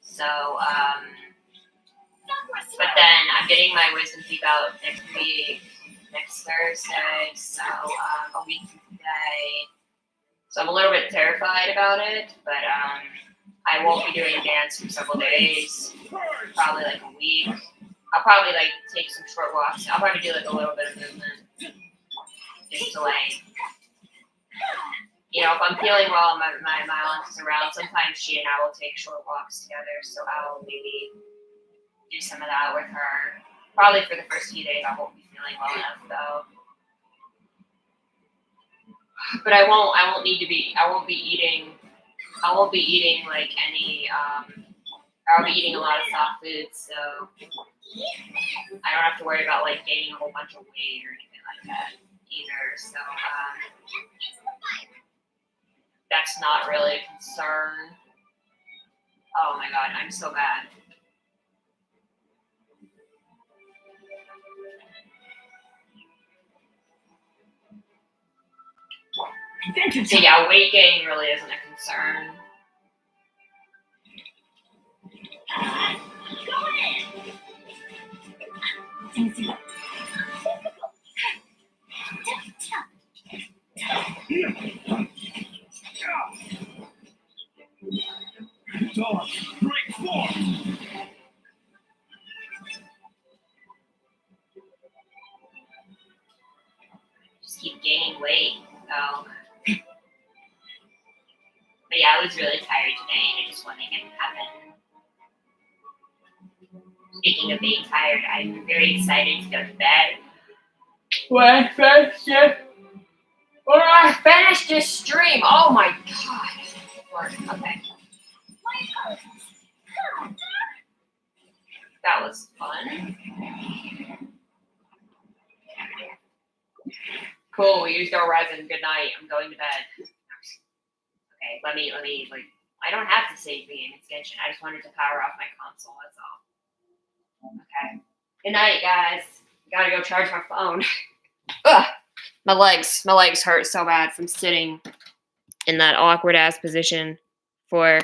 So, but then I'm getting my wisdom teeth out next week, next Thursday, so a week from today. So I'm a little bit terrified about it, but I won't be doing dance for several days, probably like a week. I'll probably like take some short walks. I'll probably do like a little bit of movement, just to like, you know, if I'm feeling well and my aunt is around, sometimes she and I will take short walks together. So I'll maybe do some of that with her. Probably for the first few days, I won't be feeling well enough though. But I won't be eating like any, I'll be eating a lot of soft foods, so I don't have to worry about like gaining a whole bunch of weight or anything like that either. So that's not really a concern. Oh my god, I'm so bad. So yeah, weight gain really isn't a concern. late, so. But yeah, I was really tired today, and I just wanted to make it happen. Speaking of being tired, I'm very excited to go to bed. When I finish this stream, oh my god. Okay. That was fun. Cool, we used our resin. Good night. I'm going to bed. Okay, let me, like, I don't have to save the game. It's Genshin. I just wanted to power off my console, that's all. Okay. Good night, guys. Gotta go charge my phone. Ugh. My legs hurt so bad from sitting in that awkward ass position for